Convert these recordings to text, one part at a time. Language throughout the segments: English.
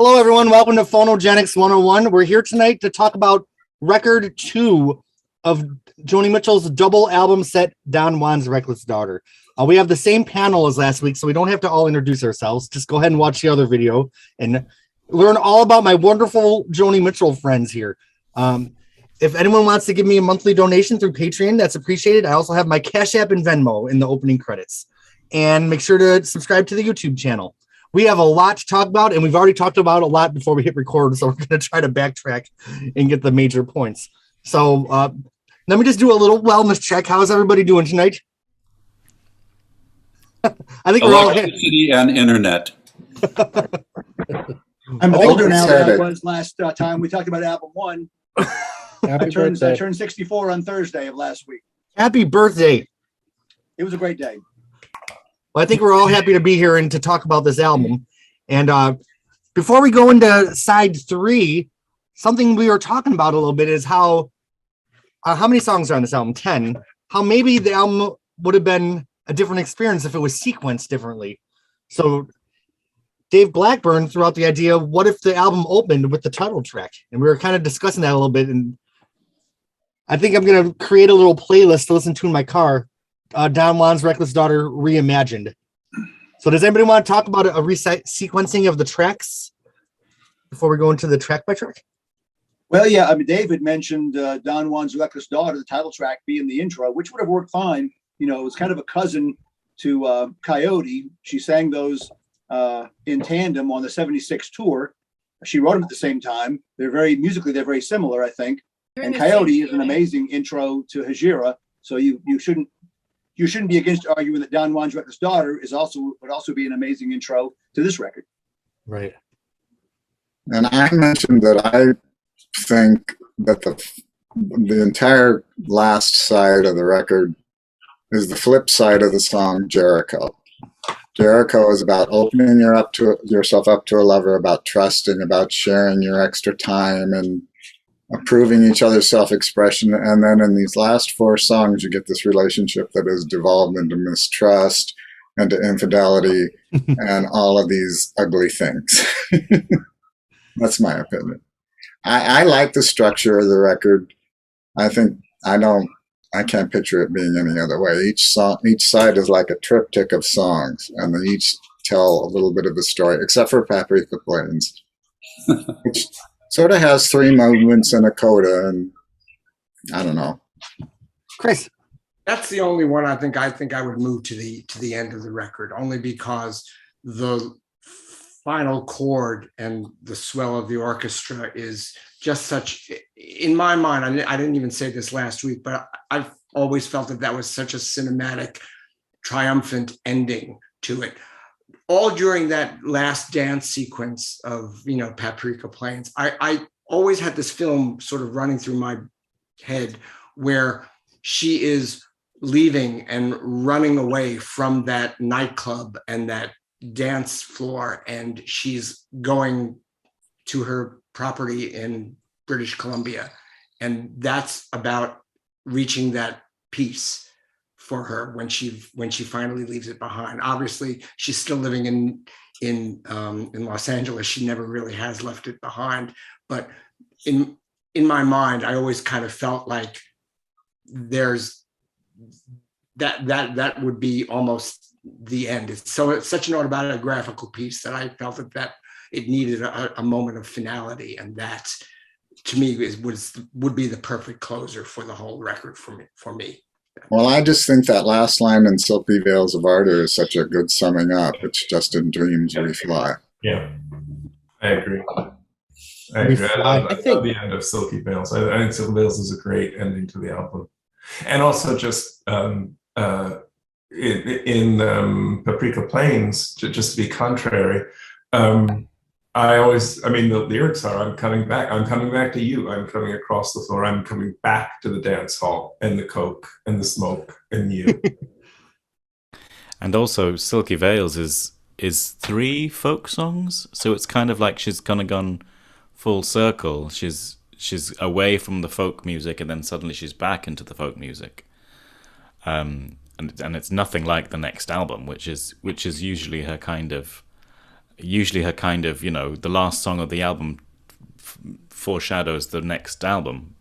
Hello, everyone. Welcome to Phonogenics 101. We're here tonight to talk about record 2 of Joni Mitchell's double album set, Don Juan's Reckless Daughter. We have the same panel as last week, so we don't have to all introduce ourselves. Just go ahead and watch the other video and learn all about my wonderful Joni Mitchell friends here. If anyone wants to give me a monthly donation through Patreon, that's appreciated. I also have my Cash App and Venmo in the opening credits. And make sure to subscribe to the YouTube channel. We have a lot to talk about, and we've already talked about a lot before we hit record, so we're going to try to backtrack and get the major points. So let me just do a little wellness check. How is everybody doing tonight? I think we're all electricity and internet. I'm older now than I was last time we talked about album 1. I turned 64 on Thursday of last week. Happy birthday. It was a great day. Well, I think we're all happy to be here and to talk about this album. And before we go into side 3, something we were talking about a little bit is how many songs are on this album? 10. How maybe the album would have been a different experience if it was sequenced differently. So Dave Blackburn threw out the idea, what if the album opened with the title track? And we were kind of discussing that a little bit. And I think I'm going to create a little playlist to listen to in my car. Don Juan's Reckless Daughter reimagined. So does anybody want to talk about a sequencing of the tracks before we go into the track by track? Well, yeah, I mean, David mentioned Don Juan's Reckless Daughter, the title track being the intro, which would have worked fine. You know, it was kind of a cousin to Coyote. She sang those in tandem on the 76 tour. She wrote them at the same time. They're very very similar, I think. And Coyote is an amazing intro to Hejira. So you shouldn't be against arguing that Don Juan's Reckless Daughter would also be an amazing intro to this record. Right. And I mentioned that I think that the entire last side of the record is the flip side of the song Jericho. Jericho is about opening yourself up to a lover, about trusting, about sharing your extra time and approving each other's self-expression. And then in these last 4 songs, you get this relationship that has devolved into mistrust and to infidelity and all of these ugly things. That's my opinion. I like the structure of the record. I can't picture it being any other way. Each side is like a triptych of songs, and they each tell a little bit of the story, except for Paprika Plains, which sort of has 3 movements and a coda, and I don't know. Chris, that's the only one I think I would move to the end of the record, only because the final chord and the swell of the orchestra is just such, in my mind, I didn't even say this last week, but I've always felt that was such a cinematic, triumphant ending to it. All during that last dance sequence of, Paprika Plains, I always had this film sort of running through my head where she is leaving and running away from that nightclub and that dance floor, and she's going to her property in British Columbia. And that's about reaching that peace for her when she finally leaves it behind. Obviously, she's still living in Los Angeles. She never really has left it behind. But in my mind, I always kind of felt like there's that would be almost the end. It's such an autobiographical piece that I felt that it needed a moment of finality, and that to me would be the perfect closer for the whole record for me. Well, I just think that last line in Silky Veils of Ardor is such a good summing up. It's just in dreams we fly. Yeah, I agree. I love the end of Silky Veils. I think Silky Veils is a great ending to the album. And also just in Paprika Plains, just to be contrary, the lyrics are, I'm coming back to you, I'm coming across the floor, I'm coming back to the dance hall and the coke and the smoke and you. And also Silky Veils is 3 folk songs, so it's kind of like she's kind of gone full circle. She's away from the folk music and then suddenly she's back into the folk music. And it's nothing like the next album, which is usually her kind of usually her kind of, the last song of the album foreshadows the next album.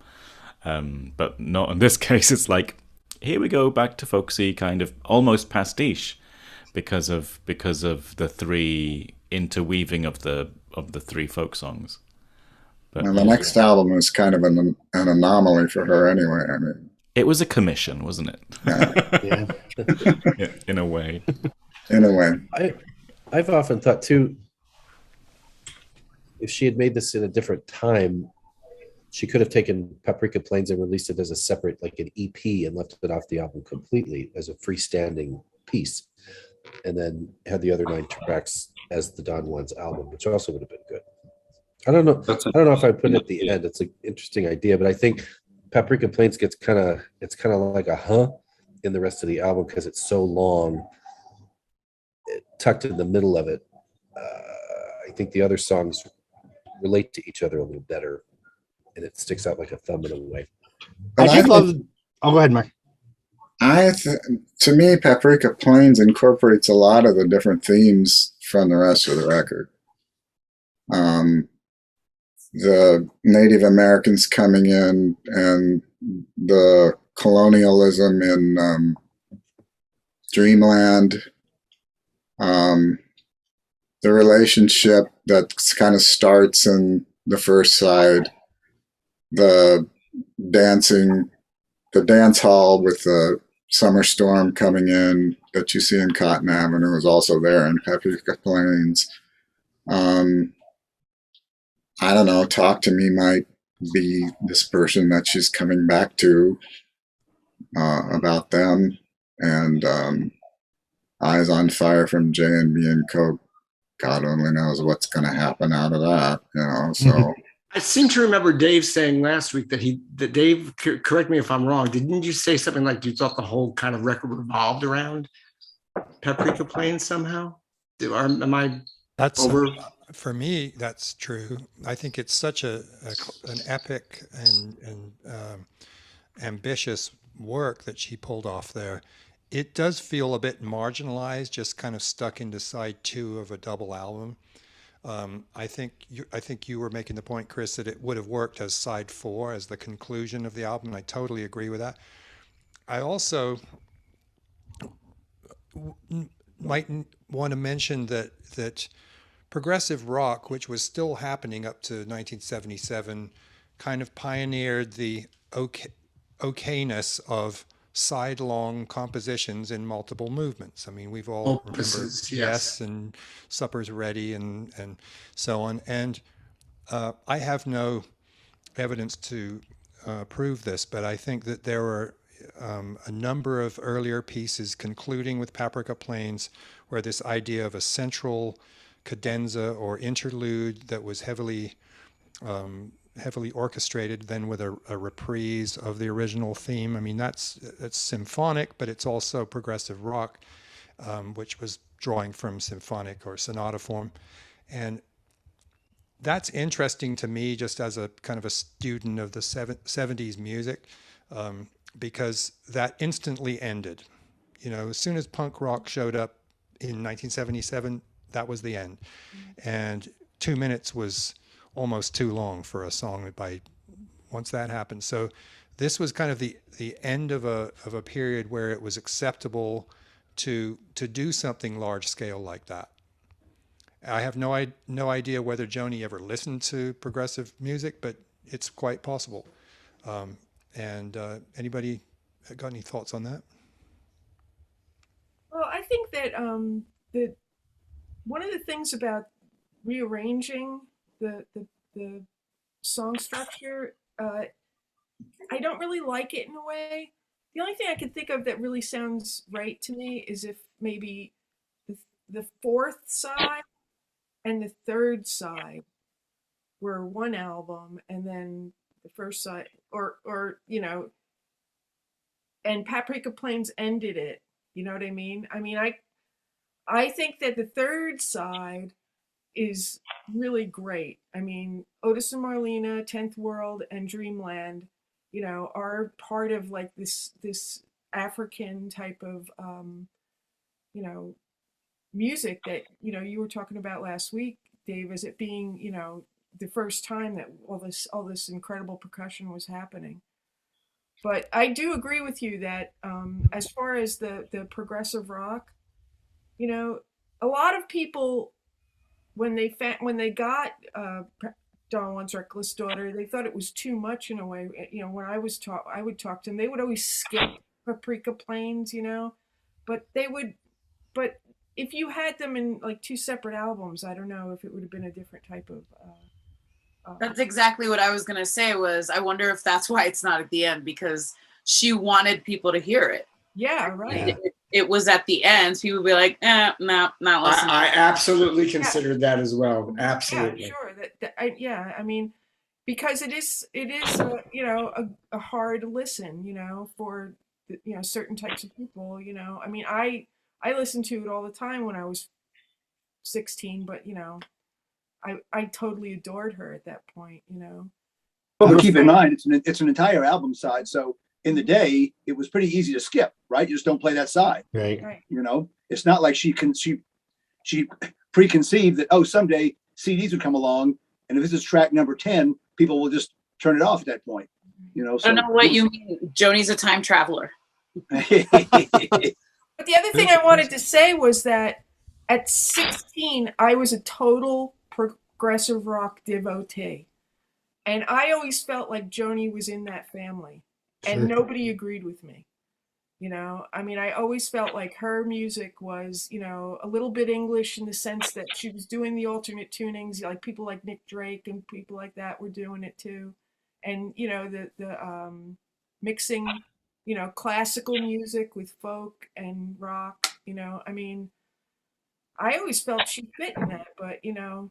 But not in this case. It's like, here we go back to folksy, kind of almost pastiche, because of the three interweaving of the three folk songs. But and the next album is kind of an anomaly for her anyway. I mean, it was a commission, wasn't it? Yeah. Yeah, in a way. In a way. I've often thought too, if she had made this in a different time, she could have taken Paprika Plains and released it as a separate, like an EP, and left it off the album completely as a freestanding piece, and then had the other 9 tracks as the Don Juan's album, which also would have been good. I don't know if I put it at the end. It's an interesting idea, but I think Paprika Plains gets kind of like a in the rest of the album because it's so long, tucked in the middle of it. I think the other songs relate to each other a little better, and it sticks out like a thumb in a way. I just love. Oh, go ahead, Mark. To me, Paprika Plains incorporates a lot of the different themes from the rest of the record. The Native Americans coming in and the colonialism in Dreamland, the relationship that kind of starts in the first side, the dance hall with the summer storm coming in that you see in Cotton Avenue is also there in Paprika Plains. I don't know, Talk to Me might be this person that she's coming back to about them, and Eyes on Fire from J&B and Co. God only knows what's going to happen out of that, so. I seem to remember Dave saying last week that Dave, correct me if I'm wrong, didn't you say something like you thought the whole kind of record revolved around Paprika Plains somehow? Am I over? For me, that's true. I think it's such an epic and ambitious work that she pulled off there. It does feel a bit marginalized, just kind of stuck into side 2 of a double album. I think you were making the point, Chris, that it would have worked as side 4, as the conclusion of the album. I totally agree with that. I also might want to mention that progressive rock, which was still happening up to 1977, kind of pioneered the okayness of side-long compositions in multiple movements. I mean, we've all remembered Yes and Supper's Ready and so on. And I have no evidence to prove this, but I think that there were a number of earlier pieces concluding with Paprika Plains where this idea of a central cadenza or interlude that was heavily orchestrated, then with a reprise of the original theme. I mean, that's symphonic, but it's also progressive rock, which was drawing from symphonic or sonata form. And that's interesting to me just as a kind of a student of the 70s music, because that instantly ended. As soon as punk rock showed up in 1977, that was the end. And 2 minutes was almost too long for a song once that happened. So this was kind of the end of a period where it was acceptable to do something large scale like that. I have no idea whether Joni ever listened to progressive music, but it's quite possible. And anybody got any thoughts on that? Well, I think that one of the things about rearranging the song structure, I don't really like it in a way. The only thing I can think of that really sounds right to me is if maybe the fourth side and the third side were one album, and then the first side, or and Paprika Plains ended it. You know what I mean? I mean, I think that the third side is really great. I mean, Otis and Marlena, 10th World, and Dreamland, are part of like this African type of, music that, you know, you were talking about last week, Dave, as it being, you know, the first time that all this incredible percussion was happening. But I do agree with you that as far as the progressive rock, you know, a lot of people when they got Don Juan's Reckless Daughter, they thought it was too much in a way. You know, when I would talk to them, they would always skip Paprika Plains, you know, but if you had them in like two separate albums, I don't know if it would have been a different type of. That's exactly what I was gonna say. Was I wonder if that's why it's not at the end, because she wanted people to hear it. Yeah, right. It was at the end. People would be like, no, not listening. I absolutely considered that as well. Absolutely. Yeah, sure. I mean, because it is you know, a hard listen, you know, for, you know, certain types of people, you know. I mean, I listened to it all the time when I was 16, but, you know, I totally adored her at that point, you know. Well, but keep in mind, it's an entire album side, so in the day, it was pretty easy to skip, right? You just don't play that side. Right. You know, it's not like she preconceived that, oh, someday CDs would come along, and if this is track number 10, people will just turn it off at that point. You know, I don't know what you mean. Joni's a time traveler. But the other thing I wanted to say was that at 16, I was a total progressive rock devotee. And I always felt like Joni was in that family. And nobody agreed with me. You know, I mean, I always felt like her music was, you know, a little bit English in the sense that she was doing the alternate tunings, like people like Nick Drake and people like that were doing it too. And, you know, the mixing, you know, classical music with folk and rock, you know, I mean, I always felt she fit in that, but, you know,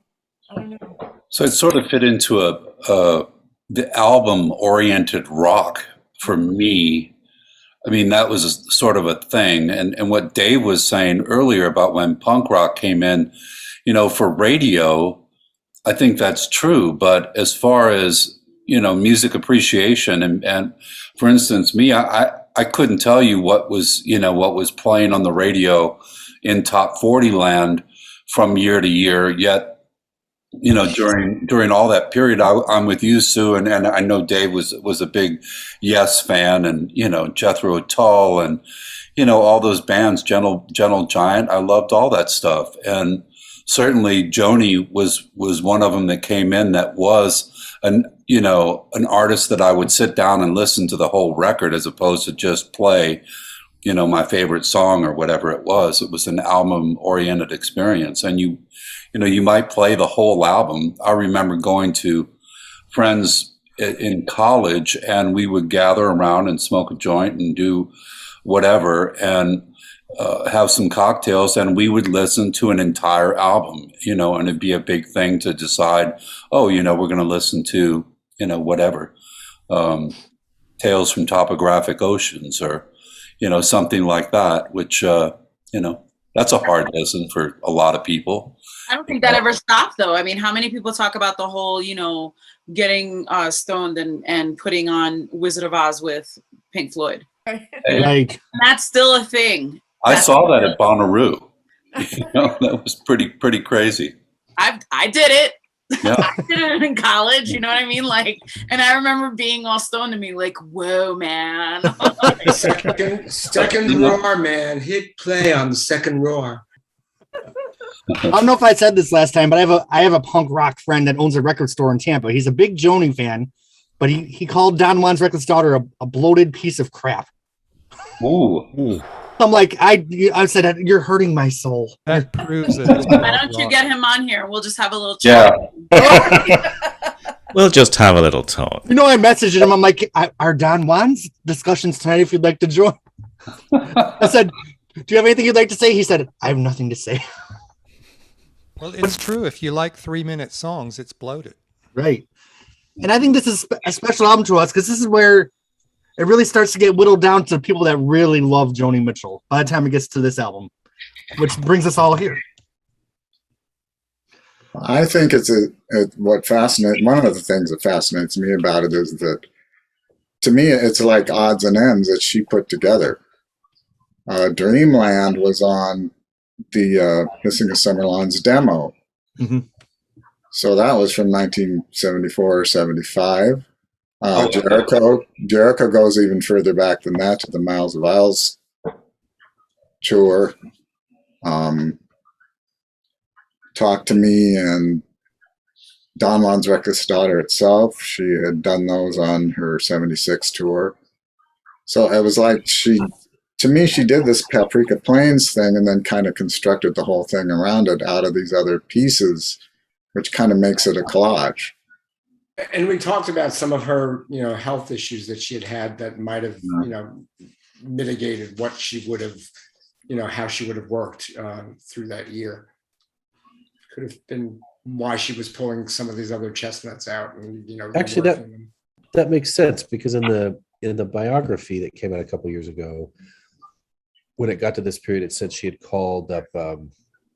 I don't know. So it sort of fit into the album-oriented rock for me. I mean, that was sort of a thing. And what Dave was saying earlier about when punk rock came in, you know, for radio, I think that's true. But as far as, you know, music appreciation and for instance, me, I couldn't tell you what was playing on the radio in top 40 land from year to year, yet you know, during all that period, I'm with you, Sue, and I know Dave was a big Yes fan, and you know, Jethro Tull, and you know, all those bands, Gentle Giant. I loved all that stuff, and certainly Joni was one of them that came in that was an artist that I would sit down and listen to the whole record as opposed to just play, you know, my favorite song or whatever it was. It was an album oriented experience, and you know, you might play the whole album. I remember going to friends in college and we would gather around and smoke a joint and do whatever and have some cocktails, and we would listen to an entire album, you know, and it'd be a big thing to decide, oh, you know, we're going to listen to, you know, whatever, Tales from Topographic Oceans or, you know, something like that, which, you know, that's a hard listen for a lot of people. I don't think that ever stopped, though. I mean, how many people talk about the whole, you know, getting stoned and putting on Wizard of Oz with Pink Floyd? Like, that's still a thing. I saw that at Bonnaroo. You know, that was pretty crazy. I did it. Yeah. I did it in college. You know what I mean? Like, and I remember being all stoned to me, like, whoa, man. second roar, man. Hit play on the second roar. I don't know if I said this last time, but I have a punk rock friend that owns a record store in Tampa. He's a big Joni fan, but he called Don Juan's Reckless Daughter a bloated piece of crap. Ooh. I'm like, I said, you're hurting my soul. That proves it. Why don't you get him on here? We'll just have a little chat. Yeah. We'll just have a little talk. You know, I messaged him. I'm like, are Don Juan's discussions tonight if you'd like to join? I said, do you have anything you'd like to say? He said, I have nothing to say. Well, it's true. If you like 3-minute songs, it's bloated. Right. And I think this is a special album to us because this is where it really starts to get whittled down to people that really love Joni Mitchell by the time it gets to this album, which brings us all here. I think one of the things that fascinates me about it is that, to me, it's like odds and ends that she put together. Dreamland was on the Missing a Summer Lawns demo. Mm-hmm. So that was from 1974 or 75. Jericho goes even further back than that to the Miles of Isles tour. Talk to Me and Don Juan's Reckless Daughter itself, she had done those on her 76 tour. So it was like she did this Paprika Plains thing and then kind of constructed the whole thing around it out of these other pieces, which kind of makes it a collage. And we talked about some of her, health issues that she had that might have, mitigated what she would have, how she would have worked through that year. Could have been why she was pulling some of these other chestnuts out and actually that makes sense, because in the biography that came out a couple years ago, when it got to this period, it said she had called up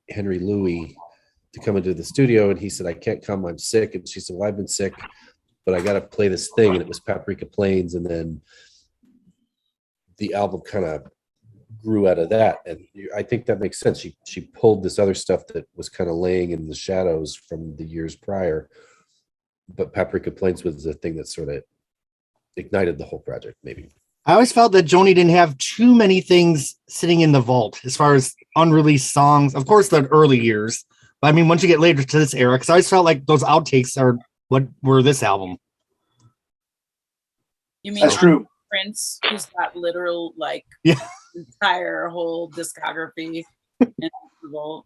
Henry Louis to come into the studio, and he said, I can't come, I'm sick. And she said, well, I've been sick, but I got to play this thing. And it was Paprika Plains. And then the album kind of grew out of that. And I think that makes sense. She pulled this other stuff that was kind of laying in the shadows from the years prior, but Paprika Plains was the thing that sort of ignited the whole project, maybe. I always felt that Joni didn't have too many things sitting in the vault as far as unreleased songs. Of course, the early years, but I mean, once you get later to this era, because I always felt like those outtakes are what were this album. You mean that's true? Prince, who's got literal entire whole discography in the vault.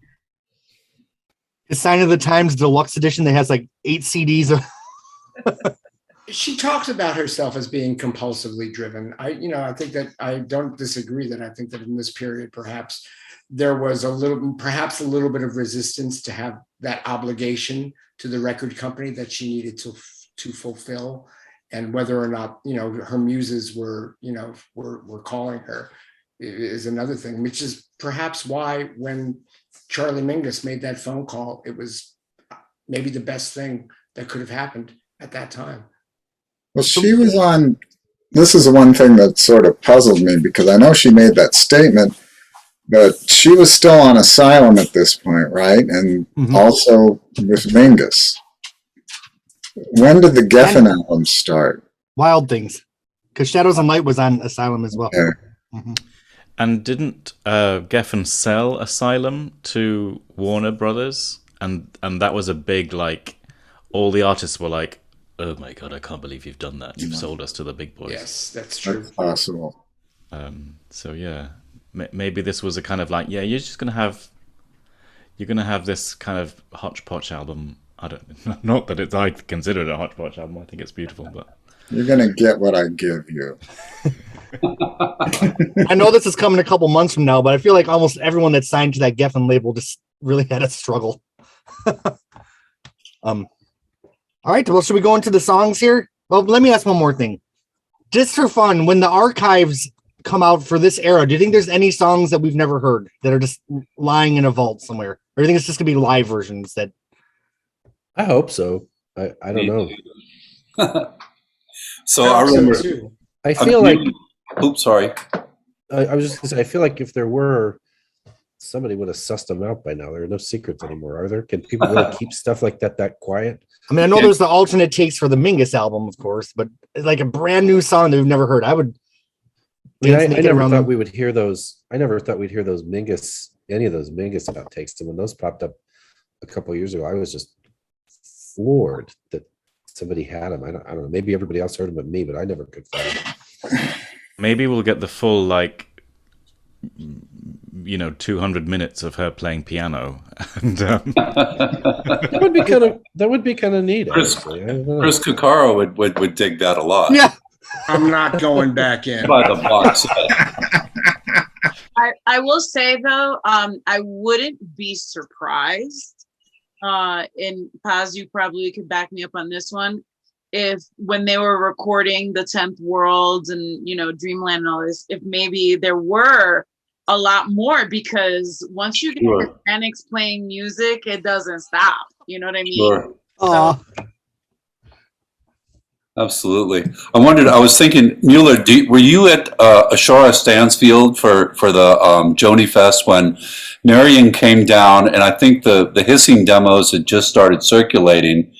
His Sign of the Times deluxe edition that has like 8 CDs. She talks about herself as being compulsively driven. I think that I don't disagree that I think that in this period, perhaps there was a little bit of resistance to have that obligation to the record company that she needed to fulfill, and whether or not her muses were calling her is another thing, which is perhaps why when Charlie Mingus made that phone call, it was maybe the best thing that could have happened at that time. Well, she was on, this is the one thing that sort of puzzled me, because I know she made that statement, but she was still on asylum at this point, right? And also with Mingus. When did the Geffen album start? Wild Things. Because Shadows and Light was on Asylum as well. Yeah. Mm-hmm. And didn't Geffen sell Asylum to Warner Brothers? And that was a big, all the artists were like, oh my God, I can't believe you've done that. You've sold us to the big boys. Yes, that's true. That's possible. So yeah, maybe this was a kind of you're going to have this kind of hodgepodge album. I don't, not that I consider it a hodgepodge album. I think it's beautiful, but you're going to get what I give you. I know this is coming a couple months from now, but I feel like almost everyone that signed to that Geffen label just really had a struggle. All right, well, should we go into the songs here? Well, let me ask one more thing. Just for fun, when the archives come out for this era, do you think there's any songs that we've never heard that are just lying in a vault somewhere? Or do you think it's just going to be live versions that... I hope so. I don't know. So I remember... I feel like... Oops, sorry. I was just going to say, I feel like if there were... Somebody would have sussed them out by now. There are no secrets anymore, are there? Can people really keep stuff like that quiet? I mean, I know there's the alternate takes for the Mingus album, of course, but like a brand new song that we've never heard. I never thought we would hear those. I never thought we'd hear those Mingus, any of those Mingus outtakes. And when those popped up a couple of years ago, I was just floored that somebody had them. I don't know. Maybe everybody else heard them but me, but I never could find them. Maybe we'll get the full 200 minutes of her playing piano, and that would be kind of neat. Chris Caccaro would dig that a lot. Yeah, I'm not going back in. By the box. I will say though, I wouldn't be surprised. And Paz, you probably could back me up on this one. If when they were recording the 10th World and Dreamland and all this, if maybe there were a lot more, because once you get mechanics playing music, it doesn't stop. You know what I mean? Sure. So, Absolutely. I was thinking, Mueller, were you at Ashora Stansfield for the Joni Fest when Marion came down, and I think the hissing demos had just started circulating,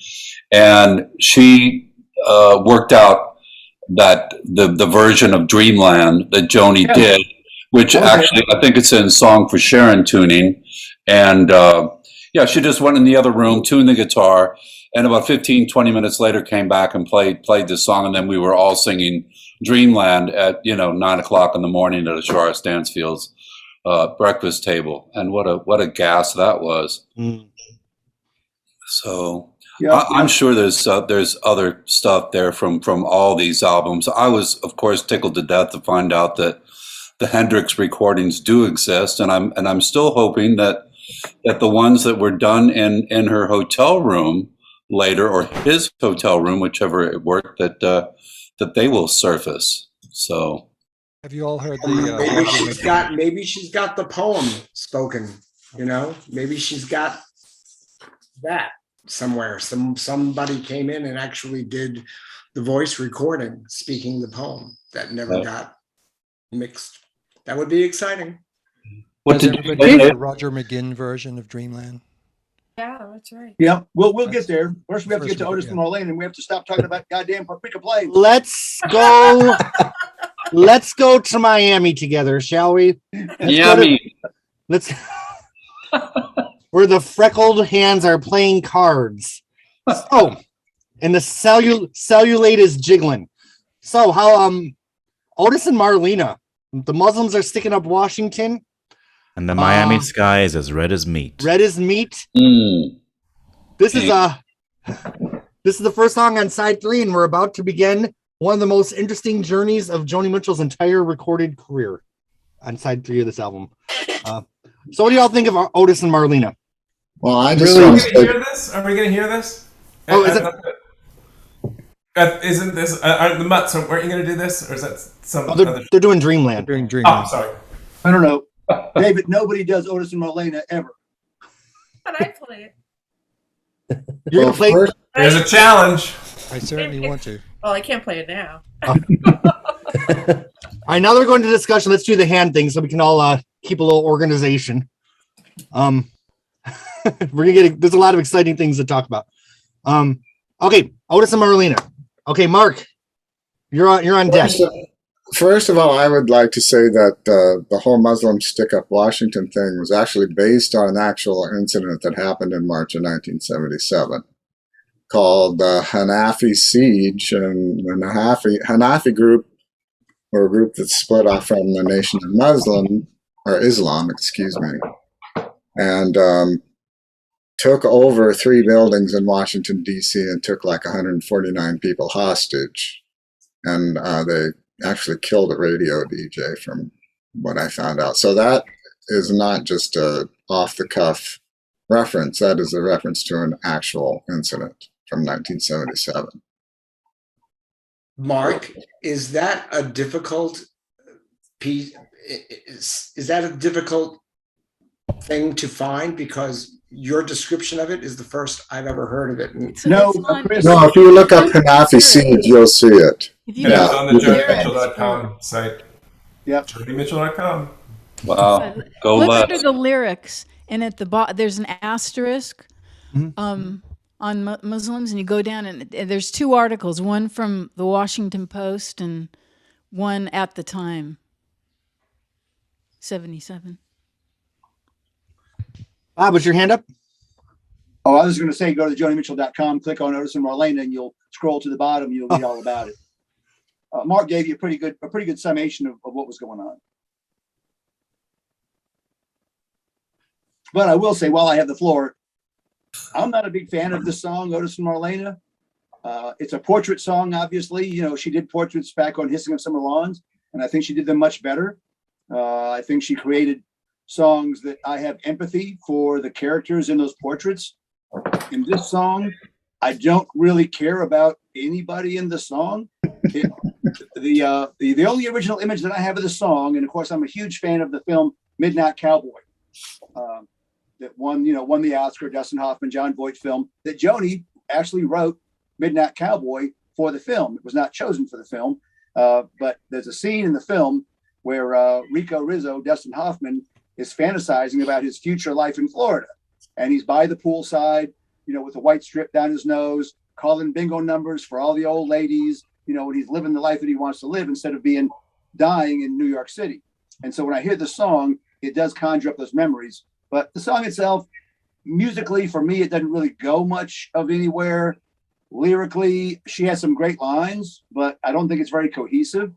and she worked out that the version of Dreamland that Joni did, which actually I think it's in Song for Sharon tuning, and she just went in the other room, tuned the guitar, and about 15, 20 minutes later came back and played this song, and then we were all singing Dreamland at 9:00 in the morning at Ashara Stansfield's breakfast table, and what a gas that was. So I'm sure there's other stuff there from all these albums. I was, of course, tickled to death to find out that the Hendrix recordings do exist, and I'm still hoping that the ones that were done in her hotel room later, or his hotel room, whichever it worked, that they will surface. So have you all heard maybe she's got the poem spoken, maybe she's got that somewhere. Somebody came in and actually did the voice recording speaking the poem that never got mixed. That would be exciting. Has everybody heard the Roger McGinn version of Dreamland? Yeah, that's right. Yeah, we'll get there. First, we have to get to Otis and Marlena, and we have to stop talking about goddamn paprika planes. Let's go. Let's go to Miami together, shall we? Let's where the freckled hands are playing cards. Oh, and the cellulite is jiggling. So how Otis and Marlena, the Muslims are sticking up Washington. And the Miami sky is as red as meat. Red as meat. This is the first song on side 3, and we're about to begin one of the most interesting journeys of Joni Mitchell's entire recorded career on side 3 of this album. So what do y'all think of Otis and Marlena? Well, I just really Are we going to hear this? Oh, is it? Isn't this the Mutts? Weren't you going to do this, or is that some? They're doing Dreamland. They're doing Dreamland. Oh, sorry. I don't know, David. Nobody does Otis and Marlena ever. But I play it. You're gonna play. There's a challenge. I certainly want to. Well, I can't play it now. All right, now they're going to discussion. Let's do the hand thing so we can all keep a little organization. There's a lot of exciting things to talk about. Okay, Otis and Marlena. Okay, Mark, you're on deck. First of all, I would like to say that the whole Muslim stick-up Washington thing was actually based on an actual incident that happened in March of 1977 called the Hanafi Siege. And the Hanafi group were a group that split off from the Nation of Islam, excuse me, and took over 3 buildings in Washington, D.C. and took like 149 people hostage. And they actually killed a radio DJ from what I found out. So that is not just a off-the-cuff reference. That is a reference to an actual incident from 1977. Mark, is that a difficult piece? Is that a difficult thing to find? Because your description of it is the first I've ever heard of it. No, if you look up Hanafi Siege, you'll see it. It's on the JoniMitchell.com site. Yeah, JoniMitchell.com. Wow, go Look left. under the lyrics, and at the bottom there's an asterisk on Muslims, and you go down, and there's 2 articles, one from the Washington Post and one at the time. 77. Bob, was your hand up? Oh, I was going to say, go to JoniMitchell.com, click on Otis and Marlena, and you'll scroll to the bottom. You'll read all about it. Mark gave you a pretty good summation of what was going on. But I will say, while I have the floor, I'm not a big fan of this song, Otis and Marlena. It's a portrait song, obviously. She did portraits back on Hissing of Summer Lawns, and I think she did them much better. I think she created songs that I have empathy for the characters in those portraits. In this song, I don't really care about anybody in the song. The only original image that I have of the song, and of course I'm a huge fan of the film Midnight Cowboy, that won the Oscar, Dustin Hoffman, John Voight film, that Joni actually wrote Midnight Cowboy for the film. It was not chosen for the film, but there's a scene in the film where Rico Rizzo, Dustin Hoffman, is fantasizing about his future life in Florida. And he's by the poolside, with a white strip down his nose, calling bingo numbers for all the old ladies, and he's living the life that he wants to live instead of dying in New York City. And so when I hear the song, it does conjure up those memories. But the song itself, musically, for me, it doesn't really go much of anywhere. Lyrically, she has some great lines, but I don't think it's very cohesive.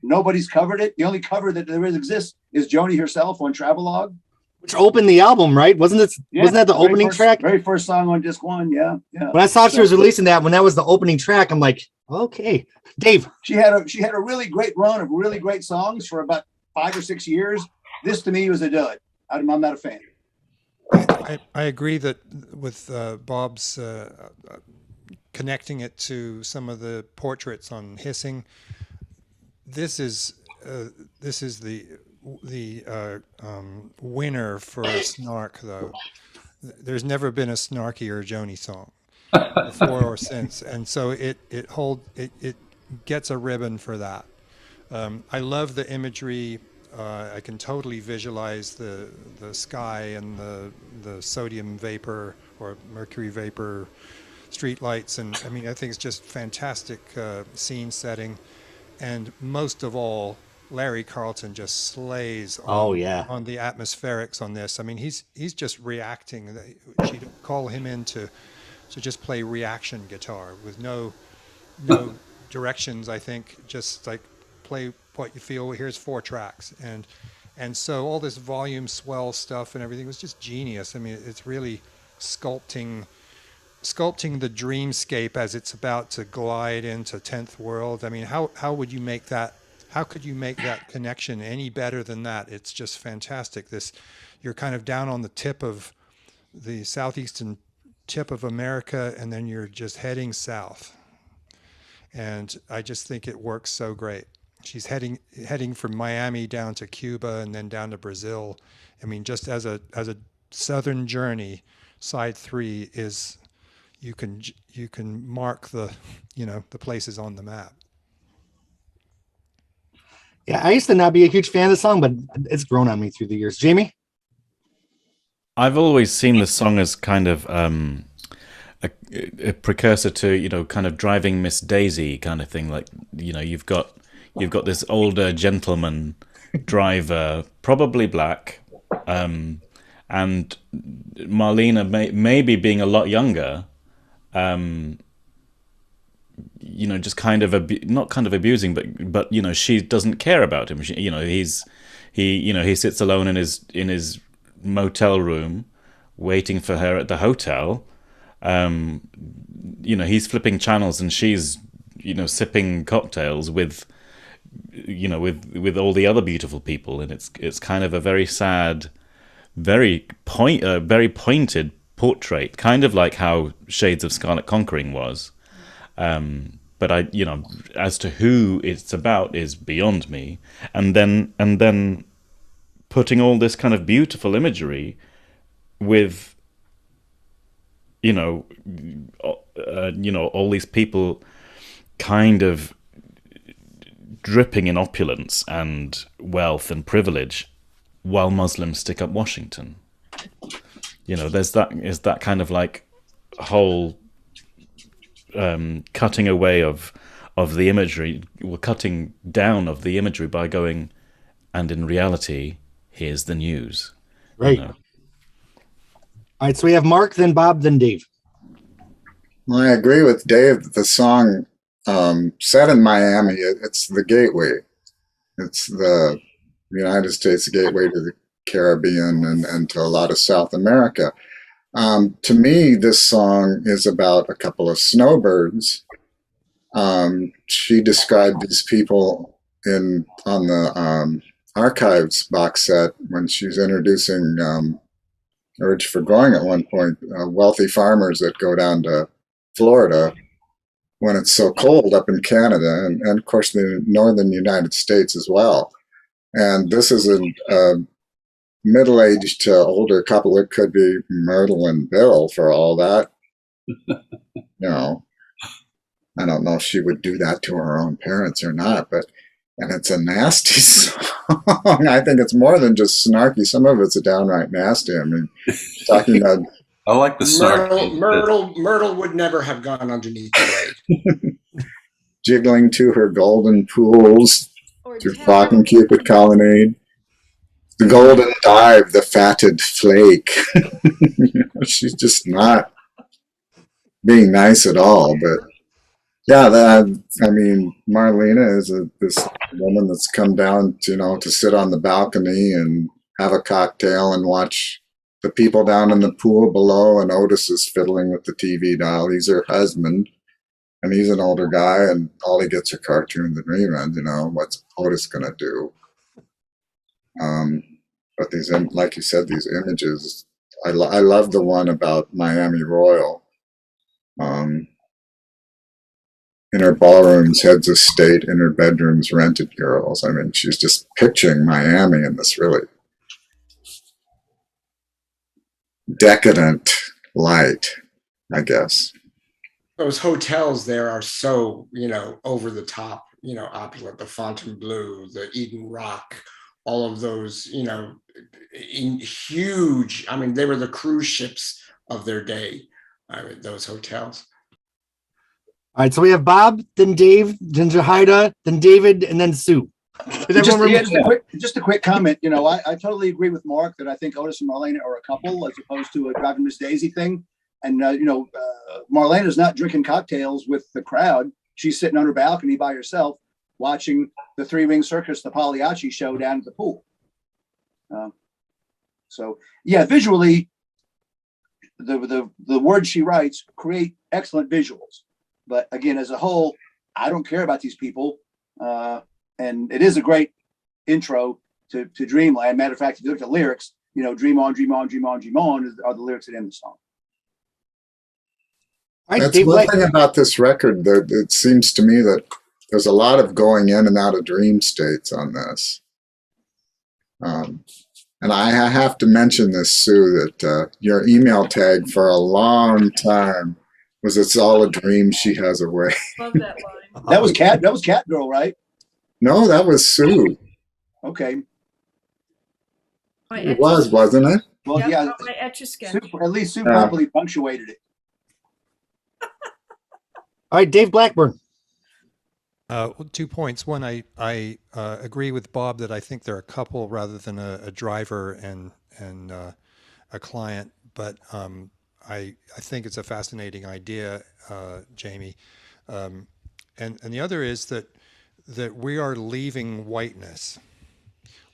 Nobody's covered it. The only cover that there exists is Joni herself on Travelogue, which opened the album, right? Wasn't that the opening track? Very first song on disc 1. Yeah. When I saw she was releasing that, when that was the opening track, I'm like, okay, Dave. She had a really great run of really great songs for about 5 or 6 years. This to me was a dud. I'm not a fan. I agree that with Bob's connecting it to some of the portraits on Hissing. This is the winner for a snark, though. There's never been a snarkier Joni song before or since, and so it gets a ribbon for that. I love the imagery. I can totally visualize the sky and the sodium vapor or mercury vapor streetlights, and I mean, I think it's just fantastic scene setting. And most of all, Larry Carlton just slays on the atmospherics on this. I mean, he's just reacting. She'd call him in to just play reaction guitar with no directions, I think, just like play what you feel. Here's 4 tracks. And so all this volume swell stuff and everything was just genius. I mean, it's really sculpting the dreamscape as it's about to glide into 10th World. I mean, how would you make that? How could you make that connection any better than that? It's just fantastic. You're kind of down on the tip of the southeastern tip of America, and then you're just heading south. And I just think it works so great. She's heading from Miami down to Cuba and then down to Brazil. I mean, just as a southern journey, side 3 is. You can mark the places on the map. Yeah, I used to not be a huge fan of the song, but it's grown on me through the years. Jamie? I've always seen the song as kind of a precursor to, kind of Driving Miss Daisy kind of thing. Like, you've got this older gentleman driver, probably black, and Marlena maybe being a lot younger. Just kind of not kind of abusing, but she doesn't care about him. He sits alone in his motel room, waiting for her at the hotel. He's flipping channels, and she's sipping cocktails with all the other beautiful people, and it's kind of a very sad, very pointed portrait, kind of like how Shades of Scarlet Conquering was. But as to who it's about is beyond me. And then putting all this kind of beautiful imagery with, all these people kind of dripping in opulence and wealth and privilege while Muslims stick up Washington. There's that kind of like whole cutting away of the imagery, or cutting down of the imagery by going, and in reality, here's the news. Right. All right, so we have Mark, then Bob, then Dave. Well, I agree with Dave that the song set in Miami, it's the gateway. It's the United States gateway to the Caribbean and to a lot of South America. To me, this song is about a couple of snowbirds. She described these people on the Archives box set when she's introducing Urge for Going at one point, wealthy farmers that go down to Florida when it's so cold up in Canada, and of course the northern United States as well. And this is a middle-aged to older couple. It could be Myrtle and Bill for all that. I don't know if she would do that to her own parents or not, but and it's a nasty song. I think it's more than just snarky. Some of it's a downright nasty. I mean, talking about I like the snarky. Myrtle would never have gone underneath the blade. jiggling to her golden pools through flock and cupid colonnade. The golden dive, the fatted flake. She's just not being nice at all. But yeah, I mean, Marlena is this woman that's come down to, to sit on the balcony and have a cocktail and watch the people down in the pool below, and Otis is fiddling with the TV dial. He's her husband, and he's an older guy, and all he gets are cartoons and reruns. What's Otis gonna do? But these, like you said, these images, I love the one about Miami Royal. In her ballrooms, heads of state, in her bedrooms, rented girls. I mean, she's just picturing Miami in this really decadent light, I guess. Those hotels there are so, over the top, opulent, the Fontainebleau, the Eden Rock, all of those, huge, I mean, they were the cruise ships of their day, those hotels. All right, so we have Bob, then Dave, then Jahida, then David, and then Sue. Just a quick comment. I totally agree with Mark that I think Otis and Marlena are a couple as opposed to a Driving Miss Daisy thing. And, Marlena's not drinking cocktails with the crowd. She's sitting on her balcony by herself watching the Three-Ring Circus, the Pagliacci show down at the pool. So, yeah, visually, the words she writes create excellent visuals. But again, as a whole, I don't care about these people. And it is a great intro to Dreamland. Matter of fact, if you look at the lyrics, dream on, dream on, dream on, dream on are the lyrics that end the song. That's one thing about this record, that it seems to me that there's a lot of going in and out of dream states on this. And I have to mention this, Sue, that your email tag for a long time was "It's all a dream she has away." Love that line. That was Cat Girl, right? No, that was Sue. Okay. It was, wasn't it? Well, yeah. My Etch-a-Sketch. At least Sue properly punctuated it. All right, Dave Blackburn. 2 points. One, I agree with Bob that I think they're a couple rather than a driver and a client. But I think it's a fascinating idea, Jamie. And the other is that we are leaving whiteness,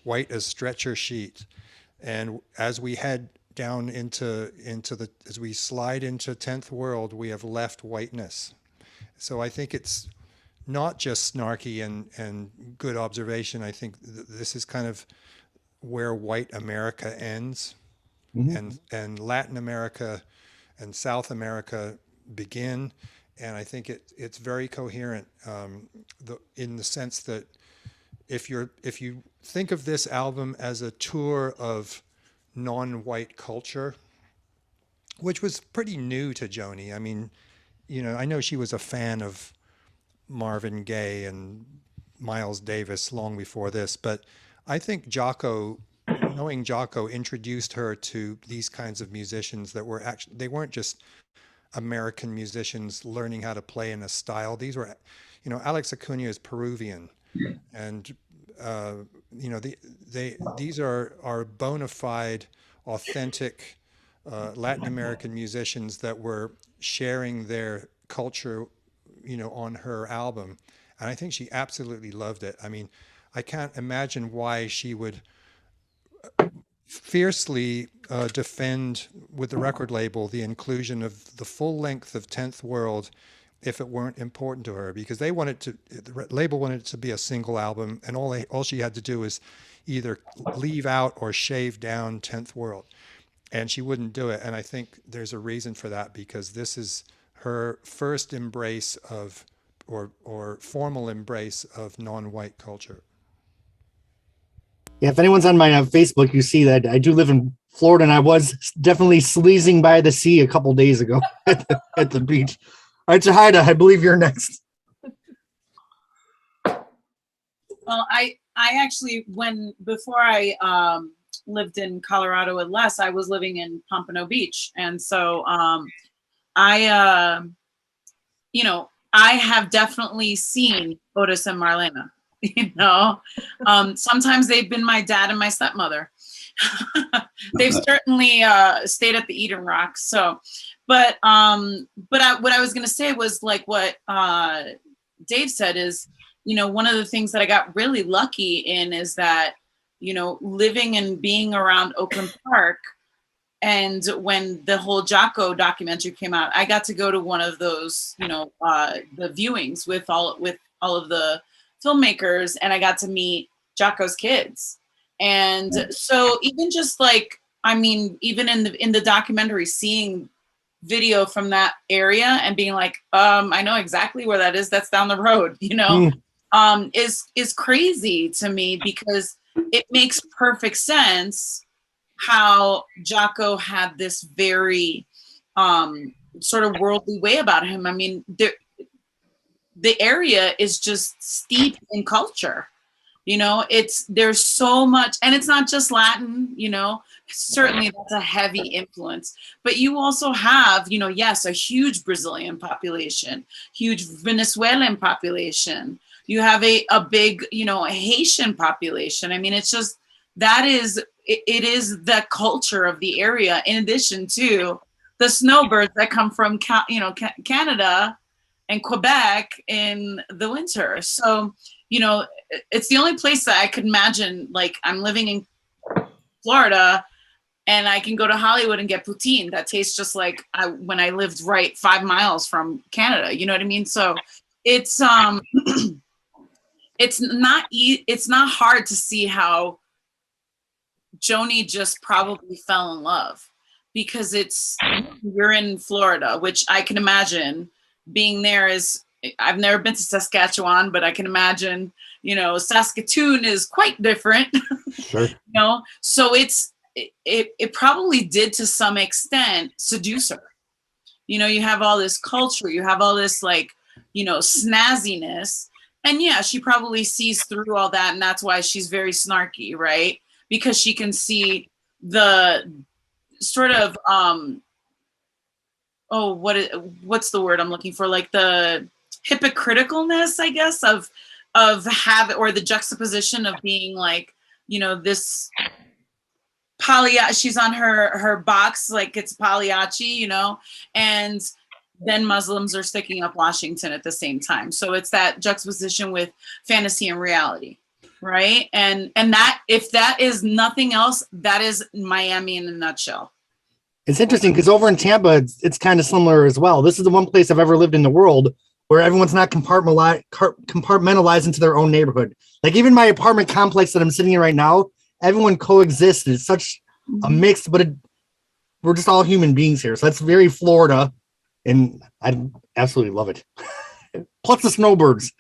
white as stretcher sheet, and as we head down as we slide into 10th World, we have left whiteness. So I think it's not just snarky and good observation. I think this is kind of where white America ends, and Latin America and South America begin. And I think it's very coherent in the sense that if you think of this album as a tour of non-white culture, which was pretty new to Joni. I mean, I know she was a fan of Marvin Gaye and Miles Davis long before this, but I think knowing Jocko introduced her to these kinds of musicians that were they weren't just American musicians learning how to play in a style. These were, Alex Acuna is Peruvian, and these are bona fide, authentic Latin American musicians that were sharing their culture, on her album, and I think she absolutely loved it. I mean, I can't imagine why she would fiercely defend with the record label the inclusion of the full length of 10th World if it weren't important to her, because the label wanted it to be a single album, and all she had to do was either leave out or shave down 10th World, and she wouldn't do it. And I think there's a reason for that, because this is her first embrace of or formal embrace of non-white culture. Yeah, if anyone's on my Facebook, you see that I do live in Florida, and I was definitely sleazing by the sea a couple days ago at the beach. right, Jahida, I believe you're next. Well, I actually, before I lived in Colorado with Les, I was living in Pompano Beach. And so I have definitely seen Otis and Marlena, sometimes they've been my dad and my stepmother. They've certainly stayed at the Eden Rock. So, what I was going to say was like what Dave said is, one of the things that I got really lucky in is that, living and being around Oakland Park. And when the whole Jocko documentary came out, I got to go to one of those, the viewings with all of the filmmakers, and I got to meet Jocko's kids. And so even just like, even in the documentary, seeing video from that area and being like, I know exactly where that is. That's down the road, is crazy to me, because it makes perfect sense how Jocko had this very sort of worldly way about him. The area is just steeped in culture. There's so much, and it's not just Latin, certainly that's a heavy influence, but you also have, yes, a huge Brazilian population, huge Venezuelan population. You have a big, Haitian population. It's just, it is the culture of the area, in addition to the snowbirds that come from, Canada and Quebec in the winter. So, it's the only place that I could imagine, like, I'm living in Florida and I can go to Hollywood and get poutine that tastes just like when I lived right 5 miles from Canada. You know what I mean? So it's it's not hard to see how Joni just probably fell in love, because you're in Florida, which I can imagine being there is, I've never been to Saskatchewan, but I can imagine, Saskatoon is quite different. Sure. So it probably did to some extent seduce her. You have all this culture, you have all this snazziness, and yeah, she probably sees through all that, and that's why she's very snarky, right? Because she can see the sort of what's the word I'm looking for? Like the hypocriticalness, I guess, of or the juxtaposition of being like, this she's on her box like it's Pagliacci, and then Muslims are sticking up Washington at the same time. So it's that juxtaposition with fantasy and reality, right? And that, if that is nothing else, that is Miami in a nutshell. It's interesting because over in Tampa, it's kind of similar as well. This is the one place I've ever lived in the world where everyone's not compartmentalized into their own neighborhood. Like even my apartment complex that I'm sitting in right now, everyone coexists. It's such a mix, but we're just all human beings here. So that's very Florida, and I absolutely love it. Plus the snowbirds.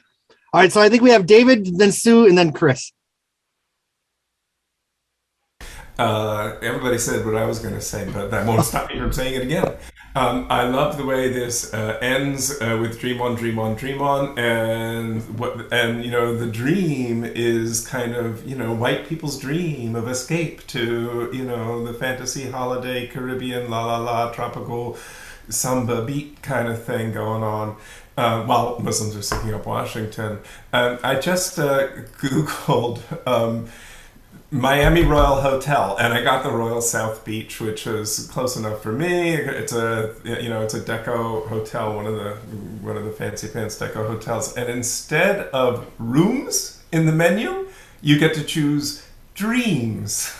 All right, so I think we have David, then Sue, and then Chris. Everybody said what I was going to say, but that won't stop me from saying it again. I love the way this ends with "Dream on, dream on, dream on," and the dream is kind of white people's dream of escape to the fantasy holiday Caribbean la la la tropical samba beat kind of thing going on. While Muslims are sticking up Washington. I just Googled Miami Royal Hotel, and I got the Royal South Beach, which is close enough for me. It's a deco hotel, one of the fancy pants deco hotels. And instead of rooms in the menu, you get to choose dreams.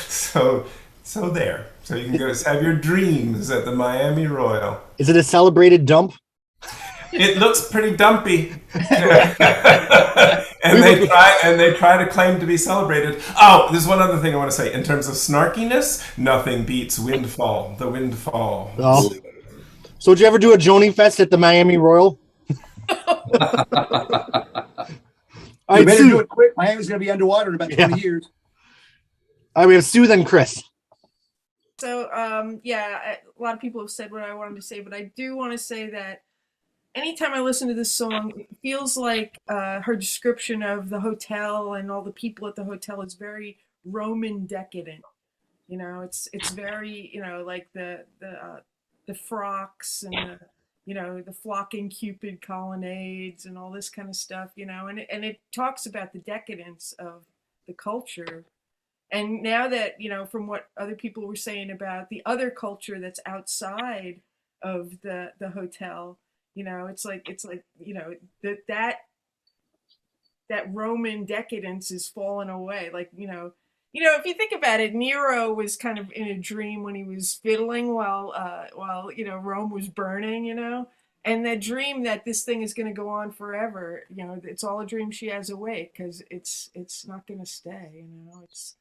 So there. So you can go have your dreams at the Miami Royal. Is it a celebrated dump? It looks pretty dumpy. and they try to claim to be celebrated. Oh, there's one other thing I want to say. In terms of snarkiness, nothing beats Windfall. The Windfall. Oh. So did you ever do a Joni Fest at the Miami Royal? You better do it quick. Miami's going to be underwater in about 20 years. All right, we have Sue, then Chris. So, a lot of people have said what I wanted to say, but I do want to say that anytime I listen to this song, it feels like her description of the hotel and all the people at the hotel is very Roman decadent. You know, it's very, you know, like the frocks and the, you know, the flocking Cupid colonnades and all this kind of stuff, you know, and it talks about the decadence of the culture. And now that, you know, from what other people were saying about the other culture that's outside of the hotel, you know, it's like, you know, that Roman decadence is falling away. Like, you know, if you think about it, Nero was kind of in a dream when he was fiddling while you know, Rome was burning, you know, and that dream that this thing is going to go on forever, you know, it's all a dream she has awake, because it's not going to stay, you know. It's,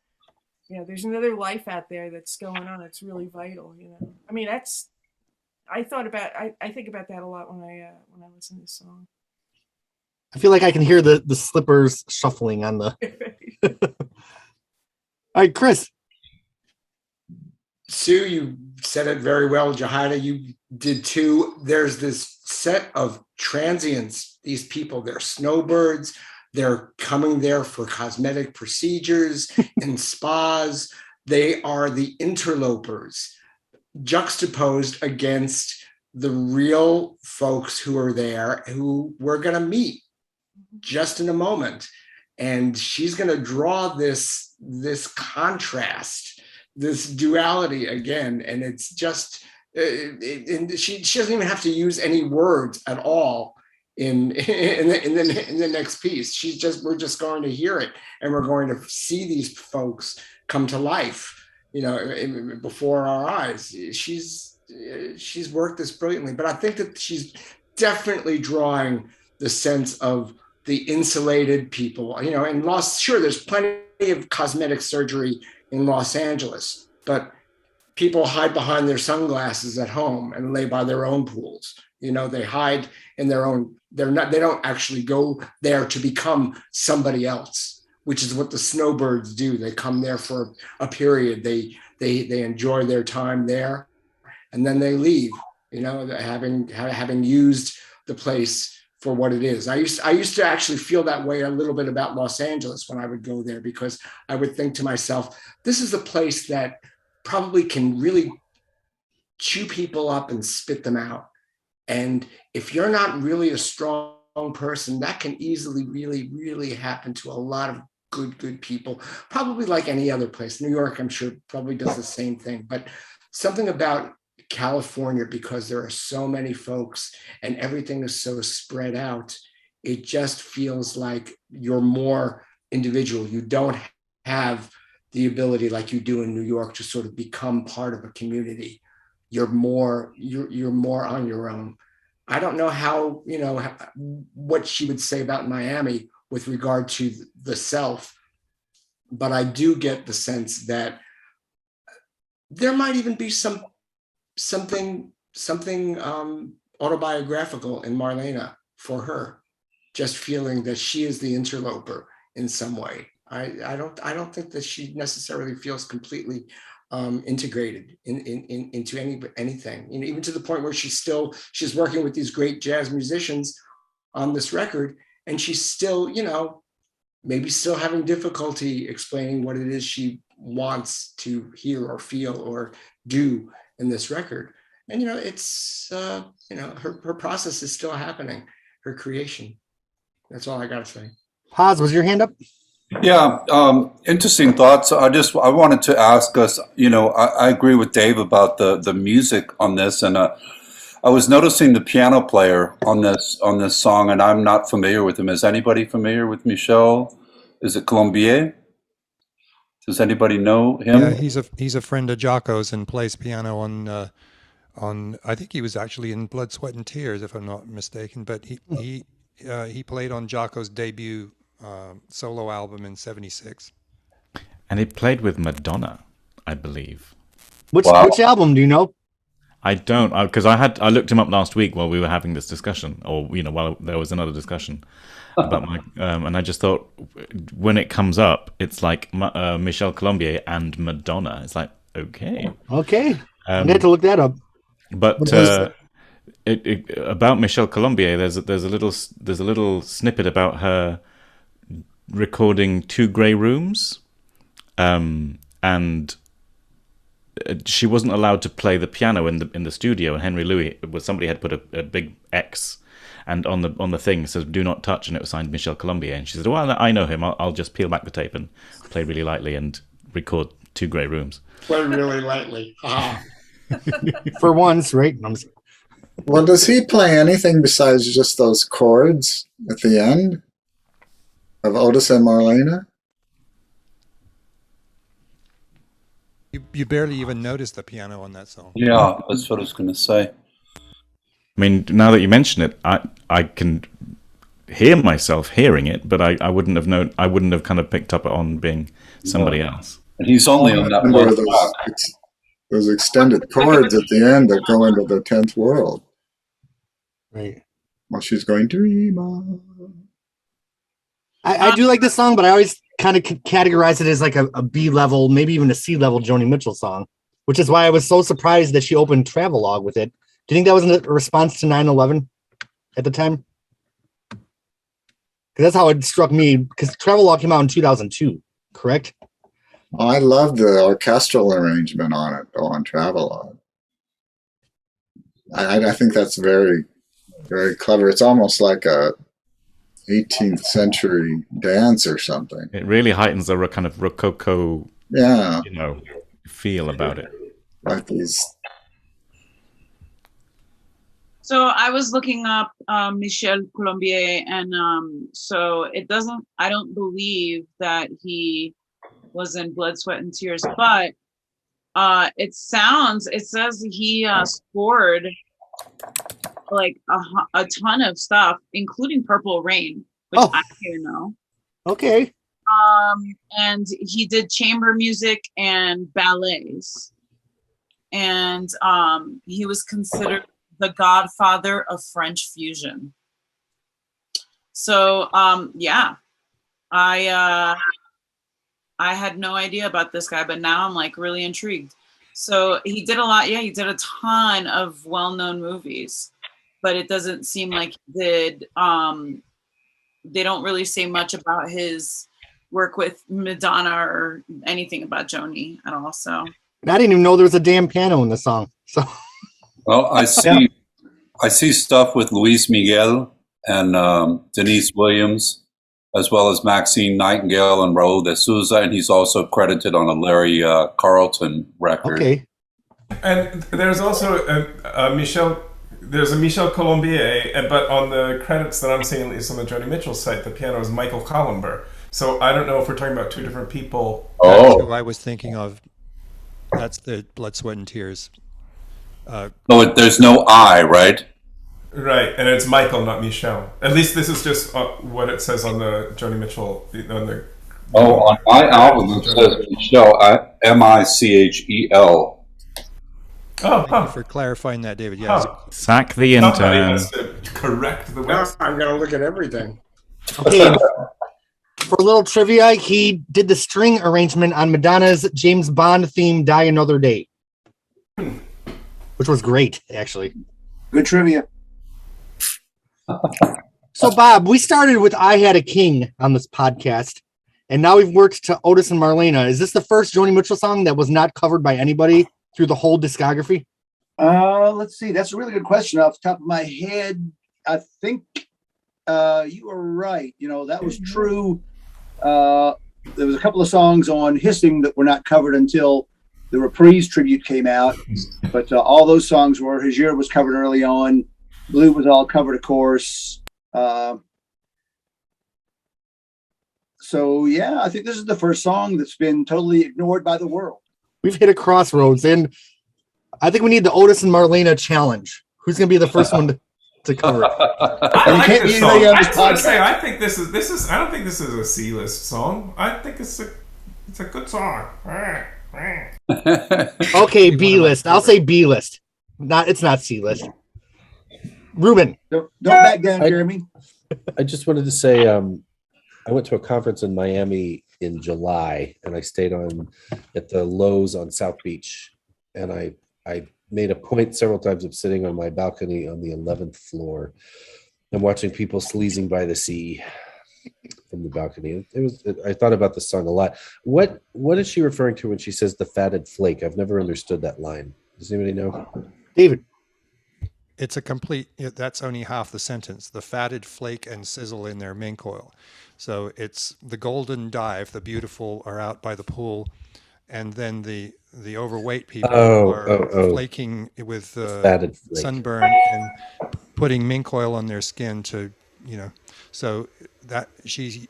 you know, there's another life out there that's going on. It's really vital, you know. I mean, that's, I think about that a lot when I listen to this song. I feel like I can hear the slippers shuffling on the. All right, Chris. Sue, you said it very well. Jahida, you did too. There's this set of transients, these people, they're snowbirds. They're coming there for cosmetic procedures and spas. They are the interlopers, juxtaposed against the real folks who are there, who we're going to meet just in a moment. And she's going to draw this contrast, this duality again. And it's just, she doesn't even have to use any words at all in the next piece. We're just going to hear it, and we're going to see these folks come to life, you know, before our eyes. She's worked this brilliantly, but I think that she's definitely drawing the sense of the insulated people, you know, and sure, there's plenty of cosmetic surgery in Los Angeles, but people hide behind their sunglasses at home and lay by their own pools. You know, they hide in their own, they don't actually go there to become somebody else, which is what the snowbirds do. They come there for a period. They enjoy their time there, and then they leave, you know, having used the place for what it is. I used to actually feel that way a little bit about Los Angeles when I would go there, because I would think to myself, this is a place that probably can really chew people up and spit them out. And if you're not really a strong person, that can easily really, really happen to a lot of good people, probably like any other place. New York, I'm sure, probably does the same thing. But something about California, because there are so many folks and everything is so spread out, it just feels like you're more individual. You don't have the ability like you do in New York to sort of become part of a community. You're more on your own. I don't know how, you know, what she would say about Miami with regard to the self, but I do get the sense that there might even be something autobiographical in Marlena for her, just feeling that she is the interloper in some way. I don't think that she necessarily feels completely integrated into anything, you know, even to the point where she's working with these great jazz musicians on this record, and she's still, you know, maybe still having difficulty explaining what it is she wants to hear or feel or do in this record. And, you know, it's, you know, her process is still happening, her creation. That's all I got to say. Paz, was your hand up? Yeah, interesting thoughts. I wanted to ask us, you know, I agree with Dave about the music on this, and I was noticing the piano player on this song, and I'm not familiar with him. Is anybody familiar with Michel? Is it Colombier? Does anybody know him? Yeah, he's a friend of Jocko's and plays piano on I think he was actually in Blood, Sweat and Tears, if I'm not mistaken. But he played on Jocko's debut solo album in '76. And he played with Madonna, I believe. Which album do you know? I don't, because I looked him up last week while we were having this discussion, or, you know, while there was another discussion about my, and I just thought when it comes up, it's like Michel Colombier and Madonna. It's like, okay. I had to look that up. But about Michelle Colombier. There's a little snippet about her recording Two Grey Rooms, and she wasn't allowed to play the piano in the studio. And Henry Louis, somebody had put a big X, and on the thing it says "Do not touch," and it was signed Michelle Colombier. And she said, "Well, I know him. I'll just peel back the tape and play really lightly and record Two Grey Rooms." Play really lightly. For once, right? Well, does he play anything besides just those chords at the end of Otis and Marlena? You barely even notice the piano on that song. Yeah, that's what I was going to say. I mean, now that you mention it, I can hear myself hearing it, but I wouldn't have known. I wouldn't have kind of picked up on being somebody else. And he's only on that Remember one track. those extended chords at the end that go into the 10th world. Right. Well, she's going dream on. I do like this song, but I always kind of categorize it as like a B level, maybe even a C level Joni Mitchell song, which is why I was so surprised that she opened Travelogue with it. Do you think that was a response to 9/11 at the time? Because that's how it struck me. Because Travelogue came out in 2002, correct? Oh, I love the orchestral arrangement on it, though, on Travelogue. I think that's very, very clever. It's almost like a 18th century dance or something. It really heightens the kind of rococo, feel about it. Like these. So I was looking up Michel Colombier, and so I don't believe that he was in Blood, Sweat, and Tears, but it says he scored like a ton of stuff, including Purple Rain, which I didn't know. Okay. And he did chamber music and ballets, and he was considered the godfather of French fusion. So I had no idea about this guy, but now I'm like really intrigued. So he did a lot. Yeah, he did a ton of well-known movies, but it doesn't seem like he did. They don't really say much about his work with Madonna or anything about Joni at all. So I didn't even know there was a damn piano in the song. So Well, I see stuff with Luis Miguel and Denise Williams, as well as Maxine Nightingale and Raul de Souza, and he's also credited on a Larry Carlton record. Okay. And there's also a Michel Colombier, but on the credits that I'm seeing, at least on the Joni Mitchell site, the piano is Michael Columber. So I don't know if we're talking about two different people. That's who I was thinking of. That's the Blood, Sweat, and Tears. No, there's no I, right? Right, and it's Michael, not Michelle. At least this is just what it says on the Joni Mitchell. On my album it says Michelle, Michel. Thank you for clarifying that, David. Yes. Sack the intern. Has to correct the Now website. I'm going to look at everything. Okay. For a little trivia, he did the string arrangement on Madonna's James Bond theme "Die Another Day," which was great, actually. Good trivia. So, Bob, we started with "I Had a King" on this podcast, and now we've worked to Otis and Marlena. Is this the first Joni Mitchell song that was not covered by anybody through the whole discography? Let's see. That's a really good question. Off the top of my head, I think you are right. That was true. There was a couple of songs on Hissing that were not covered until the Reprise tribute came out, but all those songs were. His Year was covered early on. Blue was all covered, of course. So yeah, I think this is the first song that's been totally ignored by the world. We've hit a crossroads, and I think we need the Otis and Marlena challenge. Who's going to be the first one to cover it? I like can't this be song. anybody on I this just want to podcast. say, I think this is. I don't think this is a C-list song. I think it's a good song. Okay, B list. I'll say B list. It's not C list. Ruben. Don't back down, Jeremy. I just wanted to say I went to a conference in Miami in July, and I stayed at the Lowe's on South Beach, and I made a point several times of sitting on my balcony on the 11th floor and watching people sleazing by the sea from the balcony. I thought about the song a lot. What is she referring to when she says the fatted flake? I've never understood that line. Does anybody know? David. It's a complete, that's only half the sentence. The fatted flake and sizzle in their mink oil. So it's the golden dive, the beautiful are out by the pool, and then the overweight people are flaking with fatted flake. Sunburn and putting mink oil on their skin to, so that she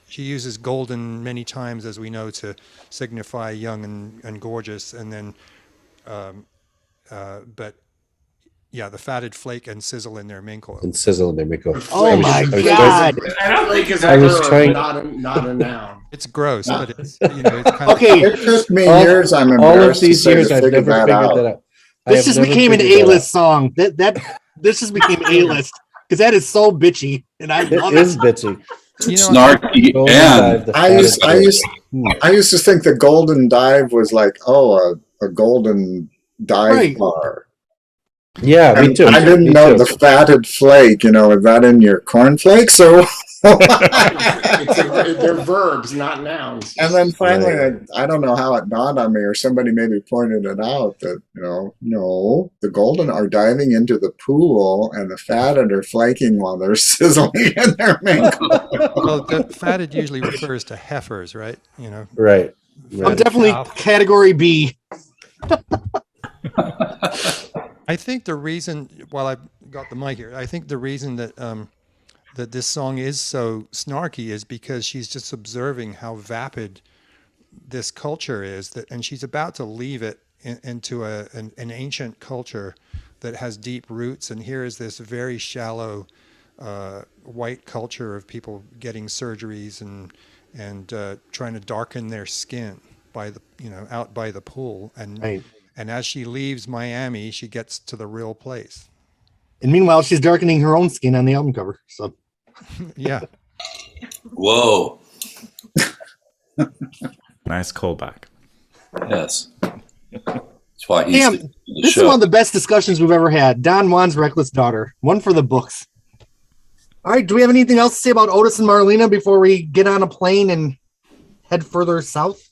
uses golden many times, as we know, to signify young and gorgeous, and then, but yeah, the fatted flake and sizzle in their mink oil. And sizzle in their mink oil. Oh my God! I was trying. Not a noun. It's gross, but it's it's kind Okay. It took me years. I'm embarrassed all of these to say years, to I've figure never figured that out. This just became an A-list song. This just became A-list because that is so bitchy, and I love It is bitchy. Snarky, Golden and dive, the I fatted used to think the golden dive was like, a golden dive Right. bar. Yeah, me And too. I didn't Me know too. the fatted flake. Is that in your cornflakes or? They're verbs, not nouns. And then finally, Right. I don't know how it dawned on me, or somebody maybe pointed it out that, no, the golden are diving into the pool and the fatted are flaking while they're sizzling in their mink. well, the fatted usually refers to heifers, right? Right. I'm definitely category B. I think the reason, while I've got the mic here, I think the reason that that this song is so snarky is because she's just observing how vapid this culture is, and she's about to leave it into an ancient culture that has deep roots. And here is this very shallow white culture of people getting surgeries and trying to darken their skin by the out by the pool. And as she leaves Miami, she gets to the real place. And meanwhile, she's darkening her own skin on the album cover. So, yeah. Whoa. Nice callback. Yes. That's why he's damn, this is one of the best discussions we've ever had. Don Juan's Reckless Daughter, one for the books. All right, do we have anything else to say about Otis and Marlena before we get on a plane and head further south?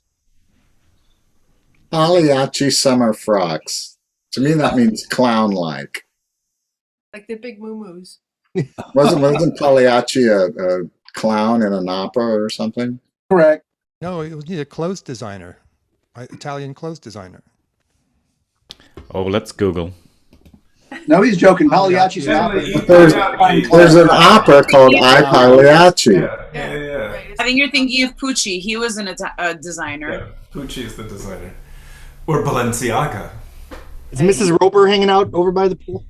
Pagliacci summer frocks. To me, that means clown-like. Like the big moo-moos. Wasn't Pagliacci a clown in an opera or something? Correct. No, it was a clothes designer, Italian clothes designer. Oh, let's Google. No, he's joking. Pagliacci's an opera. There's an opera called I Pagliacci. Yeah. I think you're thinking of Pucci. He was a designer. Yeah, Pucci is the designer. Or Balenciaga. Is Mrs. Roper hanging out over by the pool?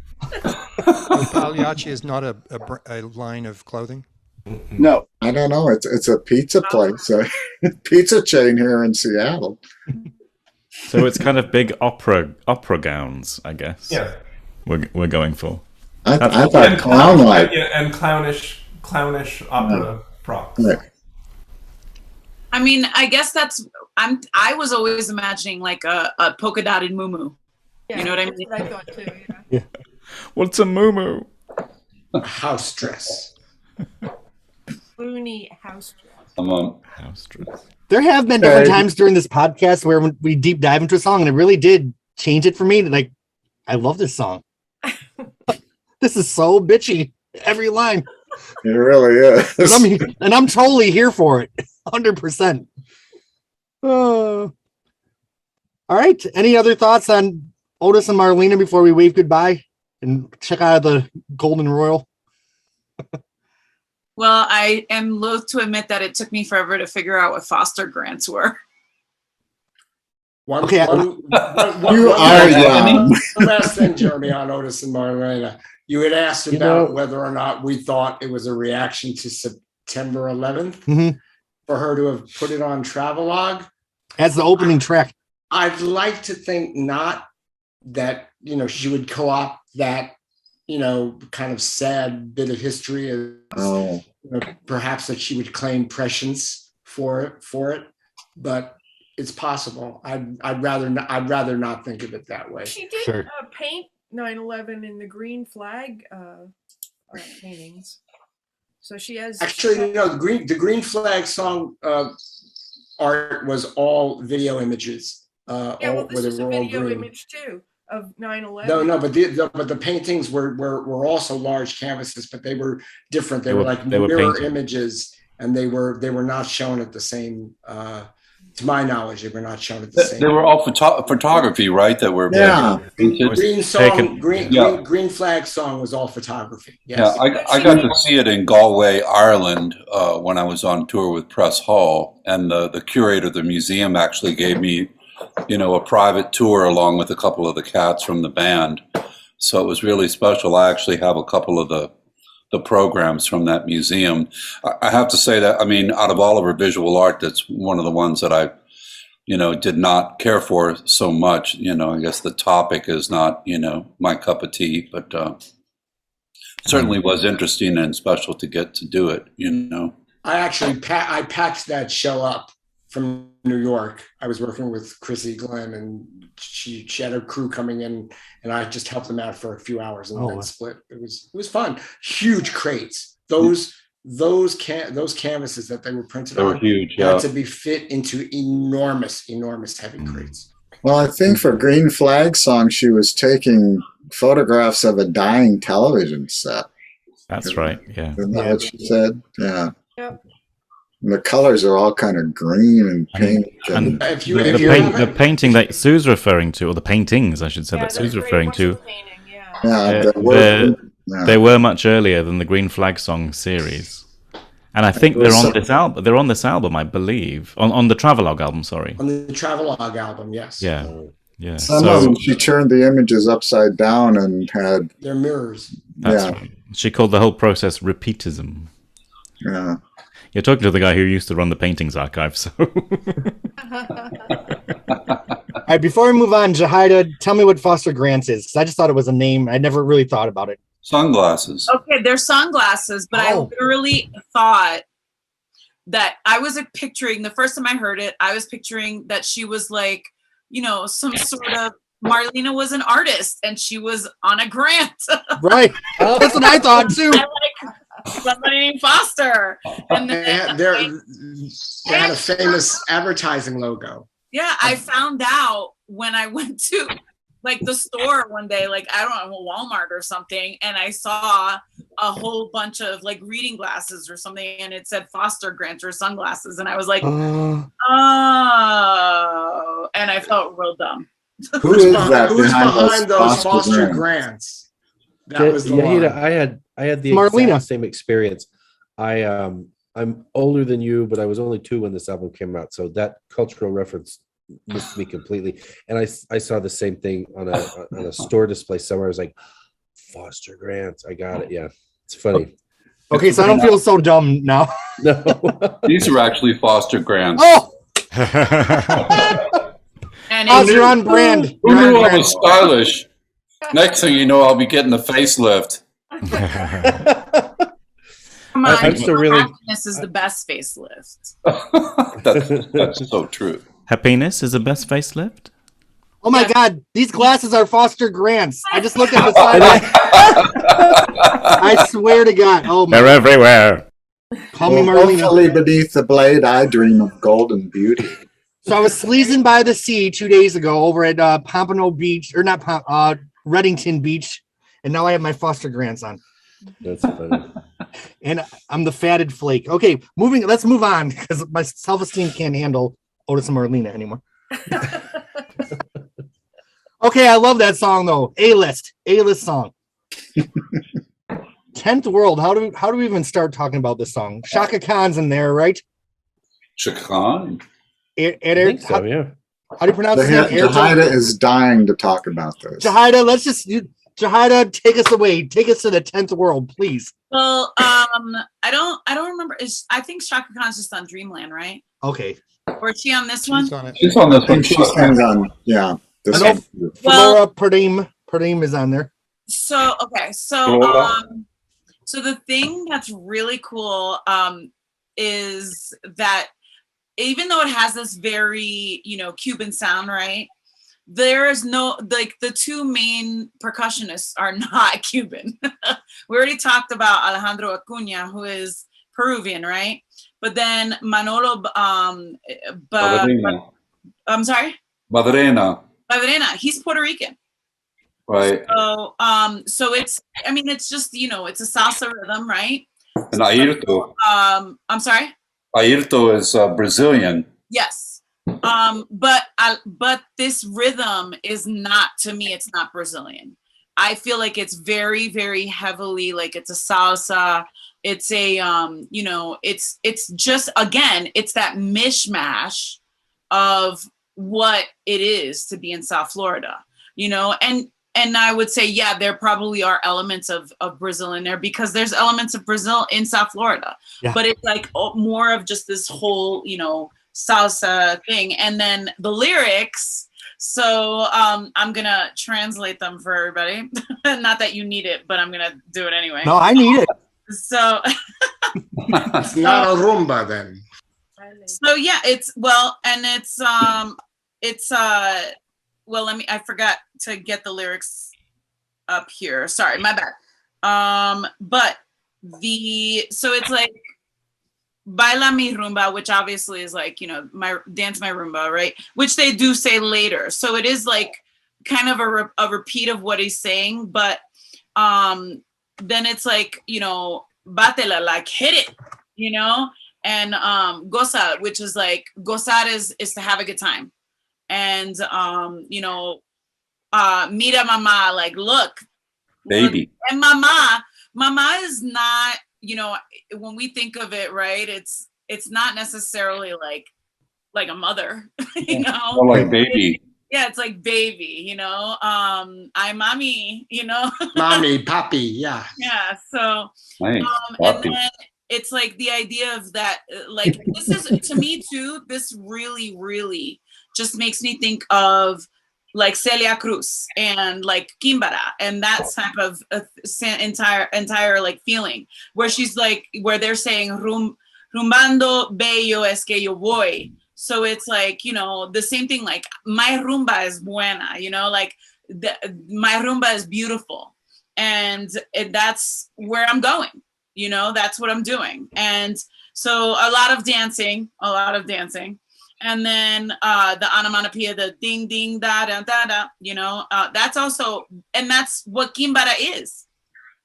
Pagliacci is not a line of clothing. No, I don't know. It's a pizza place, a pizza chain here in Seattle. So it's kind of big opera gowns, I guess. Yeah. We're going for. I thought clown-like. Yeah, and clownish opera frocks. Right. I mean, I guess I was always imagining like a polka dotted muumuu. Yeah, You know what I that's mean? what I thought too. Yeah. What's a muumuu? A house dress. Loony house dress. House dress. There have been different times during this podcast where when we deep dive into a song, and it really did change it for me. Like, I love this song. This is so bitchy. Every line. It really is. And I'm totally here for it. 100%. All right. Any other thoughts on Otis and Marlena before we wave goodbye and check out the Golden Royal? Well, I am loath to admit that it took me forever to figure out what foster grants were. One Okay, last thing, Jeremy, on Otis and Marlena. You had asked about whether or not we thought it was a reaction to September 11th for her to have put it on Travelogue. As the opening track. I'd like to think not that, she would co-opt that, kind of sad bit of history as perhaps that she would claim prescience for it. But it's possible. I'd rather not think of it that way. She did Sure. paint 9/11 in the green flag paintings. So she has Actually, the green flag song art was all video images. yeah, well, this where is they a were all video green. image too of 9/11. No, but the paintings were also large canvases, but they were different. They were like mirror painted. images, and they were not shown at the same. To my knowledge, they were not shown at the same. They were all photography, right? That were painted. Green flag song was all photography. Yes. Yeah, I got to see it in Galway, Ireland, when I was on tour with Press Hall, and the curator of the museum actually gave me, a private tour along with a couple of the cats from the band. So it was really special. I actually have a couple of the programs from that museum. I have to say that, I mean, out of all of her visual art, that's one of the ones that I, did not care for so much. I guess the topic is not, my cup of tea, but certainly was interesting and special to get to do it, I actually I packed that show up from New York. I was working with Chrissy Glenn, and she had her crew coming in, and I just helped them out for a few hours and then split. It was fun. Huge crates. Those canvases that they were printed on were huge. had to be fit into enormous heavy crates. Well, I think for Green Flag Song, she was taking photographs of a dying television set. That's right. Yeah. Isn't that what she said? Yeah. Yep. And the colors are all kind of green and pink. And the the painting that Sue's referring to, or the paintings, I should say, that Sue's referring to, they were much earlier than the Green Flag Song series. And I think they're on this album. They're on this album, I believe, on the Travelogue album. Sorry, on the Travelogue album. Yes. Yeah. Yeah. Some of them, she turned the images upside down and had their mirrors. That's right. She called the whole process repeatism. Yeah. You're talking to the guy who used to run the paintings archive, so. All right, before we move on, Jahida, tell me what Foster Grants is, because I just thought it was a name. I never really thought about it. Sunglasses. Okay, they're sunglasses, but I literally thought that I was picturing, the first time I heard it, I was picturing that she was like, some sort of, Marlena was an artist and she was on a grant. Right. That's what I thought too. Somebody named Foster. And then they had a famous advertising logo. Yeah, I found out when I went to the store one day, I don't know, Walmart or something, and I saw a whole bunch of reading glasses or something, and it said Foster Grant or sunglasses, and I was like, oh, and I felt real dumb. Who's behind those Foster Grants? That was the one. I had the Marlena. same experience. I'm older than you, but I was only 2 when this album came out, so that cultural reference missed me completely. And I saw the same thing on a store display somewhere. I was like, Foster Grant, I got it. Yeah, it's funny. Okay, so I don't feel so dumb now. No, these are actually Foster Grants. Oh, you're on brand. Who knew I was stylish? Next thing you know, I'll be getting a facelift. Come on, I'm still really. Happiness is the best facelift. That's so true. Happiness is the best facelift? Oh my God, these glasses are Foster Grants. I just looked at the side. I swear to God. Oh my. They're everywhere. Call me Marlena. Hopefully beneath the blade, I dream of golden beauty. So I was sleazing by the sea 2 days ago over at Pompano Beach, or not Reddington Beach, and now I have my Foster Grants on. That's funny. And I'm the fatted flake. Okay, let's move on, because my self-esteem can't handle Otis and Marlena anymore. Okay, I love that song though. A-list song. 10th World. How do we even start talking about this song? Shaka Khan's in there, right? Shaka Khan. I think so, yeah. How do you pronounce his name? Jahida is dying to talk about this. Jahida, Jahida, take us away. Take us to the 10th World, please. Well, I don't remember. I think Shaka Khan's just on Dreamland, right? Okay. Or is she on this one? She's on it. She's on this one. She's on, yeah. This I know one. Flora Pradeem is on there. So the thing that's really cool is that even though it has this very, Cuban sound, right? There is no, like, the two main percussionists are not Cuban. We already talked about Alejandro Acuna, who is Peruvian, right? But then Manolo, Madrina. I'm sorry? Madrina. Madrina, he's Puerto Rican. Right. So it's just, it's a salsa rhythm, right? And Ayrton. I'm sorry? Ayrton is Brazilian. Yes. But this rhythm is not, to me, it's not Brazilian. I feel like it's very, very heavily, like it's a salsa. It's a, it's just, again, it's that mishmash of what it is to be in South Florida, and I would say, yeah, there probably are elements of Brazil in there, because there's elements of Brazil in South Florida, but it's like more of just this whole, salsa thing. And then the lyrics, so I'm gonna translate them for everybody. Not that you need it, but I'm gonna do it anyway. No, I need it. So it's not a rumba then. So yeah, I forgot to get the lyrics up here. Sorry, my bad. But so it's like Baila mi rumba, which obviously is like, my rumba, right? Which they do say later. So it is like kind of a repeat of what he's saying, but then it's like, batela, like hit it, and gozar, which is like, gozar is to have a good time. And mira mama, like look, baby. And mama is not, when we think of it, right, it's not necessarily like a mother, Or like baby. It's like baby, I'm mommy, Mommy, papi, yeah. Yeah, so Nice. and then it's like the idea of that, like, this is, to me too, this really, really just makes me think of like Celia Cruz and like Kimbara and that type of entire like feeling, where she's like, where they're saying rumbando bello es que yo voy. So it's like, the same thing, like my rumba es buena, like my rumba is beautiful, and that's where I'm going, that's what I'm doing. And so a lot of dancing. And then the onomatopoeia, the ding, ding, da, da, da, da, that's also, and that's what Kimbara is.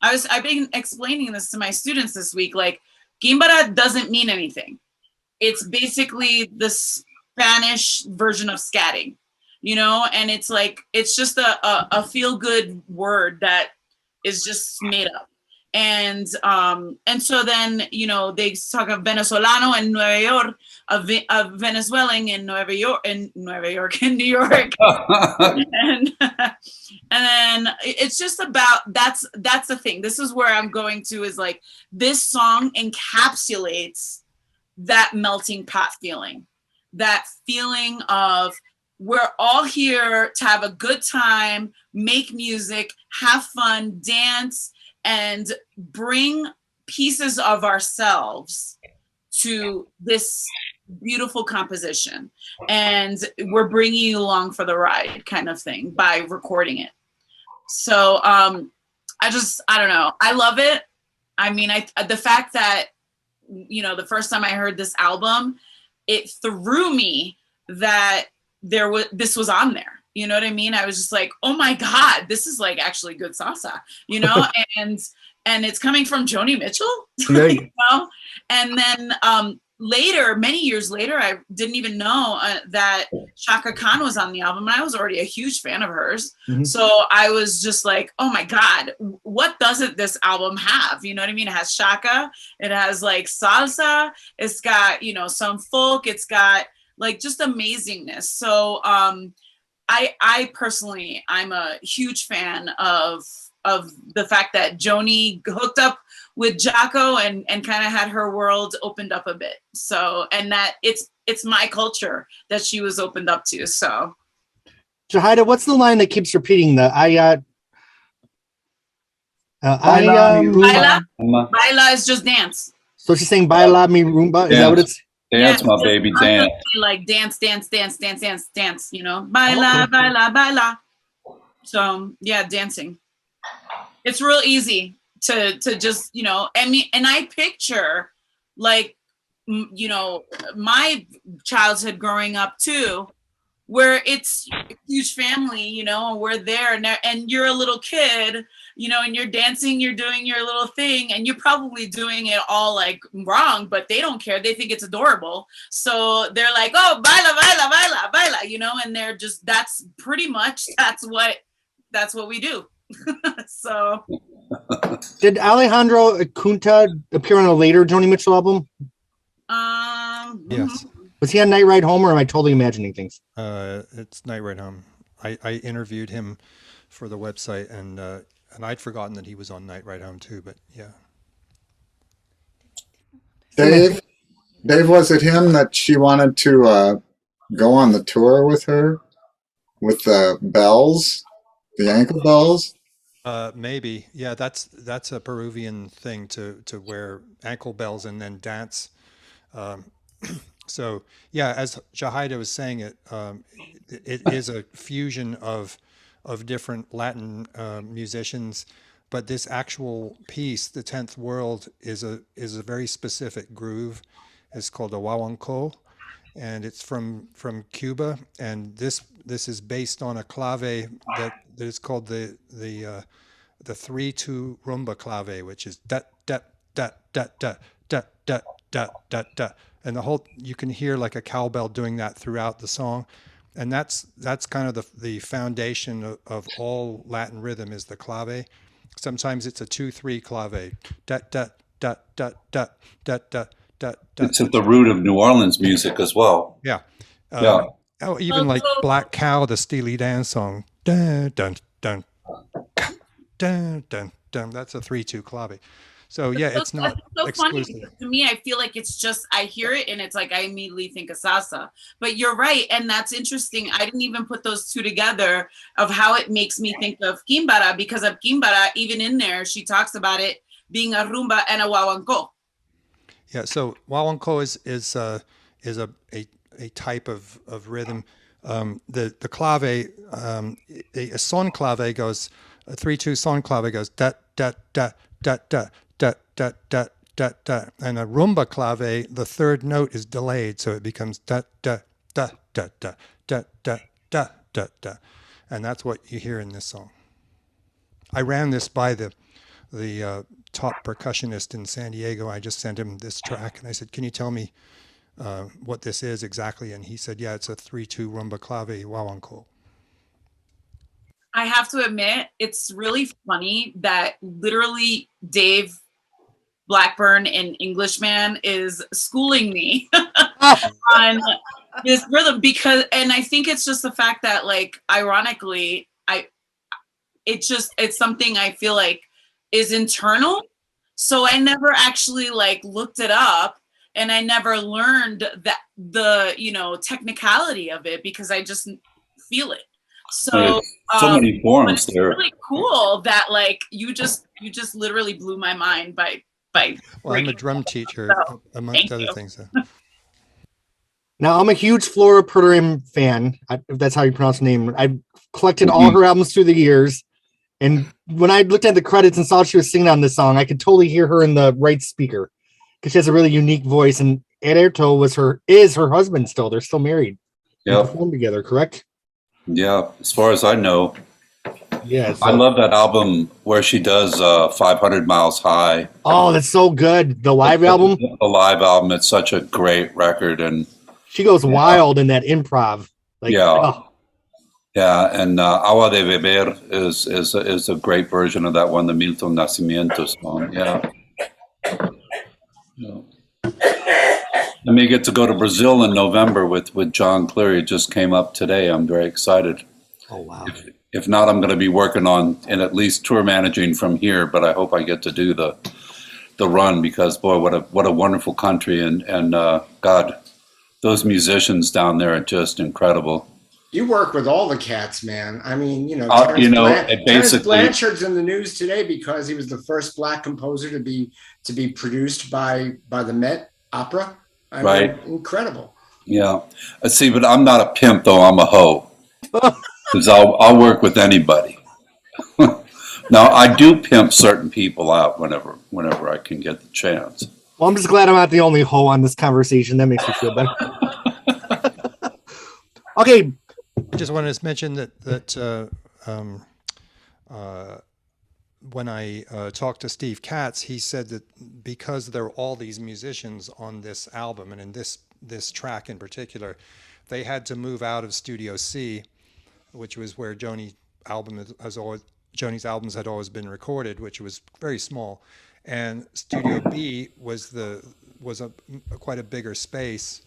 I've been explaining this to my students this week. Like, Kimbara doesn't mean anything. It's basically the Spanish version of scatting, and it's like, it's just a feel-good word that is just made up. And so then, they talk of Venezolano in Nueva York, a Venezuelan in New York, and then it's just about, that's the thing. This is where I'm going to, is like, this song encapsulates that melting pot feeling, that feeling of, we're all here to have a good time, make music, have fun, dance, and bring pieces of ourselves to this beautiful composition. And we're bringing you along for the ride, kind of thing, by recording it. So I don't know. I love it. I mean, the fact that, the first time I heard this album, it threw me that this was on there. You know what I mean? I was just like, oh my God, this is like actually good salsa, and it's coming from Joni Mitchell, And then later, many years later, I didn't even know that Chaka Khan was on the album, and I was already a huge fan of hers. Mm-hmm. So I was just like, oh my God, what doesn't this album have? You know what I mean? It has Chaka, it has like salsa, it's got, some folk, it's got like just amazingness. So I personally, I'm a huge fan of the fact that Joni hooked up with Jocko and kind of had her world opened up a bit. So, and that it's my culture that she was opened up to. So, Jahida, what's the line that keeps repeating? Baila is just dance. So she's saying baila mi rumba. Is that what it's? Dance, my baby, dance. Like dance, you know, baila, baila, baila. So yeah, dancing. It's real easy to just, you know, and I picture like, you know, my childhood growing up too, where it's a huge family, you know, and we're there and you're a little kid, you know, and you're dancing, you're doing your little thing, and you're probably doing it all like wrong, but they don't care. They think it's adorable. So they're like, oh, baila, baila, baila, baila, you know, and they're just, that's what we do. So. Did Alejandro Acunta appear on a later Joni Mitchell album? Yes. Was he on Night Ride Home, or am I totally imagining things? It's Night Ride Home. I interviewed him for the website, and I'd forgotten that he was on Night Ride Home too. But yeah. Dave, was it him that she wanted to go on the tour with her with the bells, the ankle bells? Maybe. Yeah, that's a Peruvian thing to wear ankle bells and then dance. So yeah, as Jahida was saying, it is a fusion of different Latin musicians, but this actual piece, the 10th World, is a very specific groove. It's called a Wawonko, and it's from Cuba, and this is based on a clave that is called the 3/2 rumba clave, which is da da da da da da da da da da, and the whole, you can hear like a cowbell doing that throughout the song, and that's kind of the foundation of all Latin rhythm is the clave. Sometimes it's a 2/3 clave, da da da da da da da da. It's at the root of New Orleans music as well. Yeah. Yeah. Oh, even like Black Cow, the Steely Dan song, dun dun dun dun dun dun. That's a 3/2 clave. So yeah, it's not so exclusive. funny. To me, I feel like it's just, I hear it and it's like I immediately think of salsa. But you're right, and that's interesting. I didn't even put those two together of how it makes me think of Kimbara, because of Kimbara, even in there, she talks about it being a rumba and a Wawonko. Yeah, so Wawonko is a type of rhythm. The clave, a son clave goes, a 3/2 son clave goes da da da da da da da da da da, and a rumba clave, the third note is delayed, so it becomes da da da da da da da da da da, and that's what you hear in this song. I ran this by the top percussionist in San Diego. I just sent him this track, and I said, "Can you tell me what this is exactly?" And he said, "Yeah, it's a 3/2 rumba clave Wawonko." I have to admit, it's really funny that literally Dave Blackburn in Englishman is schooling me on this rhythm, because, and I think it's just the fact that, like, ironically, it's something I feel like is internal. So I never actually like looked it up, and I never learned that the, you know, technicality of it, because I just feel it. So many forms it's there. really cool that like you just literally blew my mind by. Well, I'm a drum teacher, amongst other things. Now, I'm a huge Flora Purim fan, if that's how you pronounce her name. I've collected all her albums through the years, and when I looked at the credits and saw she was singing on this song, I could totally hear her in the right speaker, because she has a really unique voice. And Ernesto is her husband still. They're still married. Yeah. They perform together, correct? Yeah, as far as I know. Yes. I love that album where she does 500 Miles High. Oh, that's so good. The live album? The live album. It's such a great record. And she goes wild in that improv. Like, yeah. Oh. Yeah, and Agua de Beber is a great version of that one, the Milton Nascimento song. Yeah. I may get to go to Brazil in November with John Cleary. It just came up today. I'm very excited. Oh, wow. If not, I'm going to be working on and at least tour managing from here. But I hope I get to do the run, because boy, what a wonderful country, and God, those musicians down there are just incredible. You work with all the cats, man. I mean, basically, Blanchard's in the news today because he was the first black composer to be produced by the Met Opera. I Right. mean, incredible. Yeah. See, but I'm not a pimp though. I'm a hoe. Because I'll work with anybody. Now I do pimp certain people out whenever I can get the chance. Well, I'm just glad I'm not the only hoe on this conversation. That makes me feel better. Okay. I just wanted to mention that when I talked to Steve Katz, he said that because there are all these musicians on this album, and in this track in particular, they had to move out of Studio C, which was where Joni's albums had always been recorded, which was very small, and Studio B was quite a bigger space,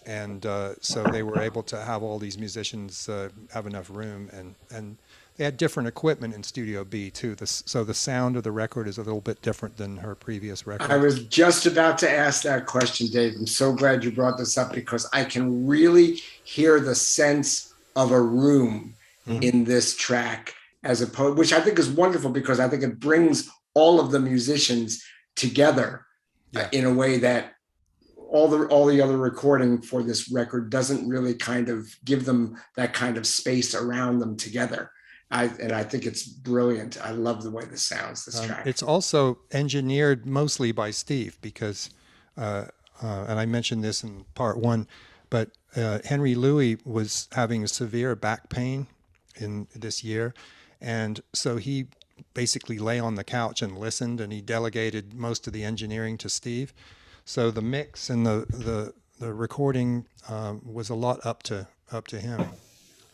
and so they were able to have all these musicians have enough room, and they had different equipment in Studio B too. So the sound of the record is a little bit different than her previous record. I was just about to ask that question, Dave. I'm so glad you brought this up because I can really hear the sense of a room in this track, as opposed, which I think is wonderful because I think it brings all of the musicians together in a way that all the other recording for this record doesn't really kind of give them that kind of space around them together. I think it's brilliant. I love the way this sounds, this track. It's also engineered mostly by Steve because, and I mentioned this in part one, but Henry Louis was having a severe back pain in this year. And so he basically lay on the couch and listened, and he delegated most of the engineering to Steve. So the mix and the recording was a lot up to him.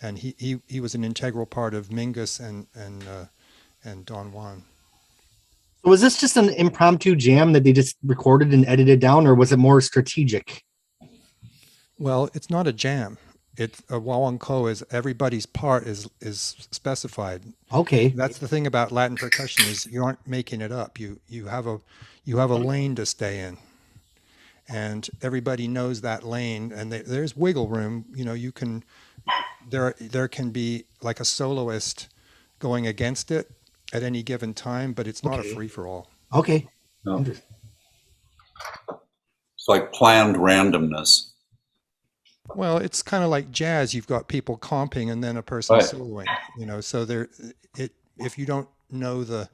And he was an integral part of Mingus and Don Juan. So was this just an impromptu jam that they just recorded and edited down, or was it more strategic? Well, it's not a jam. It's a Wawonko is everybody's part is specified. Okay. That's the thing about Latin percussion is you aren't making it up. You have a lane to stay in. And everybody knows that lane, and there's wiggle room. You know, you can there can be like a soloist going against it at any given time, but it's not a free for all. Okay. No. It's like planned randomness. Well, it's kind of like jazz. You've got people comping and then a person soloing. You know, so if you don't know the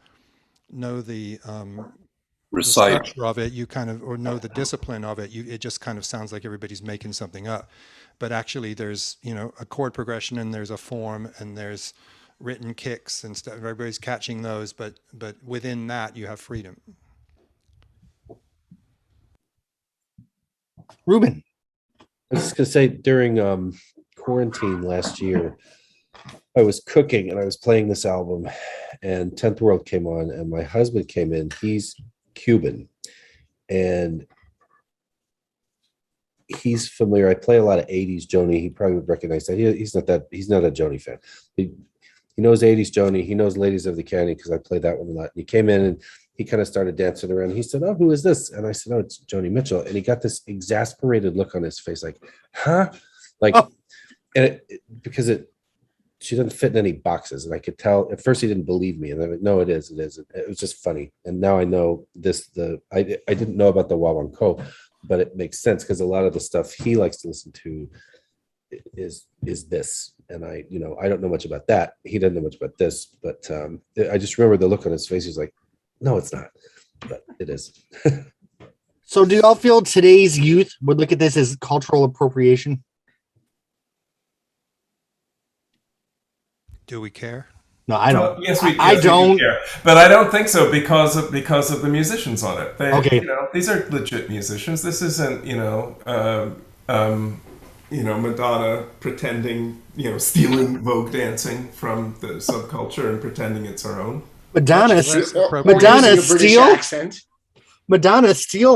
structure of it, you kind of, or know the discipline of it, it just kind of sounds like everybody's making something up. But actually there's, a chord progression and there's a form and there's written kicks and stuff. Everybody's catching those, but within that you have freedom. Ruben. I was just gonna say during quarantine last year, I was cooking and I was playing this album, and 10th World came on, and my husband came in. He's Cuban, and he's familiar. I play a lot of 80s Joni. He probably would recognize that. He's not a Joni fan. He knows 80s Joni. He knows Ladies of the Canyon because I played that one a lot. And he came in and he kind of started dancing around. He said, "Oh, who is this?" And I said, "Oh, it's Joni Mitchell." And he got this exasperated look on his face, like, "Huh?" Like, and because she doesn't fit in any boxes. And I could tell at first he didn't believe me. And I'm like, "No, it is. It is." It was just funny. And now I know this. I didn't know about the Wawonko, but it makes sense because a lot of the stuff he likes to listen to is this. And I don't know much about that. He doesn't know much about this, but I just remember the look on his face. He's like, "No, it's not," but it is. So do y'all feel today's youth would look at this as cultural appropriation? Do we care? No, I don't. Yes, we. I don't. We do care. But I don't think so because of the musicians on it. Okay. These are legit musicians. This isn't Madonna pretending, stealing Vogue dancing from the subculture and pretending it's her own. Madonna steal?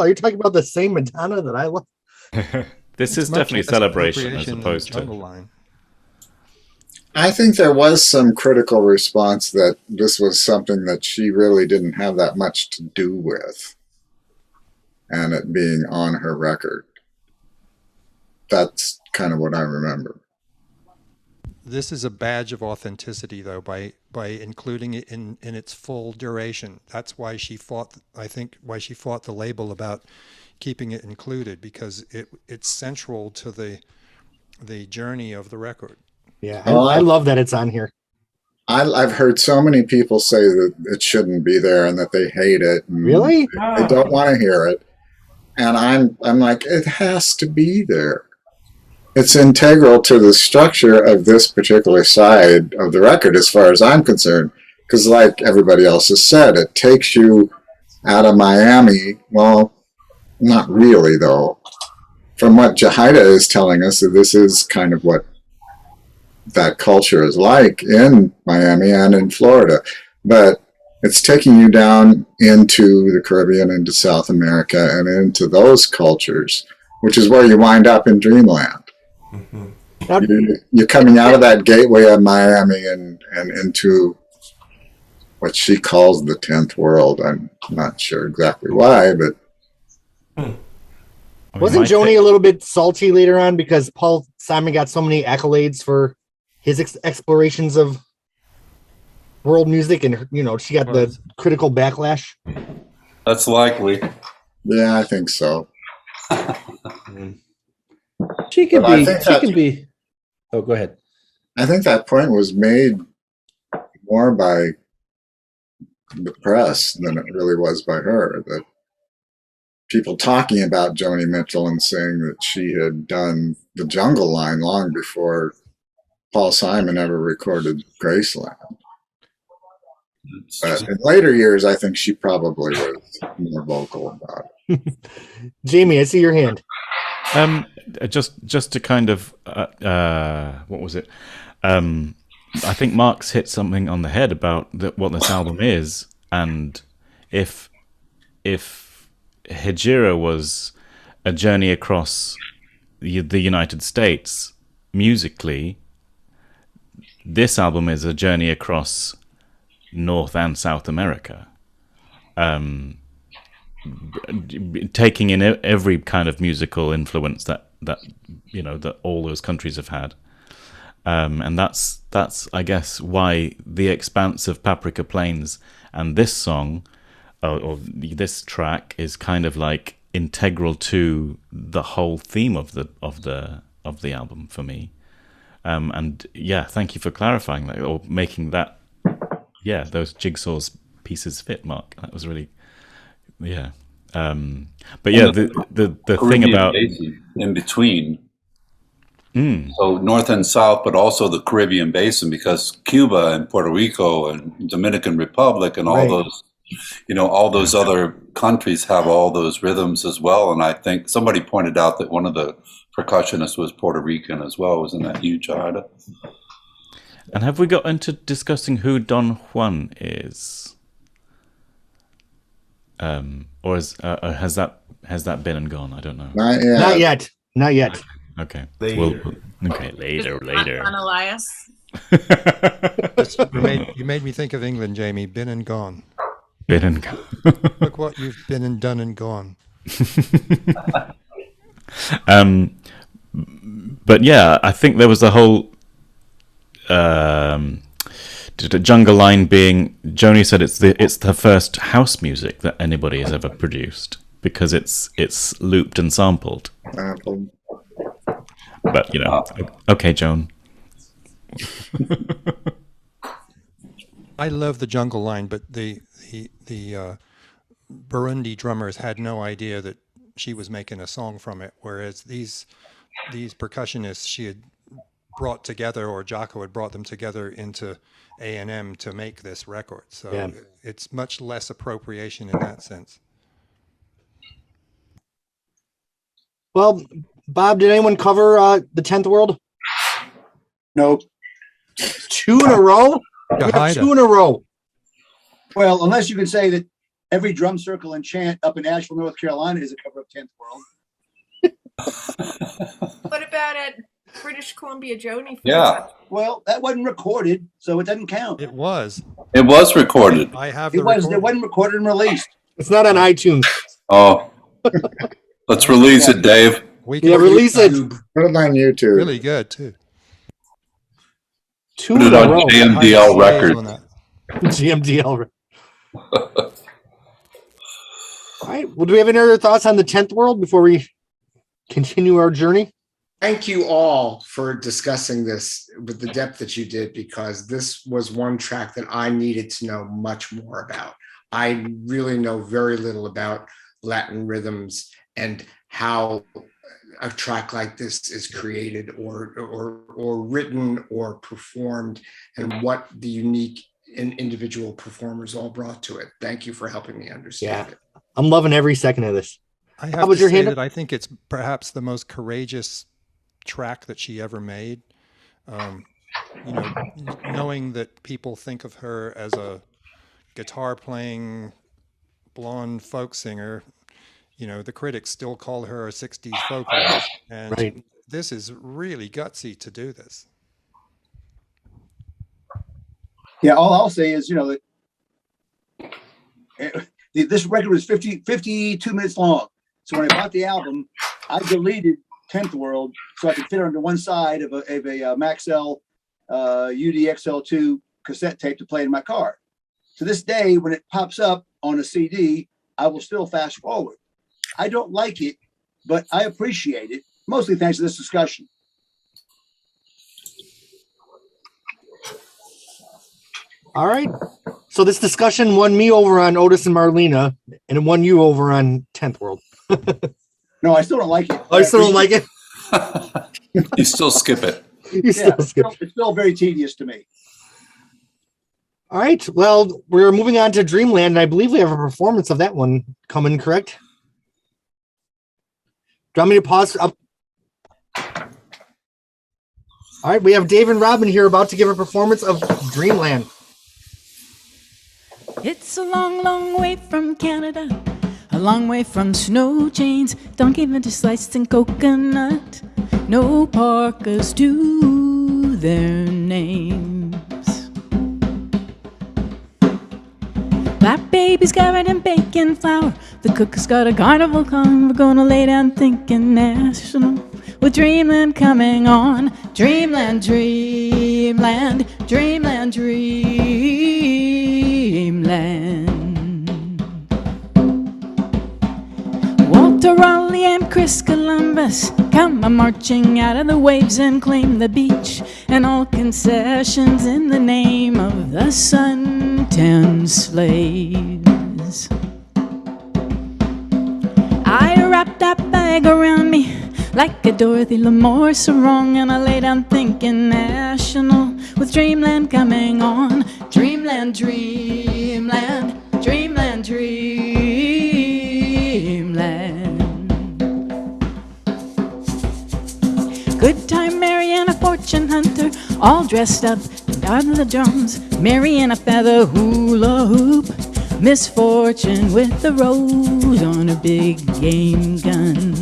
Are you talking about the same Madonna that I love? This is definitely celebration as opposed to. Line. I think there was some critical response that this was something that she really didn't have that much to do with, and it being on her record. That's kind of what I remember. this is a badge of authenticity, though, by including it in its full duration. That's why she fought. I think why she fought the label about keeping it included, because it's central to the journey of the record. Yeah, I love that it's on here. I've heard so many people say that it shouldn't be there and that they hate it. And Really? they don't want to hear it. And I'm like, it has to be there. It's integral to the structure of this particular side of the record, as far as I'm concerned. Because like everybody else has said, it takes you out of Miami. Well, not really, though. From what Jahida is telling us, that this is kind of what that culture is like in Miami and in Florida. But it's taking you down into the Caribbean, into South America, and into those cultures, which is where you wind up in Dreamland. Mm-hmm. You're coming out of that gateway of Miami and into what she calls the 10th world. I'm not sure exactly why, but... Wasn't Joni a little bit salty later on because Paul Simon got so many accolades for his explorations of world music, and she got the critical backlash? That's likely. Yeah, I think so. She can be. Oh, go ahead. I think that point was made more by the press than it really was by her. That people talking about Joni Mitchell and saying that she had done the Jungle Line long before Paul Simon ever recorded Graceland. But in later years, I think she probably was more vocal about it. Jamie, I see your hand. Just to kind of what was it? I think Mark's hit something on the head about what this album is, and if Hejira was a journey across the United States musically, this album is a journey across North and South America, taking in every kind of musical influence that all those countries have had, and that's I guess why The Expanse of Paprika Plains and this song or this track is kind of like integral to the whole theme of the album for me. And yeah, thank you for clarifying that or making that those jigsaws pieces fit, Mark. That was really but yeah, the thing about in between. So North and South, but also the Caribbean Basin, because Cuba and Puerto Rico and Dominican Republic and all those, all those other countries have all those rhythms as well. And I think somebody pointed out that one of the percussionists was Puerto Rican as well. Wasn't that you, Jahida? And have we got into discussing who Don Juan is? Or has that been and gone? I don't know. Not yet. Okay. Later. Later. On Elias. You made me think of England, Jamie. Been and gone. Been and gone. Look what you've been and done and gone. But yeah, I think there was the whole Jungle Line being. Joni said it's the first house music that anybody has ever produced because it's looped and sampled. But okay, Joan. I love the Jungle Line, but the Burundi drummers had no idea that she was making a song from it. Whereas these percussionists she had brought together, or Jaco had brought them together into A&M to make this record. So it's much less appropriation in that sense. Well, Bob, did anyone cover the 10th World? Nope. 2 in a row? Yeah, 2 in a row. Well, unless you can say that every drum circle and chant up in Asheville, North Carolina is a cover of 10th World. What about at British Columbia Joni? Yeah. Well, that wasn't recorded, so it doesn't count. It was. It was recorded. I have it wasn't recorded and released. It's not on iTunes. Oh. Let's release it, Dave. Release it. Put it on YouTube. Really good too. Two Put it in a on row. JMDL record. GMDL. All right. Well, do we have any other thoughts on the 10th World before we continue our journey? Thank you all for discussing this with the depth that you did, because this was one track that I needed to know much more about. I really know very little about Latin rhythms and how a track like this is created or written or performed, and what the unique and individual performers all brought to it. Thank you for helping me understand it. I'm loving every second of this. I have to say that I think it's perhaps the most courageous track that she ever made. You know, knowing that people think of her as a guitar playing blonde folk singer, you know, the critics still call her a 60s vocalist. And this is really gutsy to do this. Yeah, all I'll say is, you know, that this record was 52 minutes long. So when I bought the album, I deleted 10th World so I could fit it onto one side of a Maxell UDXL2 cassette tape to play in my car. To this day, when it pops up on a CD, I will still fast forward. I don't like it, but I appreciate it, mostly thanks to this discussion. All right. So this discussion won me over on Otis and Marlena, and it won you over on 10th World. No, I still don't like it. Oh, I still don't like it? You still skip it. It's still very tedious to me. All right. Well, we're moving on to Dreamland, and I believe we have a performance of that one coming, correct? Do you want me to pause up? All right. We have Dave and Robin here about to give a performance of Dreamland. It's a long, long way from Canada, a long way from snow chains, donkey vintage sliced and coconut. No parkas to their names. Black babies covered in bacon flour. The cook has got a carnival calling. We're gonna lay down thinking national with Dreamland coming on. Dreamland, Dreamland, Dreamland, Dreamland. Walter Raleigh and Chris Columbus come a-marching out of the waves and claim the beach and all concessions in the name of the suntan slaves. I wrapped that bag around me like a Dorothy L'Amour sarong, and I lay down thinking national with Dreamland coming on. Dreamland, Dreamland, Dreamland, Dreamland. Good time Mary and a fortune hunter, all dressed up and out of the drums. Mary in a feather hula hoop, misfortune with the rose on her big game gun.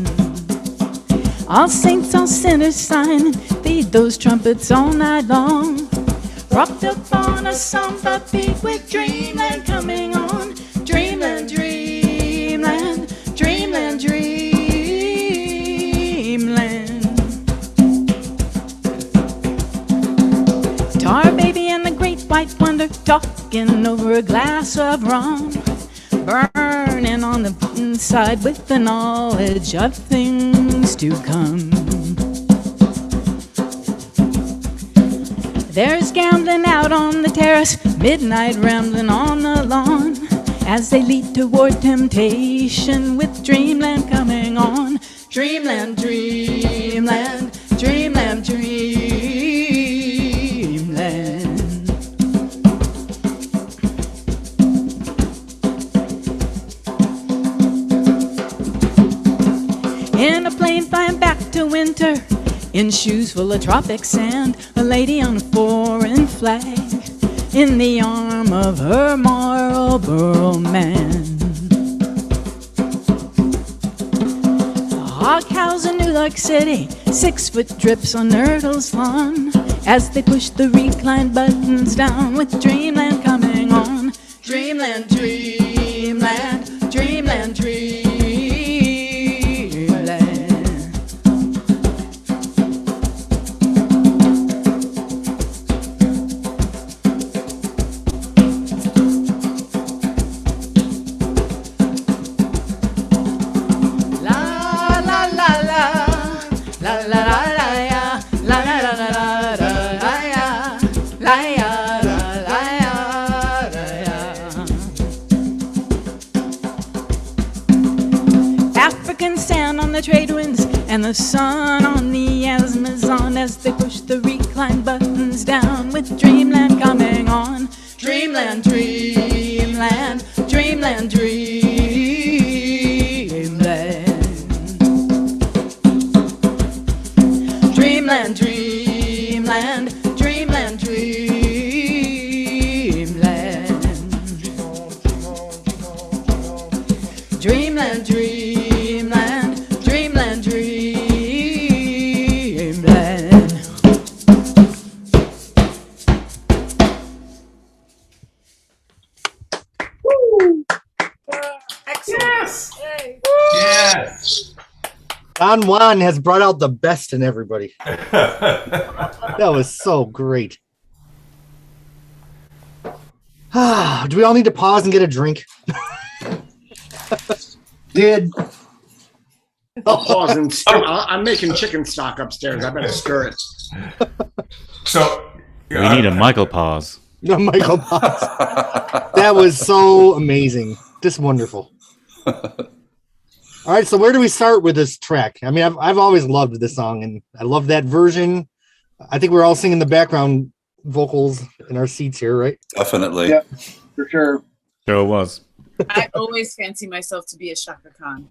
All saints, all sinners sign, beat those trumpets all night long. Propped up on a samba beat with Dreamland coming on. Dreamland, Dreamland, Dreamland, Dreamland. Tar baby and the great white wonder talking over a glass of rum. Burning on the inside with the knowledge of things to come. There's gambling out on the terrace, midnight rambling on the lawn, as they lead toward temptation with Dreamland coming on. Dreamland, Dreamland, Dreamland, Dreamland. In a plane flying back to winter, in shoes full of tropic sand, a lady on a foreign flag, in the arm of her Marlboro man. Hog cows in New York City, 6-foot drips on Myrtle's lawn, as they push the recline buttons down with Dreamland coming on. Dreamland, Dreamland, Dreamland, Dreamland. la la la la ya, la la la la la la ya, la ya la ya la ya. Africans stand on the trade winds and the sun on the Amazon as they push the recline buttons down with Dreamland coming on. Dreamland, Dreamland, Dreamland, Dreamland. Dreamland, Dreamland, Dreamland, Dreamland. Dreamland, Dreamland, Dreamland, Dreamland. Excellent. Yes. Yay. Yes. Don Juan has brought out the best in everybody. That was so great. Do we all need to pause and get a drink? Did I'll pause and stir. I'm making chicken stock upstairs. I better stir it. So We need a Michael pause. No, Michael pause. That was so amazing. Just wonderful. All right, so where do we start with this track? I mean, I've always loved this song, and I love that version. I think we're all singing the background vocals in our seats here, right? Definitely. Yeah, for sure. Sure was. I always fancy myself to be a Shaka Khan.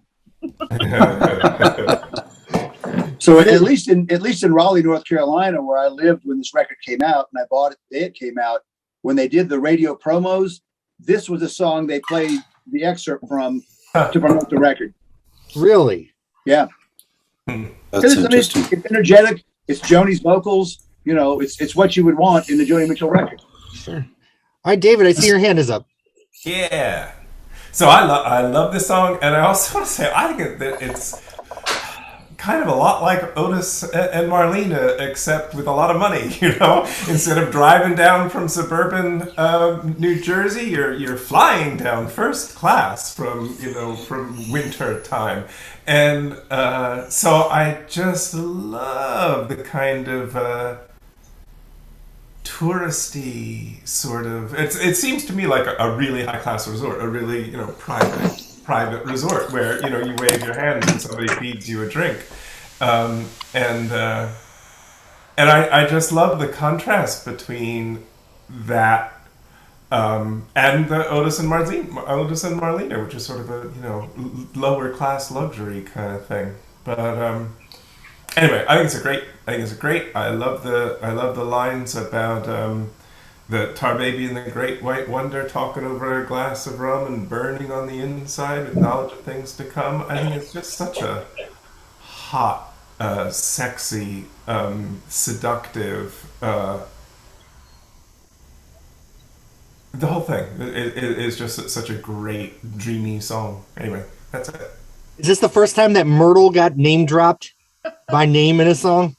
So at least in Raleigh, North Carolina, where I lived when this record came out, and I bought it the day it came out, when they did the radio promos, this was a song they played the excerpt from to promote the record. Really? Yeah. That's interesting. It's energetic. It's Joni's vocals. You know, it's what you would want in the Joni Mitchell record. Sure. All right, David, I see your hand is up. Yeah. So I love this song, and I also want to say I think that it's kind of a lot like Otis and Marlena, except with a lot of money. You know, instead of driving down from suburban New Jersey, you're flying down first class from winter time, and so I just love the kind of touristy sort of. It seems to me like a really high class resort, a really private resort where you wave your hand and somebody feeds you a drink, and I just love the contrast between that and the Otis and Marlena, which is sort of a lower class luxury kind of thing. But anyway, I think it's great. I love the lines about the tar baby and the great white wonder talking over a glass of rum and burning on the inside with knowledge of things to come. I think it's just such a hot, sexy, seductive. The whole thing is just such a great, dreamy song. Anyway, that's it. Is this the first time that Myrtle got name dropped by name in a song?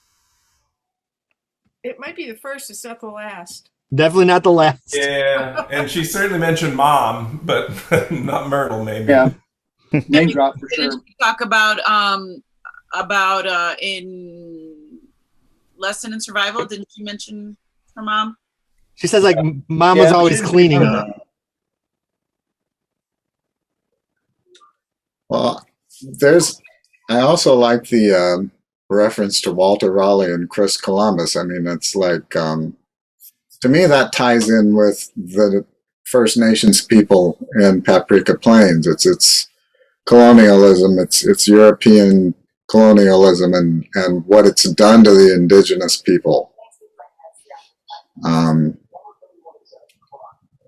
It might be the first, it's not the last. Definitely not the last. Yeah, and she certainly mentioned Mom, but not Myrtle, maybe. Yeah, name drop for sure. Did you talk about in Lesson in Survival? Didn't you mention her mom? She says like Mom was always cleaning. Well, I also like the reference to Walter Raleigh and Chris Columbus. I mean, it's like, to me, that ties in with the First Nations people in Paprika Plains. It's colonialism, it's European colonialism and what it's done to the indigenous people.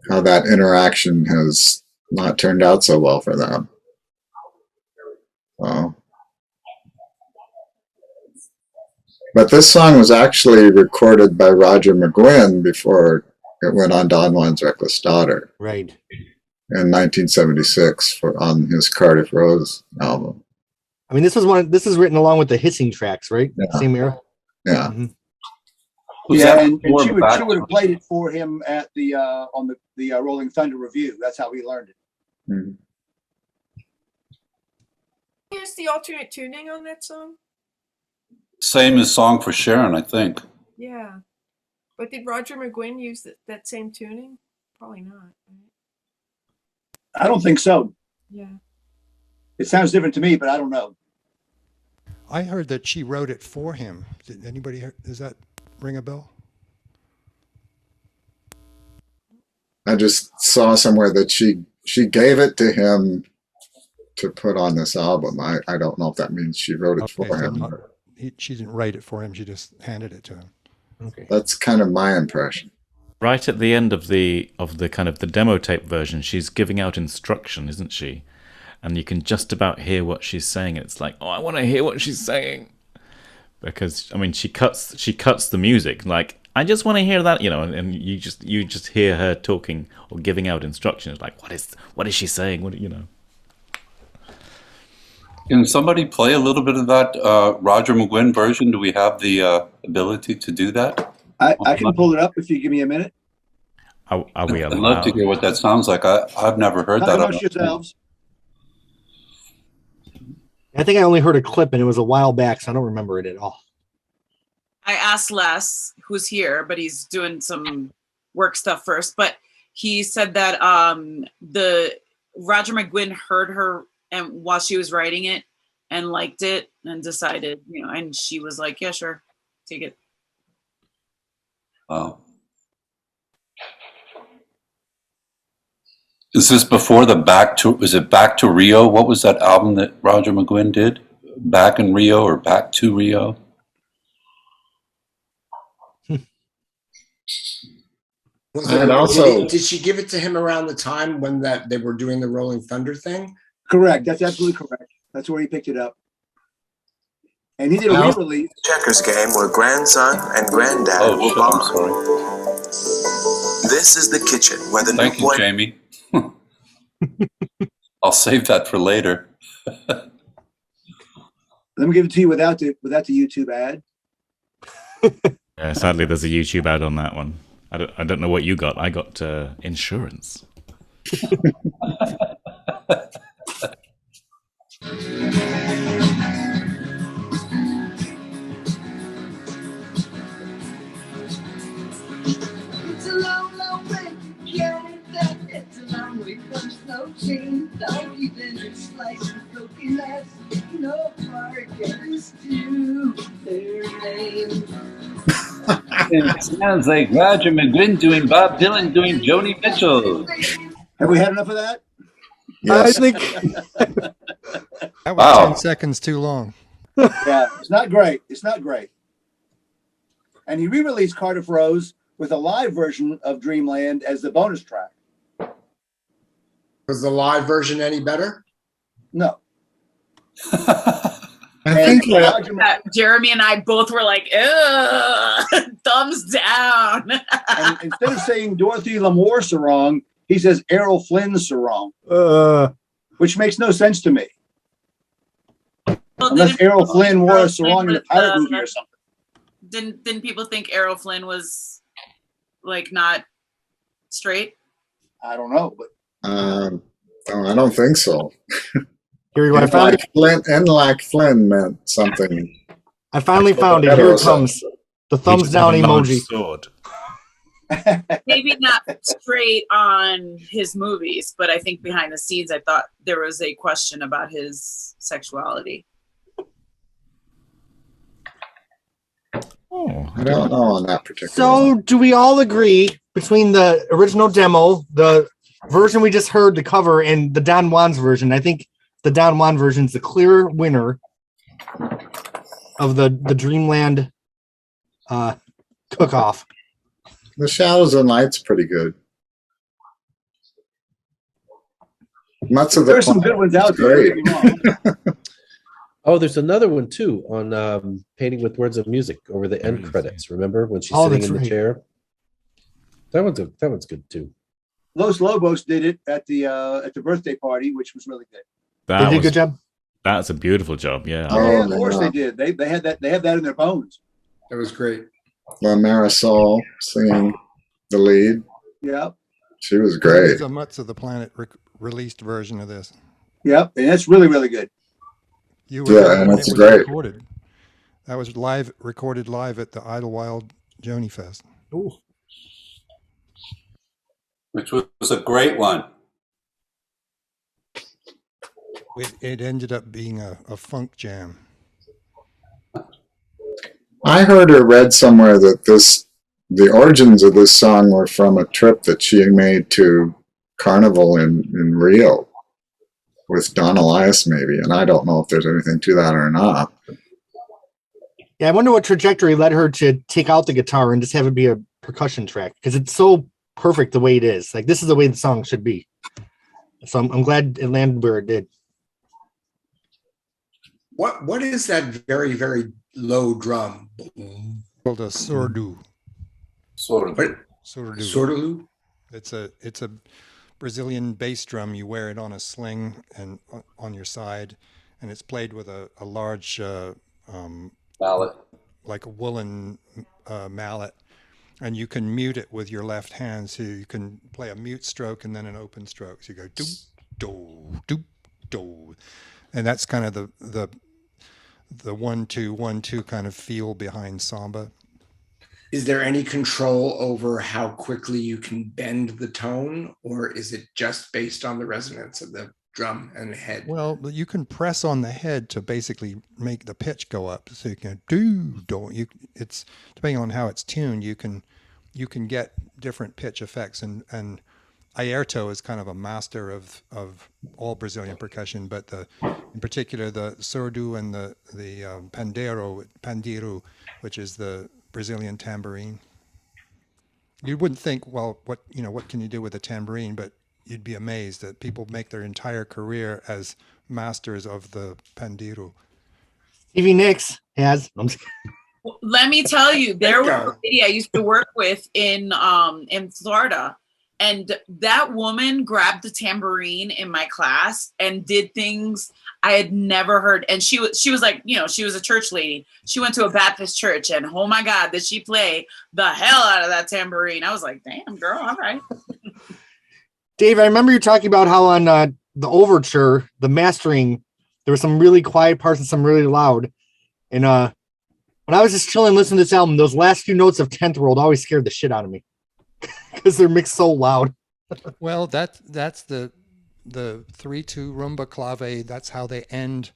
How that interaction has not turned out so well for them. But this song was actually recorded by Roger McGuinn before it went on Don Juan's Reckless Daughter. Right. In 1976 on his Cardiff Rose album. I mean, this is written along with the Hissing tracks, right? Yeah. Same era. Yeah. Mm-hmm. Yeah, and she would have played it for him at the on the Rolling Thunder Review. That's how he learned it. Mm-hmm. Here's the alternate tuning on that song. Same as Song for Sharon, I think. Yeah. But did Roger McGuinn use that same tuning? Probably not. Right? I don't think so. Yeah. It sounds different to me, but I don't know. I heard that she wrote it for him. Did anybody hear, does that ring a bell? I just saw somewhere that she gave it to him to put on this album. I don't know if that means she wrote it for him. She didn't write it for him. She just handed it to him. Okay. That's kind of my impression. Right at the end of the kind of the demo tape version, she's giving out instruction, isn't she? And you can just about hear what she's saying. It's like, oh, I want to hear what she's saying, because I mean, she cuts the music. Like, I just want to hear that, and you just hear her talking or giving out instructions. Like, what is she saying? Can somebody play a little bit of that Roger McGuinn version? Do we have the ability to do that? I can pull it up if you give me a minute. Are we allowed? I'd love to hear what that sounds like. I've never heard that. Not yourselves. I think I only heard a clip, and it was a while back, so I don't remember it at all. I asked Les, who's here, but he's doing some work stuff first. But he said that the Roger McGuinn heard her and while she was writing it and liked it and decided, and she was like, yeah, sure, take it. Wow. Is this before was it Back to Rio? What was that album that Roger McGuinn did? Back in Rio or Back to Rio? And also, Did she give it to him around the time when they were doing the Rolling Thunder thing? Correct. That's absolutely correct. That's where he picked it up. And he did a re-release. Checkers game where grandson and granddad will I'm bond. sorry. This is the kitchen where the Thank you, Jamie. I'll save that for later. Let me give it to you without the YouTube ad. Yeah, sadly, there's a YouTube ad on that one. I don't know what you got. I got insurance. It's a long, long way to carry that. It's a long way from snow chain. Don't even slice the broken glass. No far gets to their name. It sounds like Roger McGuinn doing Bob Dylan doing Joni Mitchell. Have we had enough of that? Yes. I think that was 10 seconds too long. Yeah, it's not great. It's not great. And he re-released Cardiff Rose with a live version of Dreamland as the bonus track. Was the live version any better? No. I think Jeremy and I both were like, ugh, thumbs down. And instead of saying Dorothy Lamour sarong, he says Errol Flynn sarong, which makes no sense to me. Well, unless Errol Flynn wore a sarong in a pirate movie or something. Didn't people think Errol Flynn was like not straight? I don't know, but no, I don't think so. Here we go. Like Flynn meant something. I finally found it. Here it comes. The thumbs down emoji. Sword. Maybe not straight on his movies, but I think behind the scenes, I thought there was a question about his sexuality. Oh, I don't know on that particular. So, do we all agree between the original demo, the version we just heard, the cover, and the Don Juan's version? I think the Don Juan version is the clear winner of the Dreamland cook-off. The Shadows and Light's pretty good. There's some good ones out there. Oh, there's another one too on Painting with Words of Music over the end credits. Remember when she's sitting in the chair? That one's good too. Los Lobos did it at the birthday party, which was really good. They did a good job. That's a beautiful job. Yeah. Yeah, of course they did. They had that. They have that in their bones. That was great. La Marisol singing the lead. Yeah. She was great. It's a Mutts of the Planet released version of this. Yep, and that's really, really good. And it's great. Recorded. That was recorded live at the Idlewild Joni Fest. Ooh. Which was a great one. It ended up being a funk jam. I heard or read somewhere that the origins of this song were from a trip that she made to Carnival in Rio with Don Elias, maybe. And I don't know if there's anything to that or not. Yeah, I wonder what trajectory led her to take out the guitar and just have it be a percussion track, because it's so perfect the way it is. Like, this is the way the song should be. So I'm glad it landed where it did. What is that very, very low drum? Called a surdu. Surdu. It's a Brazilian bass drum. You wear it on a sling and on your side, and it's played with a large mallet, like a woolen mallet, and you can mute it with your left hand. So you can play a mute stroke and then an open stroke. So you go do do do do, and that's kind of the 1-2-1-2 kind of feel behind samba. Is there any control over how quickly you can bend the tone, or is it just based on the resonance of the drum and head? Well, you can press on the head to basically make the pitch go up. So you can it's depending on how it's tuned, you can get different pitch effects, and Airto is kind of a master of all Brazilian percussion, but in particular the surdo and the pandeiro, which is the Brazilian tambourine. You wouldn't think, well, what can you do with a tambourine? But you'd be amazed that people make their entire career as masters of the pandeiro. Stevie Nicks has. Let me tell you, there was a lady I used to work with in Florida, and that woman grabbed the tambourine in my class and did things I had never heard. And she was like, she was a church lady. She went to a Baptist church, and oh my God, did she play the hell out of that tambourine? I was like, damn, girl, all right. Dave, I remember you talking about how on the overture, the mastering, there were some really quiet parts and some really loud. And when I was just chilling listening to this album, those last few notes of 10th World always scared the shit out of me because they're mixed so loud. Well, that's the 3/2 rumba clave. That's how they end.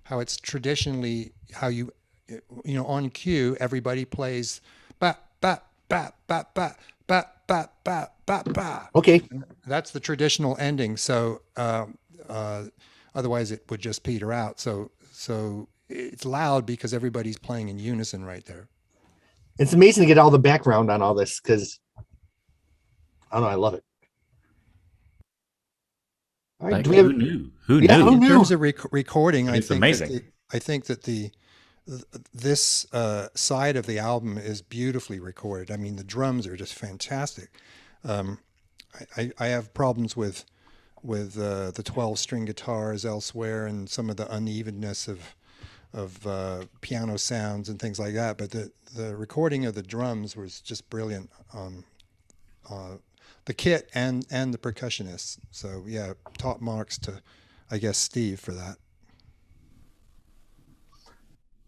How it's traditionally how you on cue everybody plays ba ba ba ba ba ba ba ba ba ba. Okay, that's the traditional ending. So otherwise it would just peter out. So it's loud because everybody's playing in unison right there. It's amazing to get all the background on all this because I don't know, I love it. All right, who knew? Who knew? In terms of recording, it's amazing. I think that this side of the album is beautifully recorded. I mean, the drums are just fantastic. I have problems with the 12-string guitars elsewhere and some of the unevenness of piano sounds and things like that. But the recording of the drums was just brilliant. The kit and the percussionists. So yeah, top marks to, I guess, Steve for that.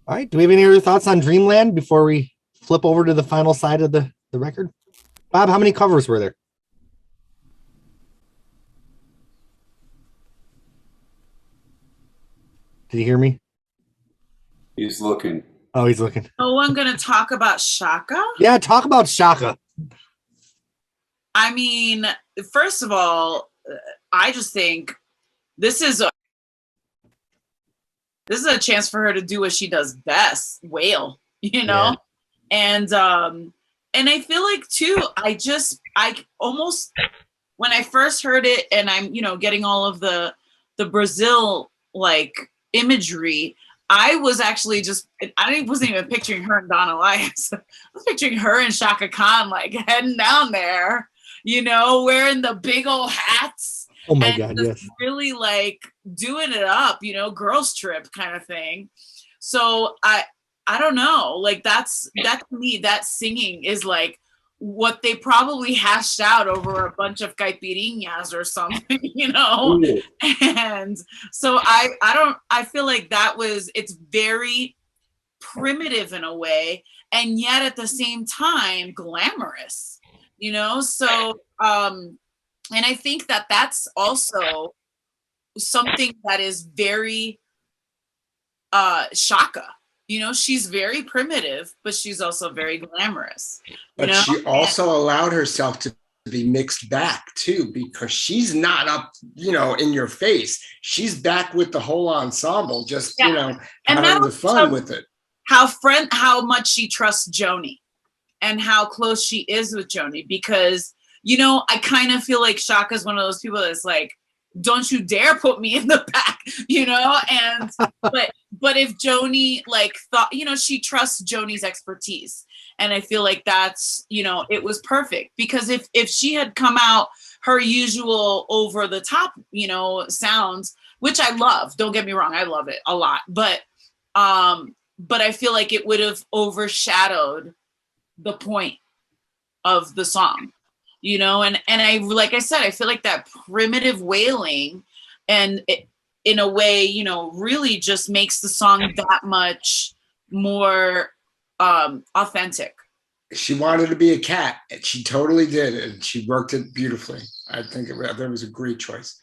All right. Do we have any other thoughts on Dreamland before we flip over to the final side of the record? Bob, how many covers were there? Did you hear me? He's looking. Oh, he's looking. No one gonna talk about Shaka? Yeah, talk about Shaka. I mean, first of all, I just think this is a chance for her to do what she does best, wail, Yeah. And I feel like too, I almost, when I first heard it and I'm, getting all of the Brazil like imagery, I was actually wasn't even picturing her and Don Elias. I was picturing her and Shaka Khan like heading down there, wearing the big old hats. Oh my God, yes. Really like doing it up, girls trip kind of thing. So I don't know, like that to me, that singing is like what they probably hashed out over a bunch of caipirinhas or something, And so I feel like it's very primitive in a way, and yet at the same time glamorous, you know? So, and I think that that's also something that is very Shaka. You know, she's very primitive, but she's also very glamorous. But she also allowed herself to be mixed back too, because she's not up, you know, in your face. She's back with the whole ensemble, just you know, having the fun with it. How much she trusts Joni, and how close she is with Joni, because you know, I kind of feel like Shaka's one of those people that's like, don't you dare put me in the back, you know? And but if Joni like thought, you know, she trusts Joni's expertise. And I feel like that's, you know, it was perfect, because if she had come out her usual over the top, you know, sounds, which I love, don't get me wrong, I love it a lot, but I feel like it would have overshadowed the point of the song. You know, and I, like I said, I feel like that primitive wailing, and it, in a way, you know, really just makes the song that much more authentic. She wanted to be a cat, and she totally did, and she worked it beautifully. I think it was a great choice.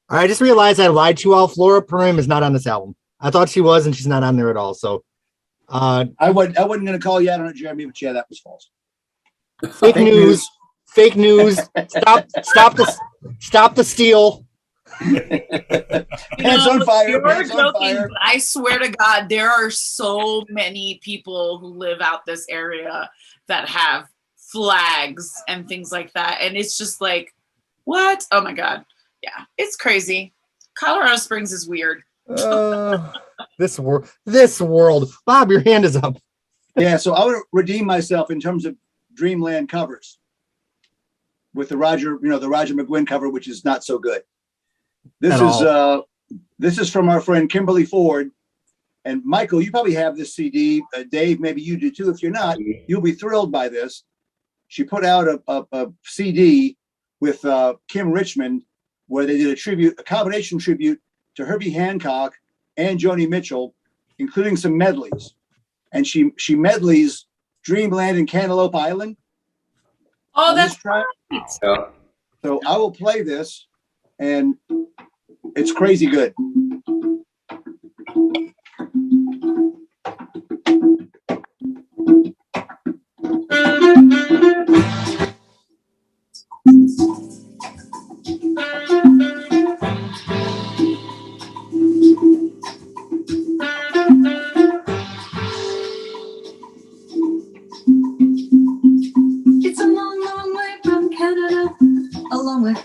I just realized I lied to you all. Flora Purim is not on this album. I thought she was, and she's not on there at all. So I wasn't going to call you out on it, Jeremy, but yeah, that was false. Fake news. Fake news. Stop the steal. Hands on fire. You're joking, but I swear to God, there are so many people who live out this area that have flags and things like that. And it's just like, what? Oh my God. Yeah, it's crazy. Colorado Springs is weird. This world. Bob, your hand is up. Yeah, so I would redeem myself in terms of Dreamland covers with the Roger McGuinn cover, which is not so good. This is from our friend Kimberly Ford, and Michael, you probably have this CD. Dave, maybe you do too. If you're not, you'll be thrilled by this. She put out a CD with Kim Richmond, where they did a combination tribute to Herbie Hancock and Joni Mitchell, including some medleys, and she medleys Dreamland and Cantaloupe Island. Oh, that's right. Yeah. So I will play this, and it's crazy good.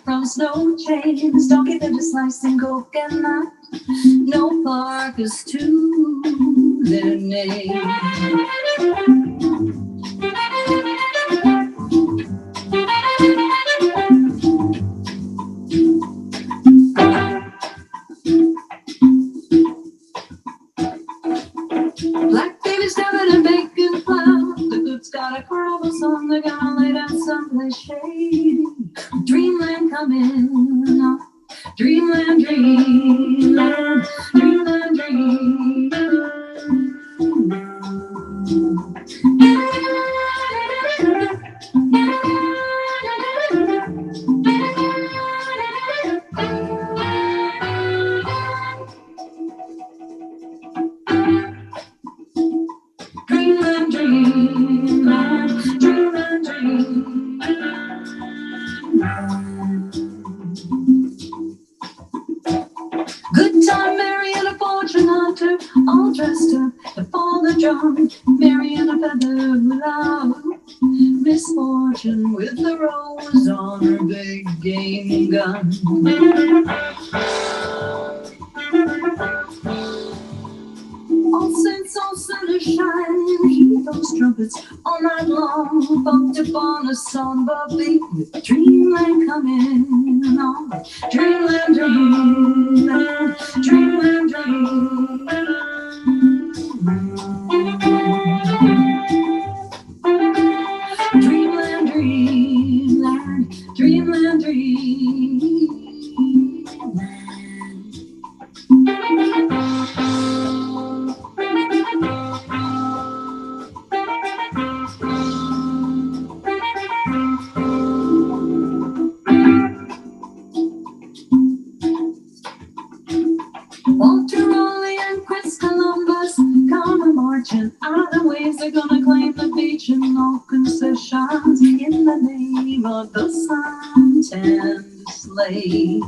From snow chains, don't get them to slice and coke and not. No park is to their name. Black baby's covered in bacon flour. The cook's got a carnival song. They're gonna lay down someplace shady. Dreamland coming up. Dreamland, dreamland, dreamland, dreamland. Dreamland, dreamland, dreamland, dreamland. Good time, Mary and a fortune hunter, all dressed up to fall the drum. Mary and a feather love, misfortune with the rose on her big game gun. All saints, all sinners shine, heed those trumpets all night long. Bumped upon a somber beat with Dreamland coming on. Dreamland, dreamland, dreamland, dreamland. Dreamland, dreamland, dreamland, dreamland. Chris Columbus come marching out of the waves. They're gonna claim the beach and no concessions in the name of the sun and the slave.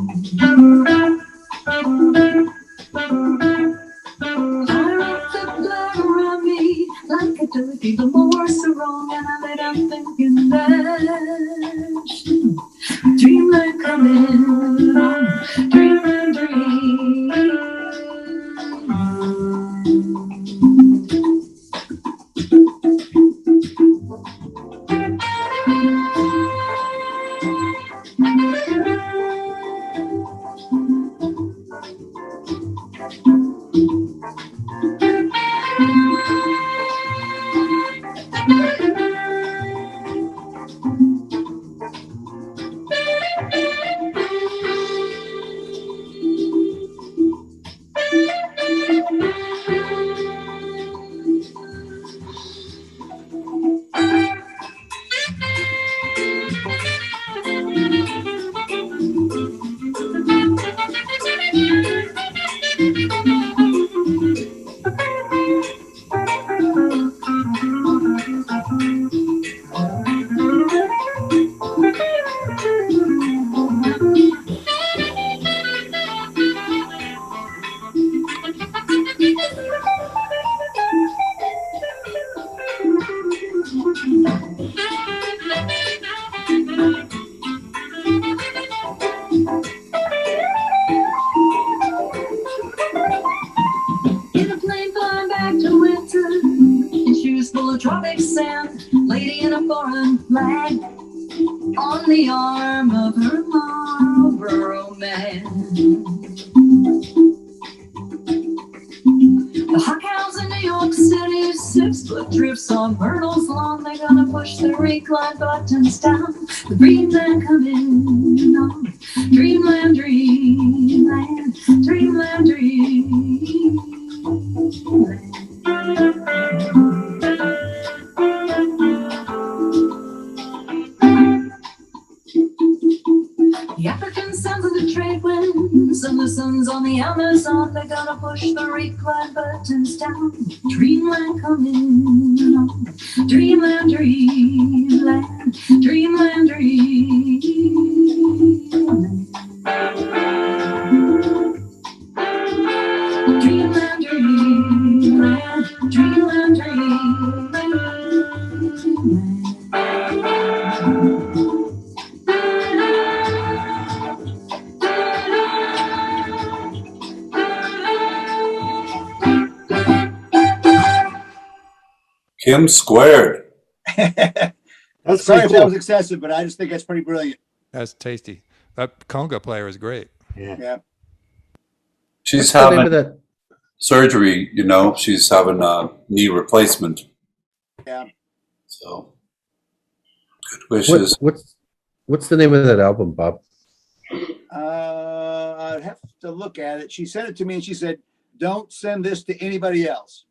I wrapped the blood around me like a dirty, the more so wrong, and I lay down thinking that dreamland coming on, dreamland dream. Tropic sand, lady in a foreign flag, on the arm of her Marlboro man. The hot cows in New York City, 6-foot drifts on Myrtle's lawn. They're gonna push the recline buttons down. The Dreamland coming on, Dreamland, Dreamland, Dreamland, Dreamland. The African sons of the trade winds and the sons on the Amazon, they're gonna push the recline buttons down. Dreamland coming on, Dreamland, Dreamland, Dreamland, Dreamland. Dreamland, Dreamland, Dreamland, Dreamland. Kim squared. That's Sorry pretty if that cool. was excessive, but I just think that's pretty brilliant. That's tasty. That conga player is great. Yeah. She's What's the name having of that? surgery, she's having a knee replacement. Yeah. So good wishes. What's the name of that album, Bob? I'd have to look at it. She sent it to me and she said, "Don't send this to anybody else."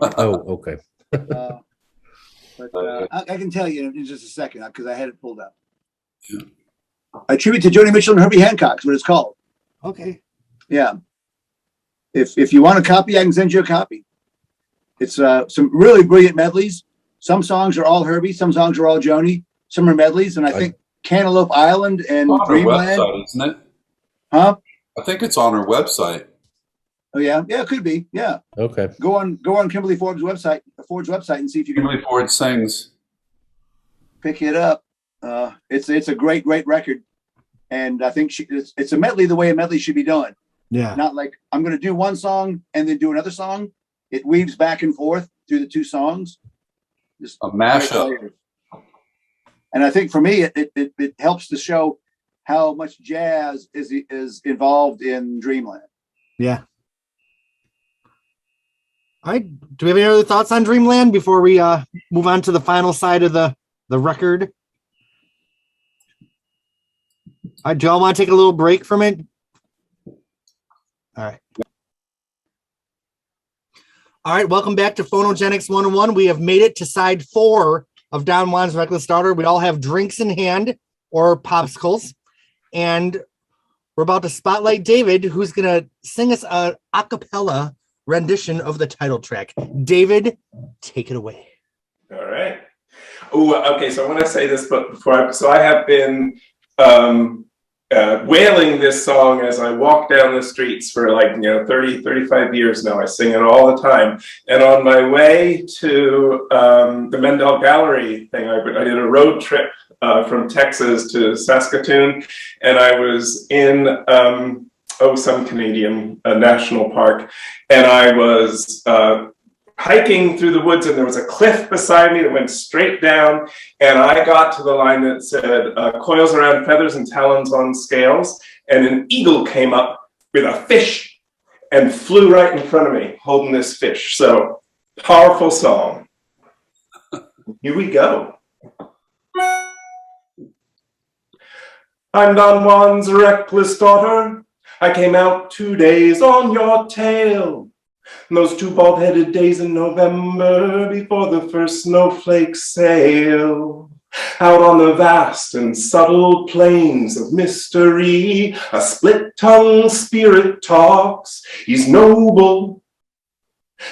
Oh, okay. But I can tell you in just a second because I had it pulled up. Yeah. A tribute to Joni Mitchell and Herbie Hancock is what it's called. Okay. Yeah. If you want a copy, I can send you a copy. It's some really brilliant medleys. Some songs are all Herbie, some songs are all Joni, some are medleys, and I think Cantaloupe Island and On her Dreamland. website, isn't it? Huh? I think it's on her website. Oh yeah, yeah, it could be. Yeah. Okay. Go on Kimberly Ford's website, and see if you can Kimberly Ford sings. pick it up. It's a great record, and I think it's a medley the way a medley should be done. Yeah. Not like I'm going to do one song and then do another song. It weaves back and forth through the two songs. Just A mashup. And I think for me, it helps to show how much jazz is involved in Dreamland. Yeah. All right. Do we have any other thoughts on Dreamland before we move on to the final side of the record? All right, do y'all want to take a little break from it? All right. All right, welcome back to Phonogenics 101. We have made it to side 4 of Don Juan's Reckless Daughter. We all have drinks in hand or popsicles. And we're about to spotlight David, who's going to sing us a cappella rendition of the title track. David, take it away. All right. Oh, okay. So I want to say this, but so I have been wailing this song as I walk down the streets for 30, 35 years now. I sing it all the time. And on my way to the Mendel Gallery thing, I did a road trip from Texas to Saskatoon, and I was in some Canadian national park, and I was hiking through the woods, and there was a cliff beside me that went straight down, and I got to the line that said coils around feathers and talons on scales, and an eagle came up with a fish and flew right in front of me holding this fish. So powerful song. Here we go. I'm Don Juan's reckless daughter. I came out 2 days on your tail. Those 2 bald-headed days in November before the first snowflakes sail. Out on the vast and subtle plains of mystery, a split-tongued spirit talks. He's noble,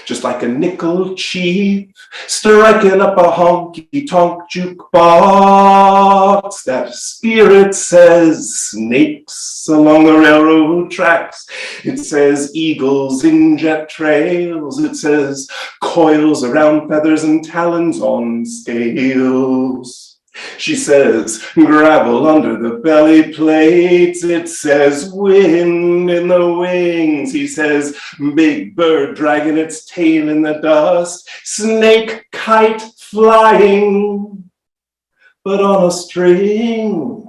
just like a nickel chief, striking up a honky-tonk jukebox. That spirit says snakes along the railroad tracks. It says eagles in jet trails. It says coils around feathers and talons on scales. She says gravel under the belly plates. It says wind in the wings. He says big bird dragging its tail in the dust. Snake kite flying, but on a string.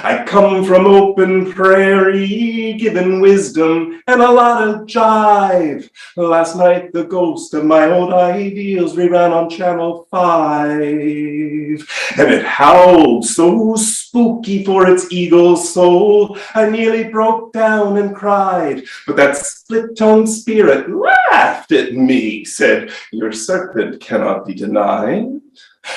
I come from open prairie, giving wisdom and a lot of jive. Last night, the ghost of my old ideals reran on Channel 5. And it howled so spooky for its eagle soul, I nearly broke down and cried. But that split-tongued spirit laughed at me, said, your serpent cannot be denied.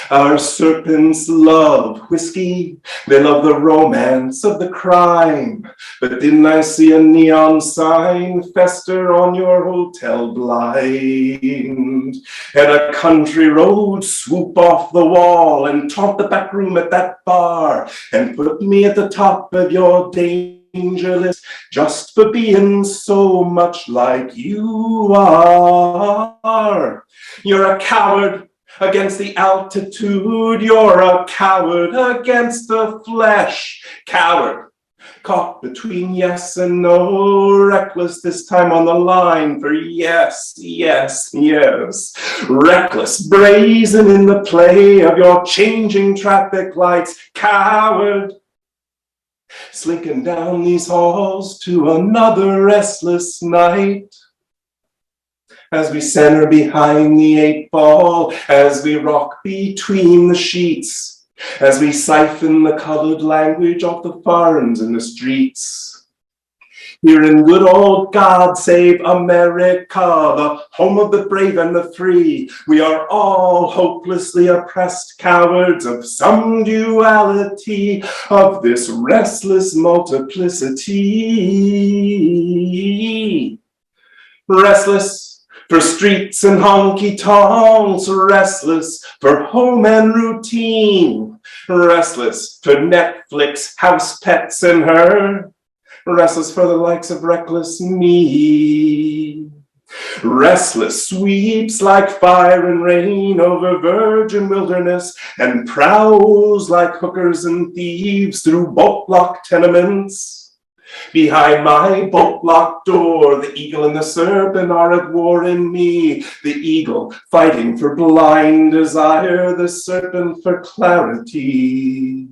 Our serpents love whiskey, they love the romance of the crime. But didn't I see a neon sign fester on your hotel blind? And a country road swoop off the wall and taunt the back room at that bar and put me at the top of your danger list just for being so much like you are. You're a coward against the altitude, you're a coward against the flesh. Coward, caught between yes and no, reckless this time on the line for yes, yes, yes. Reckless, brazen in the play of your changing traffic lights. Coward, slinking down these halls to another restless night. As we center behind the 8 ball, as we rock between the sheets, as we siphon the colored language off the farms and the streets. Here in good old God Save America, the home of the brave and the free, we are all hopelessly oppressed cowards of some duality, of this restless multiplicity. Restless for streets and honky-tonks, restless for home and routine, restless for Netflix, house pets and her, restless for the likes of reckless me. Restless sweeps like fire and rain over virgin wilderness and prowls like hookers and thieves through boat-block tenements. Behind my boat-locked door, the eagle and the serpent are at war in me. The eagle fighting for blind desire, the serpent for clarity.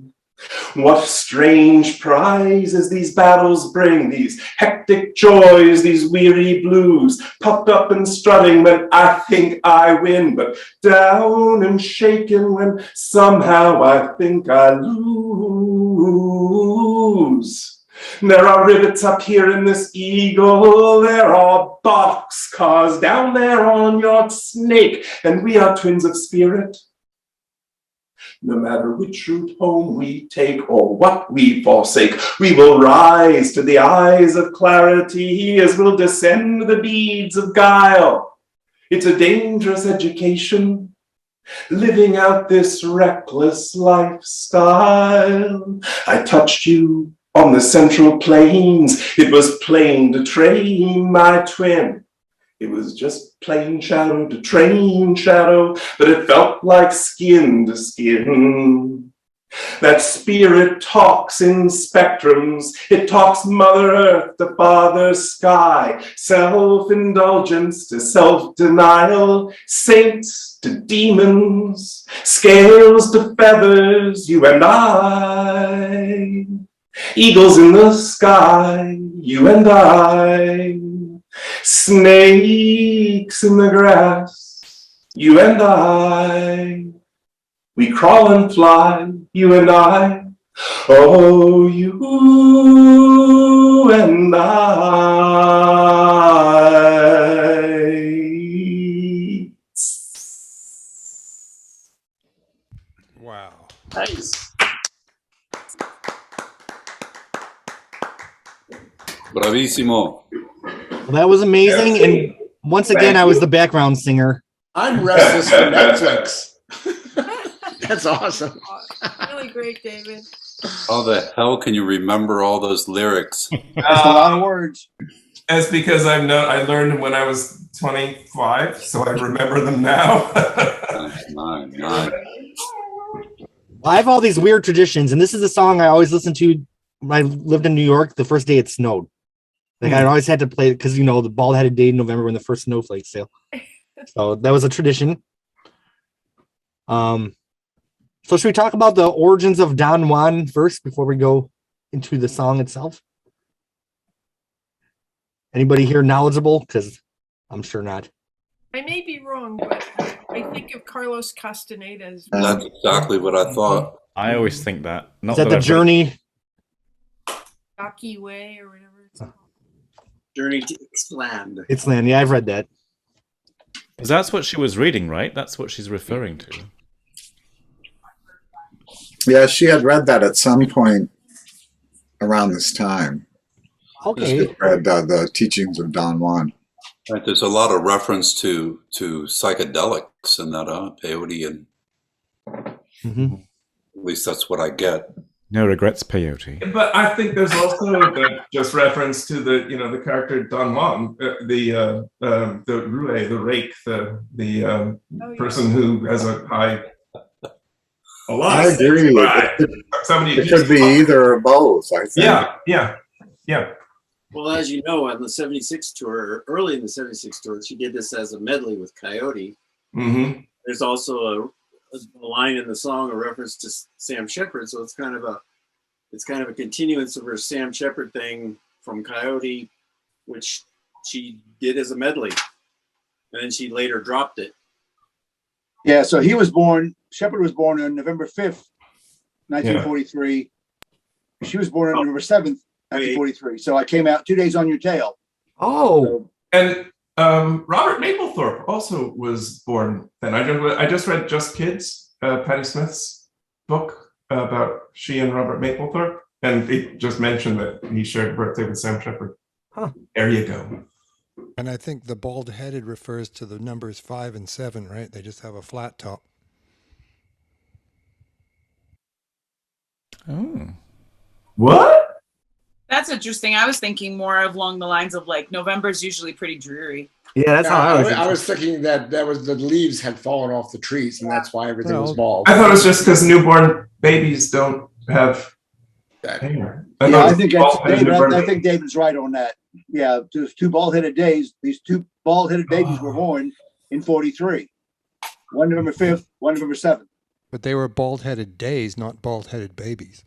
What strange prizes these battles bring, these hectic joys, these weary blues, puffed up and strutting when I think I win, but down and shaken when somehow I think I lose. There are rivets up here in this eagle, there are boxcars down there on your snake, and we are twins of spirit. No matter which route home we take or what we forsake, we will rise to the eyes of clarity as will descend the beads of guile. It's a dangerous education, living out this reckless lifestyle. I touched you on the central plains. It was plain to train my twin. It was just plain shadow to train shadow, but it felt like skin to skin. That spirit talks in spectrums. It talks Mother Earth to Father Sky, self-indulgence to self-denial, saints to demons, scales to feathers, you and I. Eagles in the sky, you and I. Snakes in the grass, you and I. We crawl and fly, you and I. Oh, you and I. Wow. Nice. Bravissimo. Well, that was amazing. And once again, I was the background singer. I'm restless for Netflix. That's awesome. Really great, David. How the hell can you remember all those lyrics? That's a lot of words. That's because I learned them when I was 25, so I remember them now. Nine. I have all these weird traditions, and this is a song I always listened to when I lived in New York the first day it snowed. Like I always had to play it because, you know, the bald-headed day in November when the first snowflakes fell. So that was a tradition. So should we talk about the origins of Don Juan first before we go into the song itself? Anybody here knowledgeable? Because I'm sure not. I may be wrong, but I think of Carlos Castaneda as That's exactly what I thought. I always think that. Not Is that the I've read- journey? Rocky Way or whatever it's called. Journey to Ixtland. Ixtland, yeah, I've read that. 'Cause that's what she was reading, right? That's what she's referring to. Yeah, she had read that at some point around this time. Okay. She read the teachings of Don Juan. Right, there's a lot of reference to psychedelics in that peyote, and at least that's what I get. No regrets, peyote. But I think there's also just reference to the character Don Juan, the roue, the rake, the person who has a high. A lot. I agree. It could be either or both, I think. Yeah. Well, as you know, on the 76 tour, early in the 76 tour, she did this as a medley with Coyote. Mm-hmm. There's also a line in the song, a reference to Sam Shepard. So it's kind of a continuance of her Sam Shepard thing from Coyote, which she did as a medley. And then she later dropped it. Yeah, so Shepard was born on November 5th, 1943. Yeah. She was born on November 7th, 1943. So I came out 2 days on your tail. Oh. And Robert Mapplethorpe also was born then. I just read Just Kids, Patti Smith's book about she and Robert Mapplethorpe. And it just mentioned that he shared a birthday with Sam Shepard. Huh. There you go. And I think the bald-headed refers to the numbers 5 and 7, right? They just have a flat top. Oh. What? That's interesting. I was thinking more along the lines of like November's usually pretty dreary. Yeah, that's how I was thinking that was the leaves had fallen off the trees, and that's why everything was bald. I thought it was just because newborn babies don't have hair. I think David's right on that. Yeah, there's two bald-headed days. These two bald-headed babies were born in 43. One November 5th, one November 7th. But they were bald-headed days, not bald-headed babies.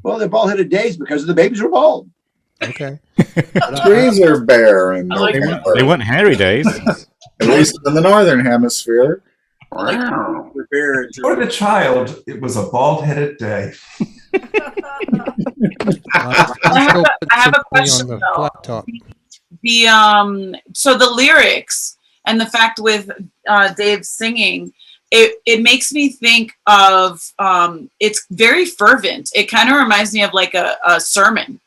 Well, they're bald-headed days because the babies were bald. Okay. Trees are bare, and They weren't hairy days. At least in the northern hemisphere. For the child, it was a bald-headed day. I have a question on the though. flat top. So the lyrics and the fact with Dave singing, it makes me think of it's very fervent. It kind of reminds me of like a sermon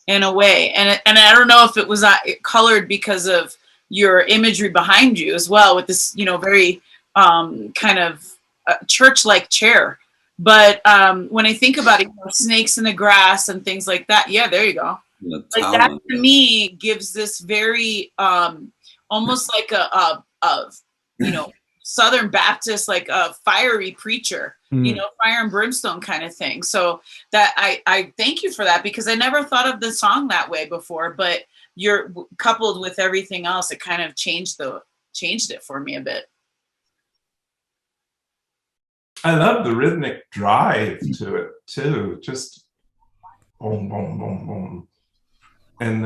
in a way, and I don't know if it was colored because of your imagery behind you as well, with this very kind of church-like chair. But when I think about it, snakes in the grass and things like that, yeah, there you go. Like that to me gives this very almost like a Southern Baptist, like a fiery preacher, fire and brimstone kind of thing. So that I thank you for that, because I never thought of the song that way before, but you're coupled with everything else, it kind of changed it for me a bit. I love the rhythmic drive to it too. Just boom, boom, boom, boom, and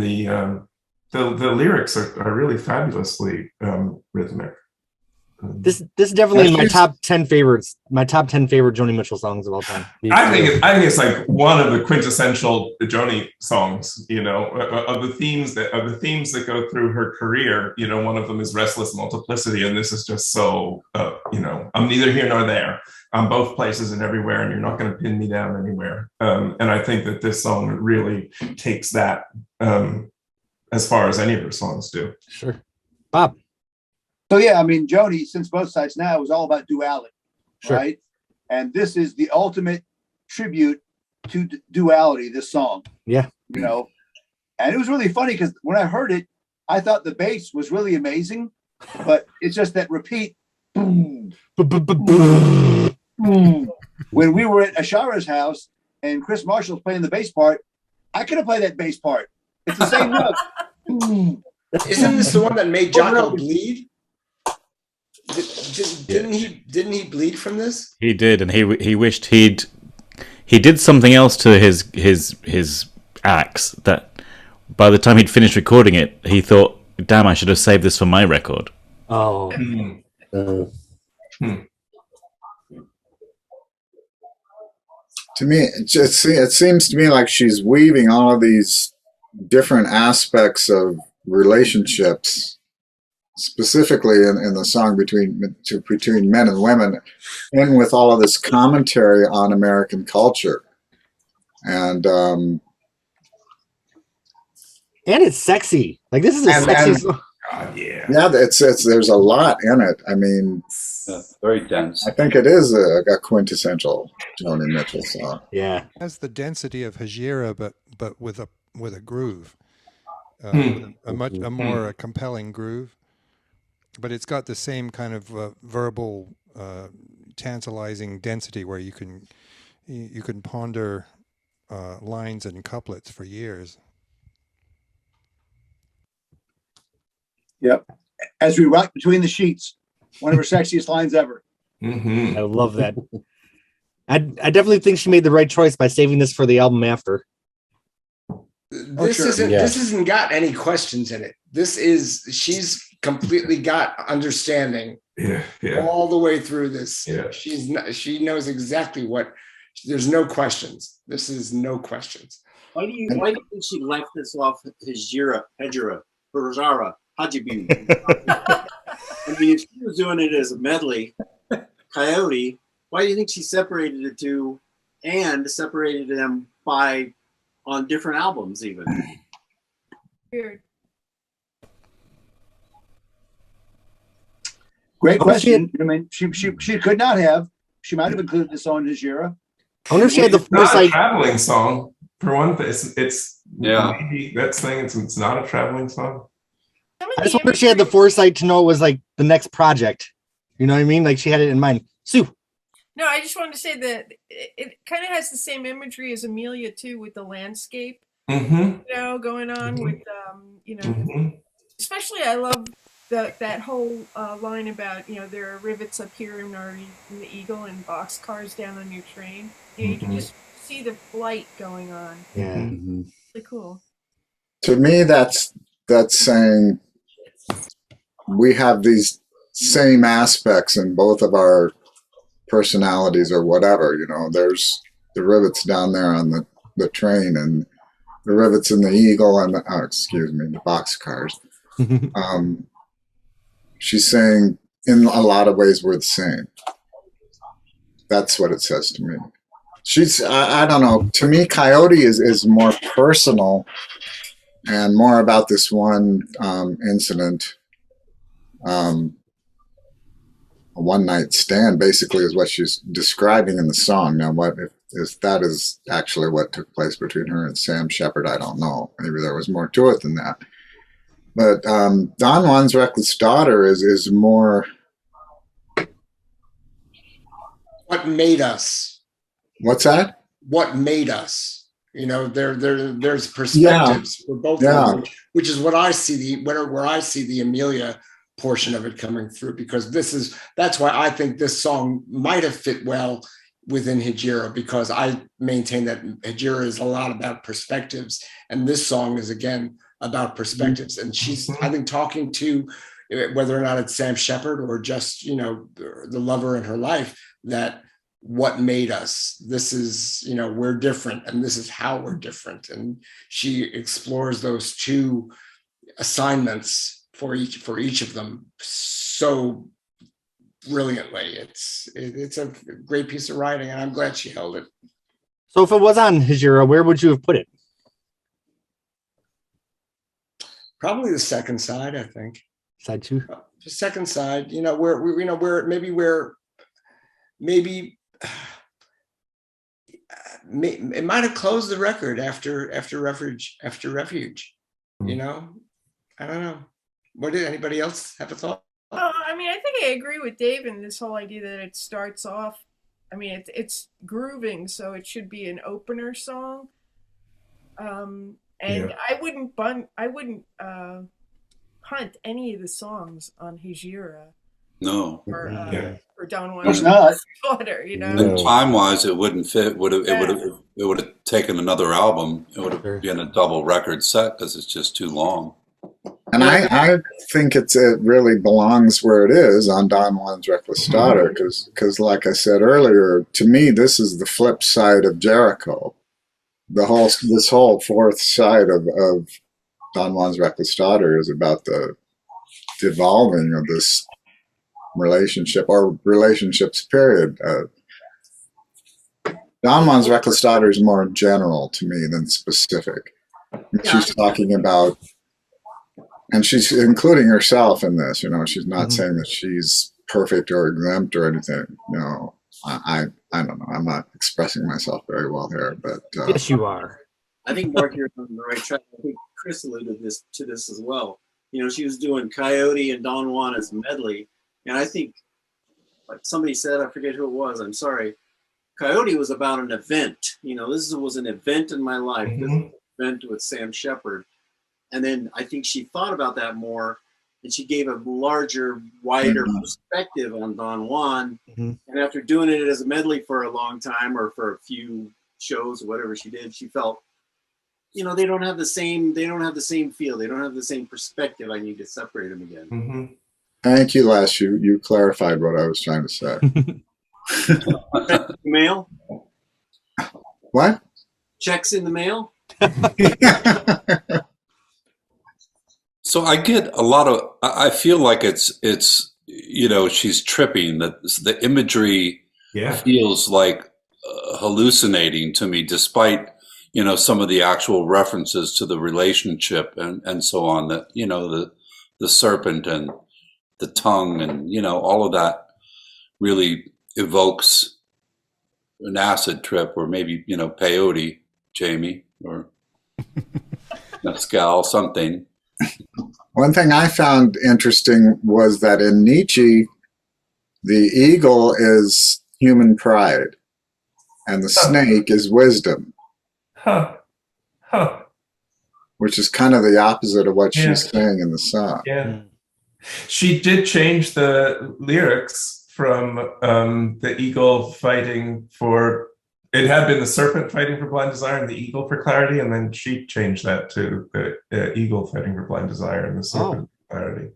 the lyrics are really fabulously rhythmic. This is definitely in my top 10 favorites. My top 10 favorite Joni Mitchell songs of all time. I think it's like one of the quintessential Joni songs. Of the themes that go through her career. One of them is Restless Multiplicity, and this is just so. I'm neither here nor there. I'm both places and everywhere, and you're not going to pin me down anywhere. And I think that this song really takes that as far as any of her songs do. Sure, Bob. So yeah, I mean, Joni, since Both Sides Now is all about duality, right? And this is the ultimate tribute to duality, this song. Yeah. And it was really funny because when I heard it, I thought the bass was really amazing, but it's just that repeat boom, boom, boom. When we were at Ashara's house and Chris Marshall's playing the bass part, I could have played that bass part. It's the same note. Boom. Isn't this the one that made Jocko bleed? Didn't he bleed from this? He did, and he wished he did something else to his axe that by the time he'd finished recording it, he thought, "Damn, I should have saved this for my record." Oh. To me, it seems to me like she's weaving all of these different aspects of relationships, specifically in the song between men and women, and with all of this commentary on American culture, and it's sexy. Like this is a sexy song. God, yeah. Yeah, it's there's a lot in it. I mean, very dense. I think it is a quintessential Joni Mitchell song. Yeah, it has the density of Hejira, but with a groove, a more compelling groove. But it's got the same kind of verbal, tantalizing density where you can ponder lines and couplets for years. Yep. As we rock between the sheets, one of her sexiest lines ever. I love that. I definitely think she made the right choice by saving this for the album after. This isn't got any questions in it. She's completely got understanding all the way through this. Yeah. She knows exactly what. There's no questions. This is no questions. Why do you think she left this off Hejira, Hajibu? I mean, if she was doing it as a medley, Coyote, why do you think she separated the two and separated them on different albums even? Weird. Great question. I mean, she could not have. She might have included this on Hejira. I wonder if she had the foresight. It's not a traveling song. For one thing, it's maybe that's thing. It's not a traveling song. I just wonder if she had the foresight to know it was like the next project. You know what I mean? Like she had it in mind. Sue. No, I just wanted to say that it kind of has the same imagery as Amelia too, with the landscape, going on with, especially I love that whole line about, there are rivets up here in the Eagle and boxcars down on your train. You can just see the flight going on. Yeah. Really cool. To me, that's saying we have these same aspects in both of our personalities or whatever. There's the rivets down there on the train and the rivets in the Eagle and the boxcars. She's saying in a lot of ways were the same. That's what it says to me. I don't know. To me, Coyote is more personal and more about this one incident. A one-night stand, basically, is what she's describing in the song. Now, what if that is actually what took place between her and Sam Shepard? I don't know. Maybe there was more to it than that. But Don Juan's Reckless Daughter is more. What made us? What's that? What made us? You know, there's perspectives for both of them, which is what I see where I see the Amelia portion of it coming through, because that's why I think this song might have fit well within Hejira, because I maintain that Hejira is a lot about perspectives, and this song is again about perspectives. And she's, I think, talking to, whether or not it's Sam Shepard or just, you know, the lover in her life, that what made us, this is, you know, we're different and this is how we're different. And she explores those two assignments for each of them so brilliantly. It's a great piece of writing, and I'm glad she held it. So if it was on Hejira, where would you have put it? Probably the second side, I think. Side two? The second side, you know, where maybe it might have closed the record after Refuge. You know, I don't know. What did anybody else have a thought? I mean, I think I agree with Dave in this whole idea that it starts off. I mean, it's grooving, so it should be an opener song. And yeah. I wouldn't hunt any of the songs on Hejira. No. For Don Juan's Daughter, you know. And time-wise, it wouldn't fit. It would have taken another album. It would have been a double record set because it's just too long. And I think it really belongs where it is on Don Juan's Reckless Daughter, because like I said earlier, to me this is the flip side of Jericho. This whole fourth side of Don Juan's Reckless Daughter is about the devolving of this relationship or relationships period. Don Juan's Reckless Daughter is more general to me than specific. She's talking about, and she's including herself in this, you know, she's not saying that she's perfect or exempt or anything. No, I don't know. I'm not expressing myself very well here, but yes, you are. I think Mark, you're on the right track. I think Chris alluded to this as well. You know, she was doing Coyote and Don Juan as medley, and I think, like somebody said, I forget who it was. I'm sorry. Coyote was about an event. You know, this was an event in my life. This was an event with Sam Shepard. And then I think she thought about that more, and she gave a larger, wider perspective on Don Juan. And after doing it as a medley for a long time, or for a few shows or whatever she did, she felt, you know, they don't have the same feel. They don't have the same perspective. I need to separate them again. Thank you, Les. You clarified what I was trying to say. Mail? What? Checks in the mail? So I get a lot of, I feel like it's you know, she's tripping, that the imagery feels like hallucinating to me, despite, you know, some of the actual references to the relationship and so on, that, you know, the serpent and the tongue and, you know, all of that really evokes an acid trip, or maybe, you know, peyote, Jamie, or mescal, something. One thing I found interesting was that in Nietzsche, the eagle is human pride and the snake is wisdom. Which is kind of the opposite of what she's saying in the song. She did change the lyrics from the eagle fighting for, it had been the serpent fighting for blind desire and the eagle for clarity, and then she changed that to the eagle fighting for blind desire and the serpent for clarity.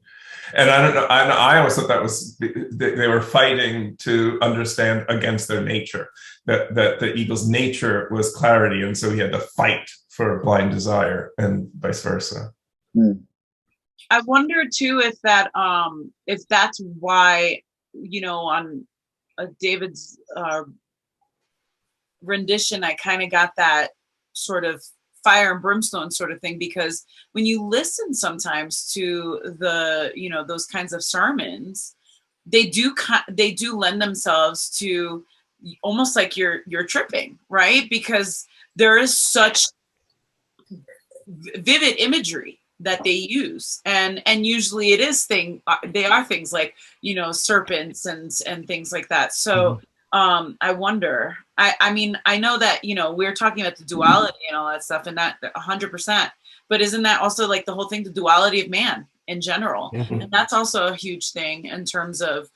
And I don't know, I always thought that was, they were fighting to understand against their nature, that the eagle's nature was clarity, and so he had to fight for blind desire, and vice versa. I wonder too if that's why, on David's rendition, I kind of got that sort of fire and brimstone sort of thing, because when you listen sometimes to the, those kinds of sermons, they do lend themselves to almost like you're tripping, right? Because there is such vivid imagery that they use, and usually it is they are things like serpents and things like that. So I wonder, I mean, I know that we're talking about the duality and all that stuff, and that 100%, but isn't that also like the whole thing, the duality of man in general? And that's also a huge thing in terms of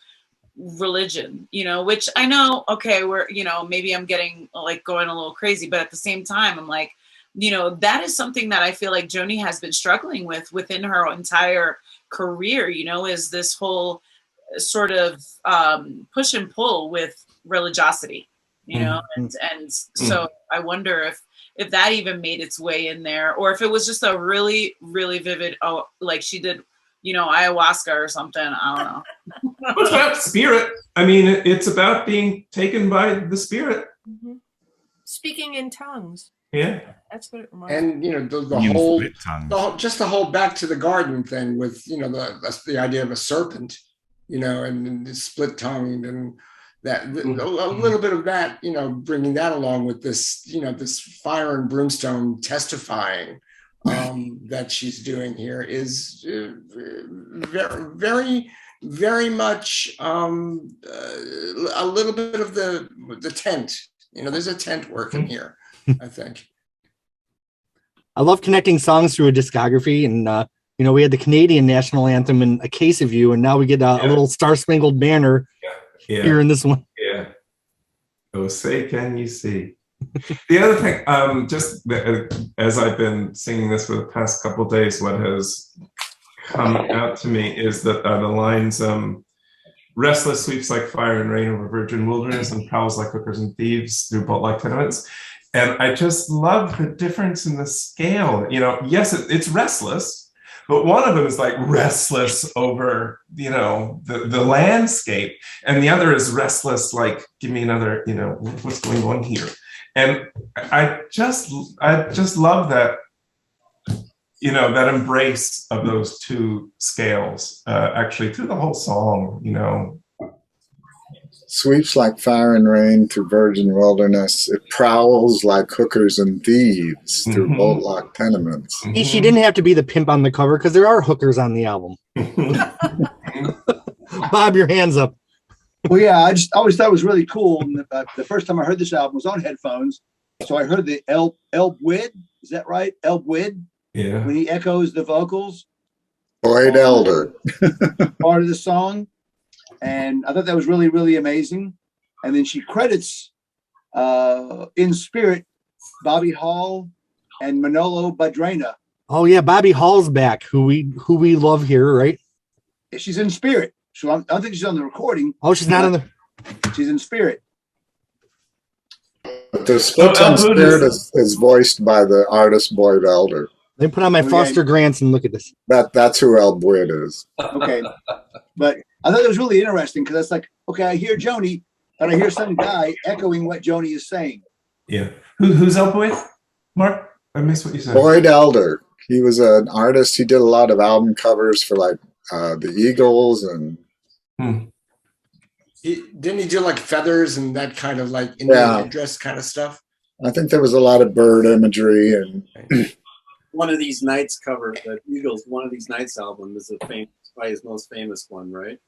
religion, which I know, okay, we're maybe I'm getting like going a little crazy, but at the same time I'm like, that is something that I feel like Joni has been struggling with within her entire career, is this whole sort of push and pull with religiosity, and so I wonder if that even made its way in there, or if it was just a really, really vivid, like she did, ayahuasca or something. I don't know. It's about spirit. I mean, it's about being taken by the spirit. Speaking in tongues. Yeah. That's what it reminds me. And the whole back to the garden thing with, the idea of a serpent, and the split tongued, and that a little bit of that, bringing that along with this, this fire and brimstone testifying that she's doing here is very, very, very much a little bit of the tent. There's a tent working here, I think. I love connecting songs through a discography, and we had the Canadian national anthem in A Case of You, and now we get a little Star Spangled Banner here in this one. Yeah. Oh, say, can you see? The other thing, just as I've been singing this for the past couple of days, what has come out to me is that the lines, restless sweeps like fire and rain over virgin wilderness and prowls like hookers and thieves through boat-like tenements. And I just love the difference in the scale. Yes, it's restless, but one of them is like restless over, the landscape. And the other is restless, like, give me another, what's going on here? And I just love that, that embrace of those two scales, actually through the whole song, Sweeps like fire and rain through virgin wilderness. It prowls like hookers and thieves through boat-locked tenements. She didn't have to be the pimp on the cover, because there are hookers on the album. Bob, your hands up. Well, yeah, I always thought it was really cool. And the first time I heard this album was on headphones. So I heard the Elbwid. Is that right? Elbwid? Yeah. When he echoes the vocals. Boyd Elder. Part of the song. And I thought that was really, really amazing. And then she credits in spirit Bobby Hall and Manolo Badrena. Oh yeah, Bobby Hall's back, who we love here, right? She's in spirit. So I don't think she's on the recording. Oh, she's not on the. She's in spirit. But the split tongue spirit is voiced by the artist Boyd Elder. Let me put on my Foster Grants and look at this. That's who Elbwid is. Okay, but I thought it was really interesting, because that's like, okay, I hear Joni, and I hear some guy echoing what Joni is saying. Yeah. Who's up with? Mark? I missed what you said. Boyd Elder. He was an artist. He did a lot of album covers for like the Eagles and. Didn't he do like feathers and that kind of like Indian dress kind of stuff? I think there was a lot of bird imagery and. One of These Nights cover, the Eagles' One of These Nights album is probably his most famous one, right?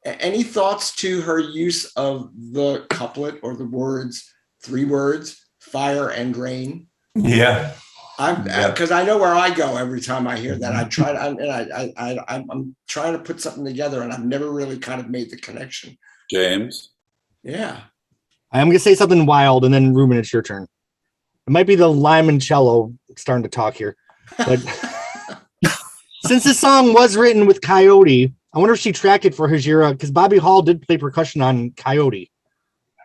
Any thoughts to her use of the couplet or the words, 3 words, fire and rain? Yeah. Because I know where I go every time I hear that. I'm trying to put something together, and I've never really kind of made the connection. James? Yeah. I'm going to say something wild, and then Ruben, it's your turn. It might be the limoncello starting to talk here. But since this song was written with Coyote, I wonder if she tracked it for Hajira, because Bobby Hall did play percussion on Coyote.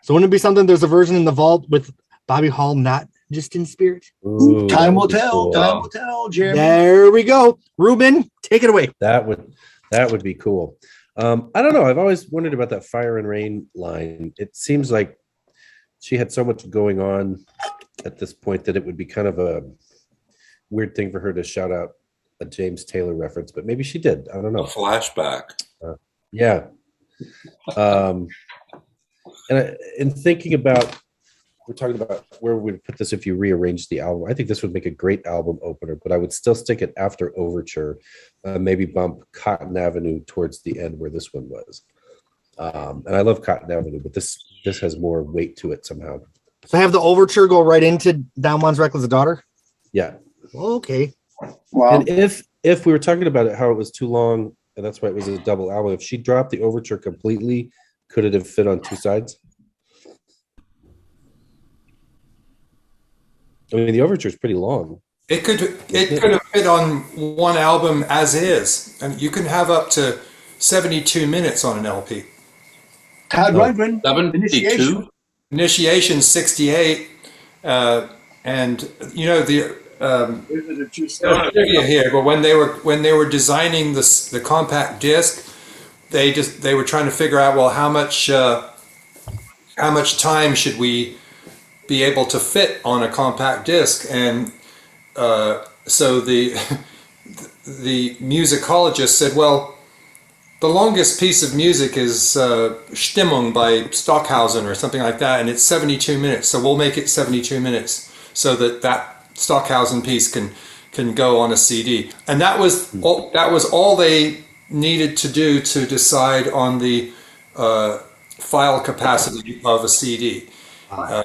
So wouldn't it be something, there's a version in the vault with Bobby Hall not just in spirit? Ooh, that Time would will be tell. cool. Time will tell, Jeremy. There we go. Ruben, take it away. That would be cool. I don't know. I've always wondered about that Fire and Rain line. It seems like she had so much going on at this point that it would be kind of a weird thing for her to shout out a James Taylor reference, but maybe she did. I don't know. A flashback. Yeah. In thinking about, we're talking about where we would put this if you rearrange the album. I think this would make a great album opener, but I would still stick it after Overture, maybe bump Cotton Avenue towards the end where this one was. And I love Cotton Avenue, but this has more weight to it somehow. So have the overture go right into Don Juan's Reckless Daughter? Yeah. Okay. Wow. And if we were talking about it, how it was too long, and that's why it was a double album, if she dropped the overture completely, could it have fit on two sides? I mean, the overture is pretty long. It could have fit on one album as is, and you can have up to 72 minutes on an LP. Todd Rundgren, 72? Initiation 68, and you know the trivia here. But when they were designing the compact disc, they were trying to figure out, well, how much time should we be able to fit on a compact disc, and so the musicologist said, well, the longest piece of music is Stimmung by Stockhausen or something like that, and it's 72 minutes. So we'll make it 72 minutes so that Stockhausen piece can go on a CD. And that was all they needed to do to decide on the file capacity of a CD. I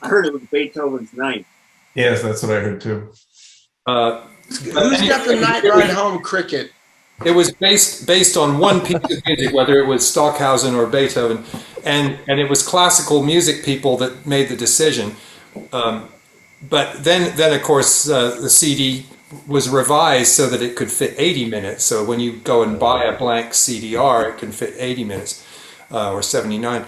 heard it was Beethoven's Ninth. Yes, that's what I heard too. Who's got the Night Ride Home Cricket? It was based on one piece of music, whether it was Stockhausen or Beethoven, and it was classical music people that made the decision. But then of course the CD was revised so that it could fit 80 minutes. So when you go and buy a blank CDR, it can fit 80 minutes or 79.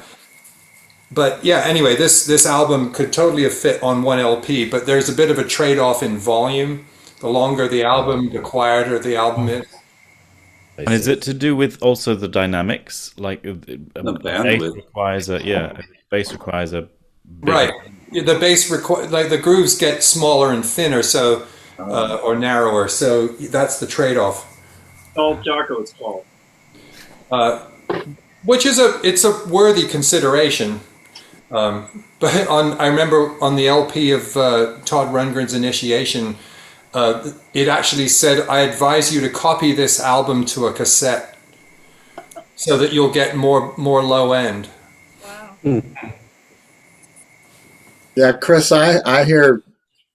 But yeah, anyway, this album could totally have fit on one LP, but there's a bit of a trade-off in volume. The longer the album, the quieter the album is. And is it to do with also the dynamics? Like bandwidth requires bass requires a right. The bass like the grooves get smaller and thinner, so or narrower. So that's the trade-off. All Jocko's fault. Which is it's a worthy consideration. But I remember on the LP of Todd Rundgren's Initiation, it actually said, I advise you to copy this album to a cassette so that you'll get more low end. Wow. Yeah, Chris, I hear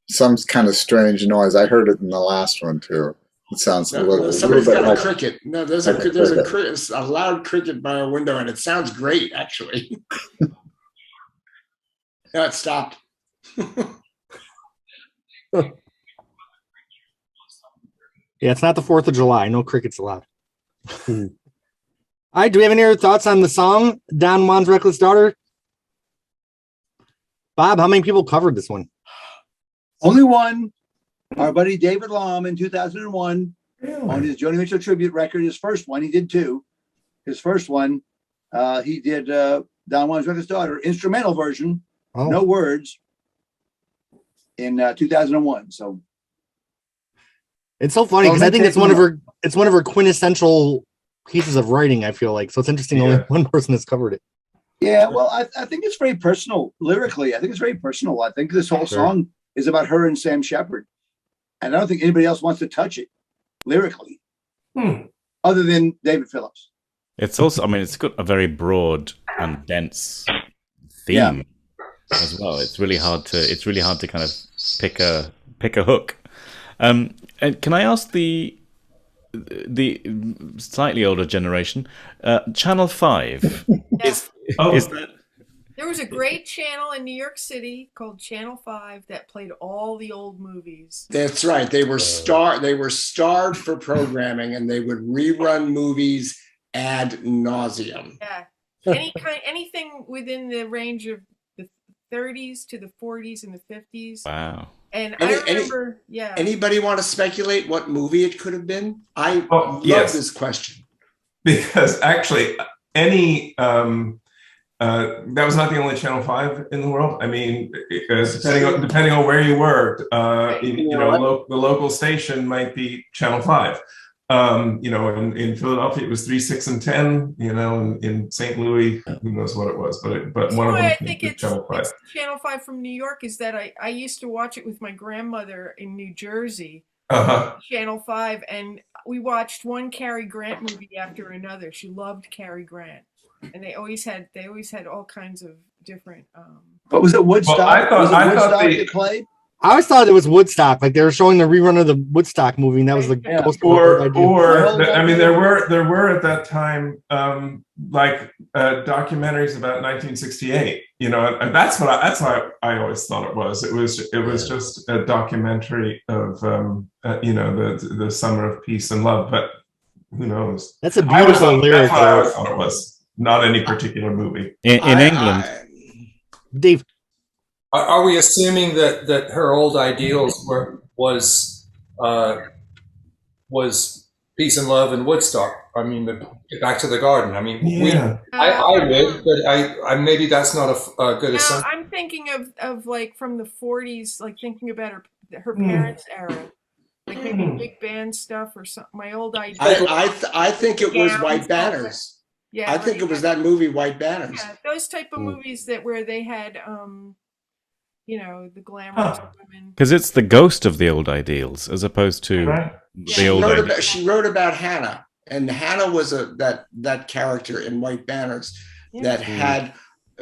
some kind of strange noise. I heard it in the last one too. It sounds a little Somebody's bit got like a cricket. No, there's a loud cricket by our window, and it sounds great, actually. No, it stopped. Yeah, it's not the 4th of July. No crickets allowed. All right, do we have any other thoughts on the song, Don Juan's Reckless Daughter? Bob, how many people covered this one? Only one. Our buddy David Lahm in 2001 on his Joni Mitchell tribute record, his first one. He did two. His first one, he did Don Juan's Reckless Daughter, instrumental version, no words, in 2001. So it's so funny because I think it's one of her quintessential pieces of writing, I feel like. So it's interesting only one person has covered it. Yeah, well, I think it's very personal lyrically. I think it's very personal. I think this whole song is about her and Sam Shepard. And I don't think anybody else wants to touch it lyrically, other than David Phillips. It's also, I mean, it's got a very broad and dense theme as well. It's really hard to kind of pick a hook. And can I ask the slightly older generation, Channel 5 is that? There was a great channel in New York City called Channel 5 that played all the old movies. That's right. They were starved for programming, and they would rerun movies ad nauseum. Yeah, anything within the range of the 30s to the 40s and the 50s. Wow. And I remember, yeah. Anybody want to speculate what movie it could have been? I love this question. Because actually, any that was not the only Channel 5 in the world. I mean, depending on where you worked, the local station might be Channel 5. In Philadelphia it was 3, 6, and 10. In St. Louis, who knows what it was, but one of them. I think it's Channel 5. It's Channel 5 from New York. Is that I used to watch it with my grandmother in New Jersey. Channel 5, and we watched one Cary Grant movie after another. She loved Cary Grant, and they always had all kinds of different. But was it Woodstock? Well, I thought they played. I always thought it was Woodstock. Like they were showing the rerun of the Woodstock movie, and that was the most I mean, there were at that time documentaries about 1968. And that's what I always thought it was. It was just a documentary of the summer of peace and love. But who knows? That's a beautiful lyric. That's what I always thought it was. Not any particular movie. In England, Dave. Are we assuming that her old ideals was peace and love and Woodstock? I mean, get back to the garden. I mean, I would, but I maybe that's not a good assumption. I'm thinking of like from the 40s, like thinking about her parents' era, like maybe big band stuff or something. My old idea. I think it was White Banners. Yeah, I think it was that movie White Banners. Yeah, those type of movies where they had the glamorous women. Because it's the ghost of the old ideals as opposed to the old ideals. She wrote about Hannah, and Hannah was that character in White Banners that had.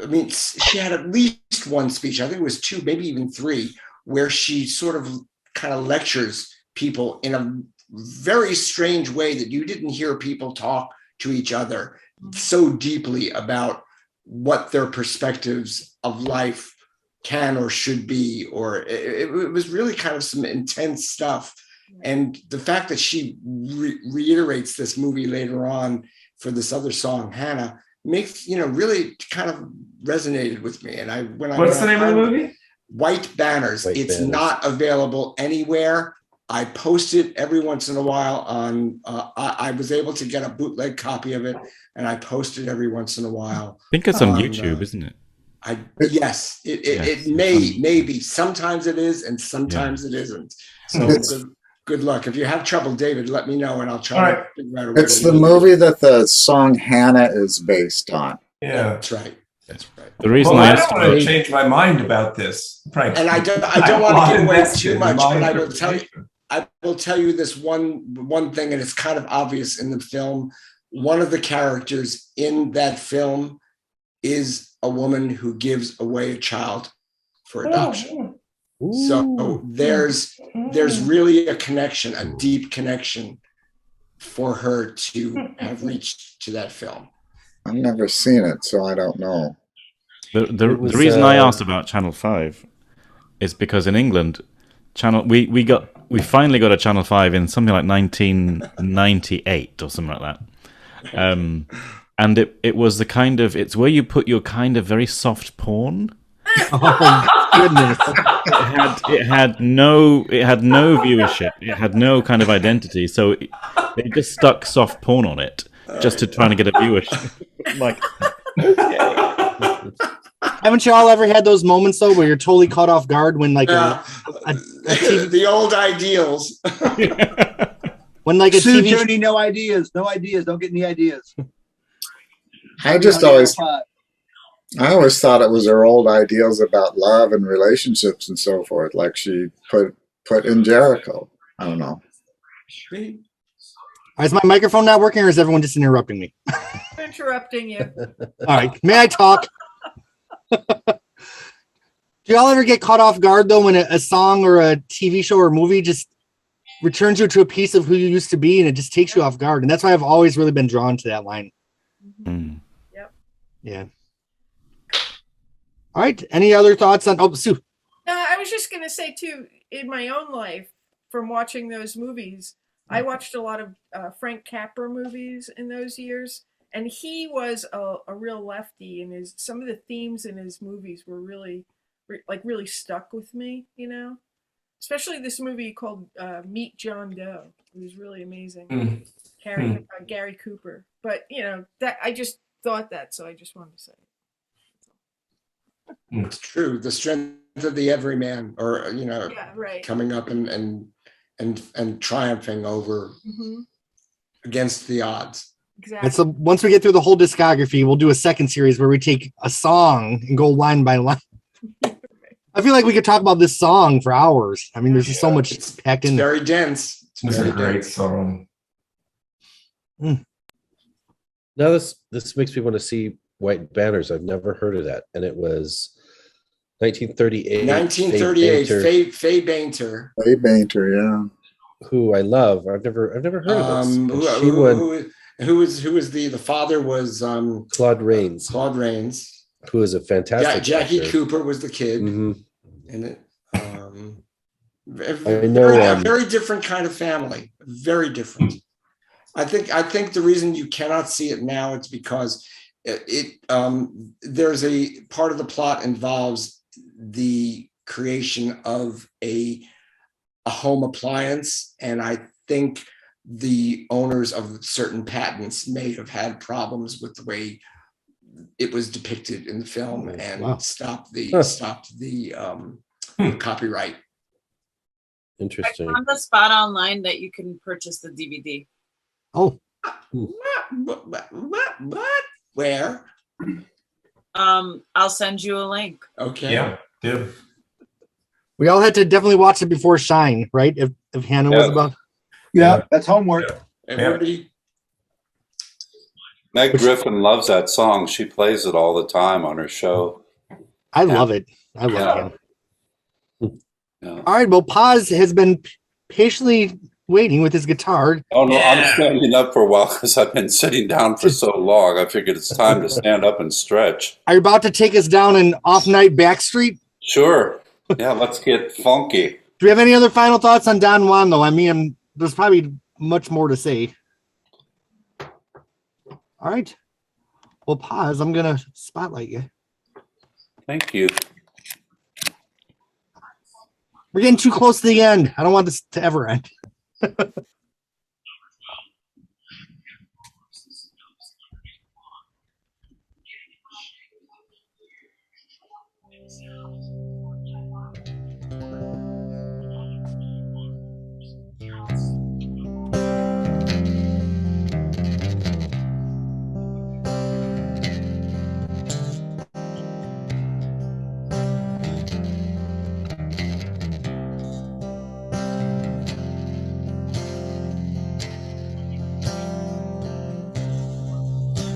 I mean, she had at least one speech. I think it was 2, maybe even 3, where she sort of kind of lectures people in a very strange way that you didn't hear people talk to each other so deeply about what their perspectives of life can or should be, or it was really kind of some intense stuff. And the fact that she reiterates this movie later on for this other song, Hannah, makes, really kind of resonated with me. And what's the name of the movie? White Banners. It's not available anywhere. I post it every once in a while on, I was able to get a bootleg copy of it, and I post it every once in a while. I think it's on YouTube, isn't it? Yes, it may be. Sometimes it is, and sometimes it isn't. So good luck. If you have trouble, David, let me know, and I'll try to figure out a way. It's the movie that the song Hannah is based on. Yeah, that's right. That's right. The reason I don't want to change my mind about this, frankly. And I don't want to give away too much, but I will tell you this one thing, and it's kind of obvious in the film. One of the characters in that film is a woman who gives away a child for adoption. So there's really a connection, a deep connection for her to have reached to that film. I've never seen it, so I don't know. The reason I asked about Channel 5 is because in England, we finally got a Channel 5 in something like 1998 or something like that. And it was it's where you put your kind of very soft porn. Oh goodness! It had no viewership. It had no kind of identity. So they just stuck soft porn on it just to try to get a viewership. Like, okay. Haven't you all ever had those moments though, where you're totally caught off guard when like the old ideals? When like a Sue, TV Joni, no ideas, don't get any ideas. I always thought it was her old ideals about love and relationships and so forth, like she put in Jericho. I don't know. Is my microphone not working, or is everyone just interrupting me? I'm interrupting you. All right, may I talk? Do y'all ever get caught off guard though when a song or a TV show or movie just returns you to a piece of who you used to be, and it just takes you off guard? And that's why I've always really been drawn to that line. Mm. Yep. Yeah. All right. Any other thoughts on? Oh, Sue. No, I was just gonna say too. In my own life, from watching those movies, I watched a lot of Frank Capra movies in those years, and he was a real lefty, and some of the themes in his movies were really like really stuck with me, you know, especially this movie called Meet John Doe. It was really amazing. Gary Cooper. But you know, that I just thought that, so I just wanted to say it. It's true. The strength of the everyman, or you know, coming up and triumphing over against the odds. Exactly. And so once we get through the whole discography, we'll do a second series where we take a song and go line by line. I feel like we could talk about this song for hours. I mean, there's just so much packed in. It's very dense. It's a great song. Now this makes me want to see White Banners. I've never heard of that, and it was 1938. 1938. Faye Bainter. Faye Bainter, yeah. Who I love. I've never heard of this. Who was the father was Claude Rains. Claude Rains, who is a fantastic Jackie actor. Cooper was the kid, Mm-hmm. and it. I know a very different kind of family. Very different. I think the reason you cannot see it now it's because there's a part of the plot involves the creation of a home appliance, and I think the owners of certain patents may have had problems with the way it was depicted in the film and stopped the copyright. Interesting. I found the spot online that you can purchase the DVD. Oh. What? Where? I'll send you a link. Okay. Yeah. We all had to definitely watch it before Shine, right? If Hannah was about. Yeah, that's homework. Everybody. Meg Griffin loves that song. She plays it all the time on her show. I love it. I love Yeah. him. All right. Well, Paz has been patiently waiting with his guitar. Oh no, I'm standing up for a while because I've been sitting down for so long. I figured it's time to stand up and stretch. Are you about to take us down an off-night backstreet? Sure. Yeah, let's get funky. Do we have any other final thoughts on Don Juan, though? I mean, there's probably much more to say. All right. Well, Paz, I'm going to spotlight you. Thank you. We're getting too close to the end. I don't want this to ever end.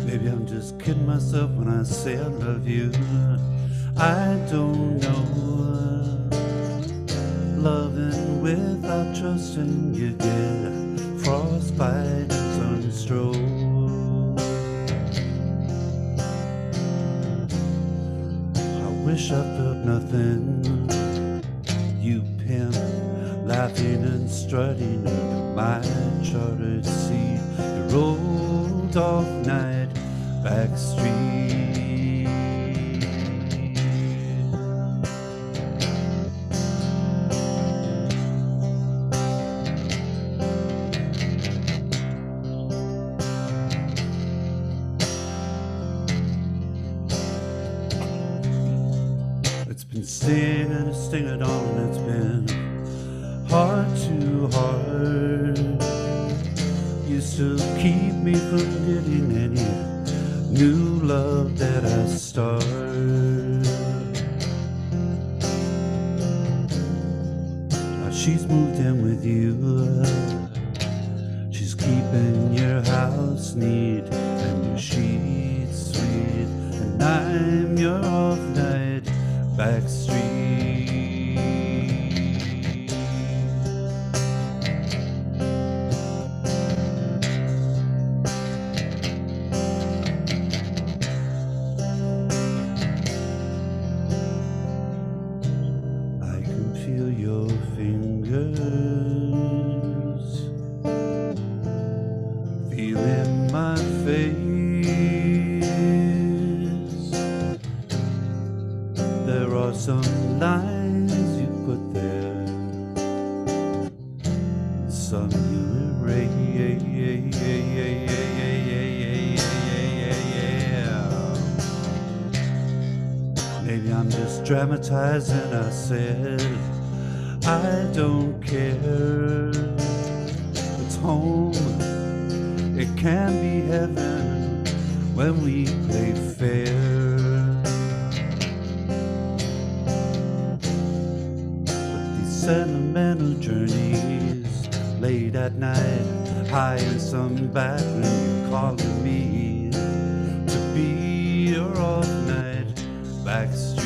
Maybe I'm just kidding myself when I say I love you. I don't know. Loving without trusting, you get frostbite and sunstroke. I wish I felt nothing. You pimp, laughing and strutting under my chartered seat. You rolled off night back street. It's been sting and a sting it on, and it's been hard to hard. You still keep me from getting any new love that I start. Now she's moved in with you. She's keeping your house neat and your sheets sweet, and I'm your off night back street. I can feel your fingers feeling my face. There are some Maybe I'm just dramatizing, I said. I don't care. It's home. It can be heaven when we play fair. But these sentimental journeys, late at night, high in some back room, you're calling me to be your off night backstreet.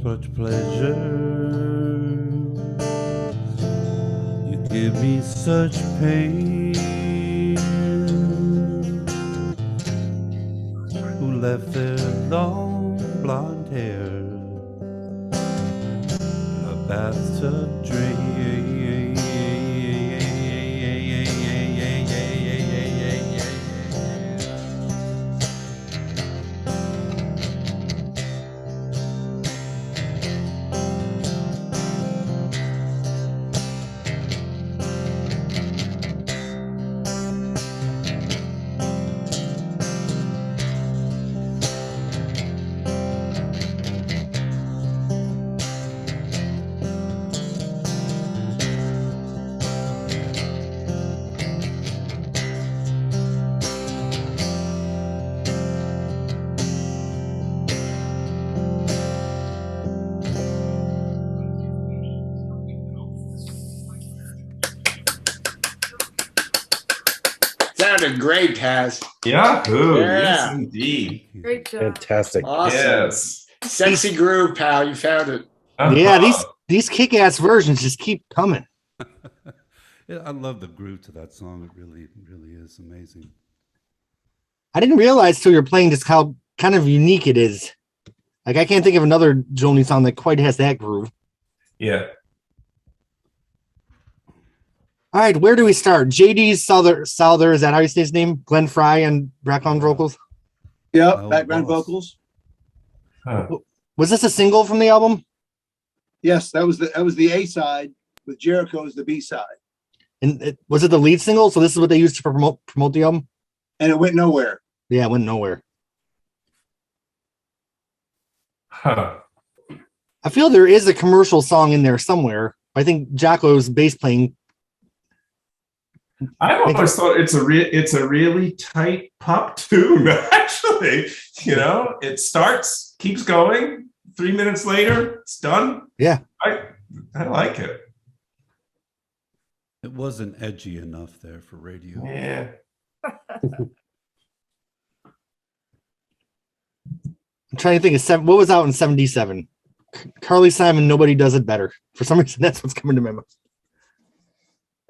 Such pleasure, you give me such pain. Who left their long blonde hair in a bathtub drain? Sounded great, Taz. Yahoo! Yeah. Yes, indeed. Great job. Fantastic. Awesome. Yes. Sexy groove, pal. You found it. Yeah, these kick-ass versions just keep coming. Yeah, I love the groove to that song. It really is amazing. I didn't realize till you're playing just how kind of unique it is. Like I can't think of another Joni song that quite has that groove. Yeah. All right, where do we start? JD Souther, is that how you say his name? Glenn Fry and background vocals? Yeah, background vocals. Huh. Was this a single from the album? Yes, that was the A side with Jericho as the B side. And was it the lead single? So this is what they used to promote the album? And it went nowhere. Yeah, it went nowhere. Huh. I feel there is a commercial song in there somewhere. I think Jocko's bass playing. I've always thought it's a really tight pop tune. Actually, it starts, keeps going. 3 minutes later, it's done. Yeah, I like it. It wasn't edgy enough there for radio. Yeah. I'm trying to think of what was out in '77. Carly Simon, Nobody Does It Better. For some reason, that's what's coming to my mind.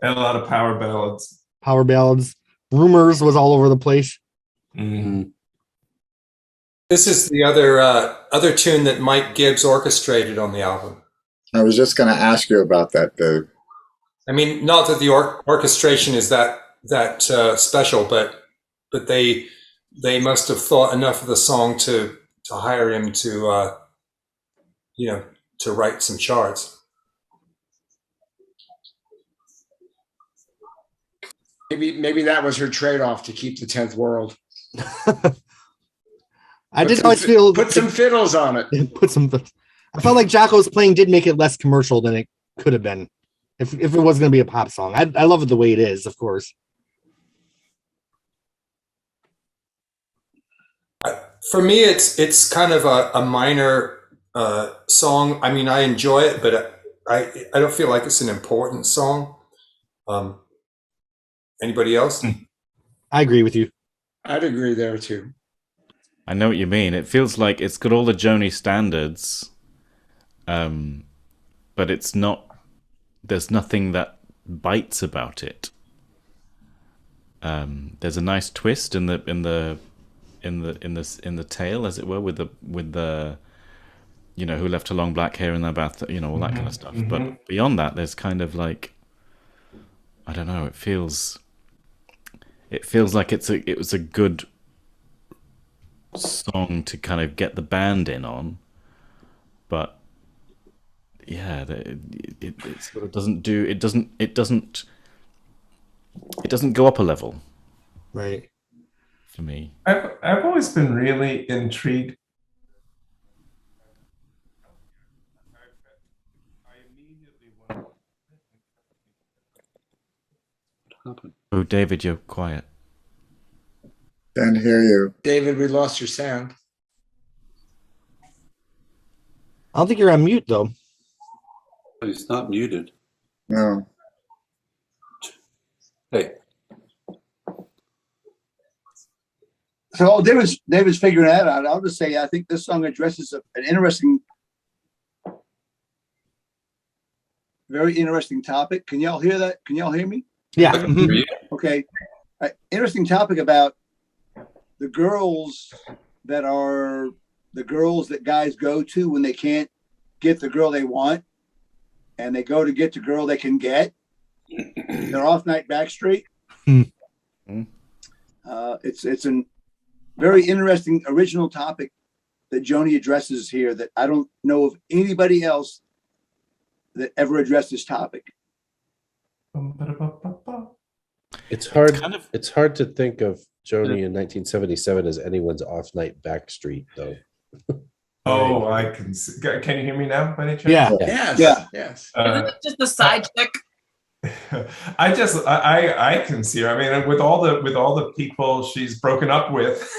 And a lot of power ballads. Power ballads. Rumors was all over the place. Mm-hmm. This is the other tune that Mike Gibbs orchestrated on the album. I was just going to ask you about that, Dave. I mean, not that the orchestration is that special, but they must have thought enough of the song to hire him to write some charts. Maybe that was her trade-off to keep the 10th world. I just always feel put some fiddles on it. I felt like Jocko's playing did make it less commercial than it could have been if it was going to be a pop song. I love it the way it is, of course. For me, it's kind of a minor song. I mean, I enjoy it, but I don't feel like it's an important song. Anybody else? I agree with you. I'd agree there too. I know what you mean. It feels like it's got all the Joni standards, but it's not. There's nothing that bites about it. There's a nice twist in the tail, as it were, with the who left her long black hair in their bath, all that kind of stuff. Mm-hmm. But beyond that, there's kind of like I don't know. It feels like it was a good song to kind of get the band in on, but yeah, it sort of doesn't go up a level, right? For me, I've always been really intrigued. Oh, David, you're quiet. Can't hear you. David, we lost your sound. I don't think you're on mute though. He's not muted. No. Hey. So while David's figuring that out, I'll just say I think this song addresses an interesting, very interesting topic. Can y'all hear that? Can y'all hear me? Yeah. Okay. Interesting topic about the girls that are the girls that guys go to when they can't get the girl they want, and they go to get the girl they can get. They're off night backstreet. It's an very interesting original topic that Joni addresses here that I don't know of anybody else that ever addressed this topic. It's hard. It's hard to think of Joni in 1977 as anyone's off-night backstreet, though. Oh, I can see. Can you hear me now, by any chance? Yeah. Yes. Yeah. Yes. Isn't it just a side chick? I can see her. I mean, with all the people she's broken up with,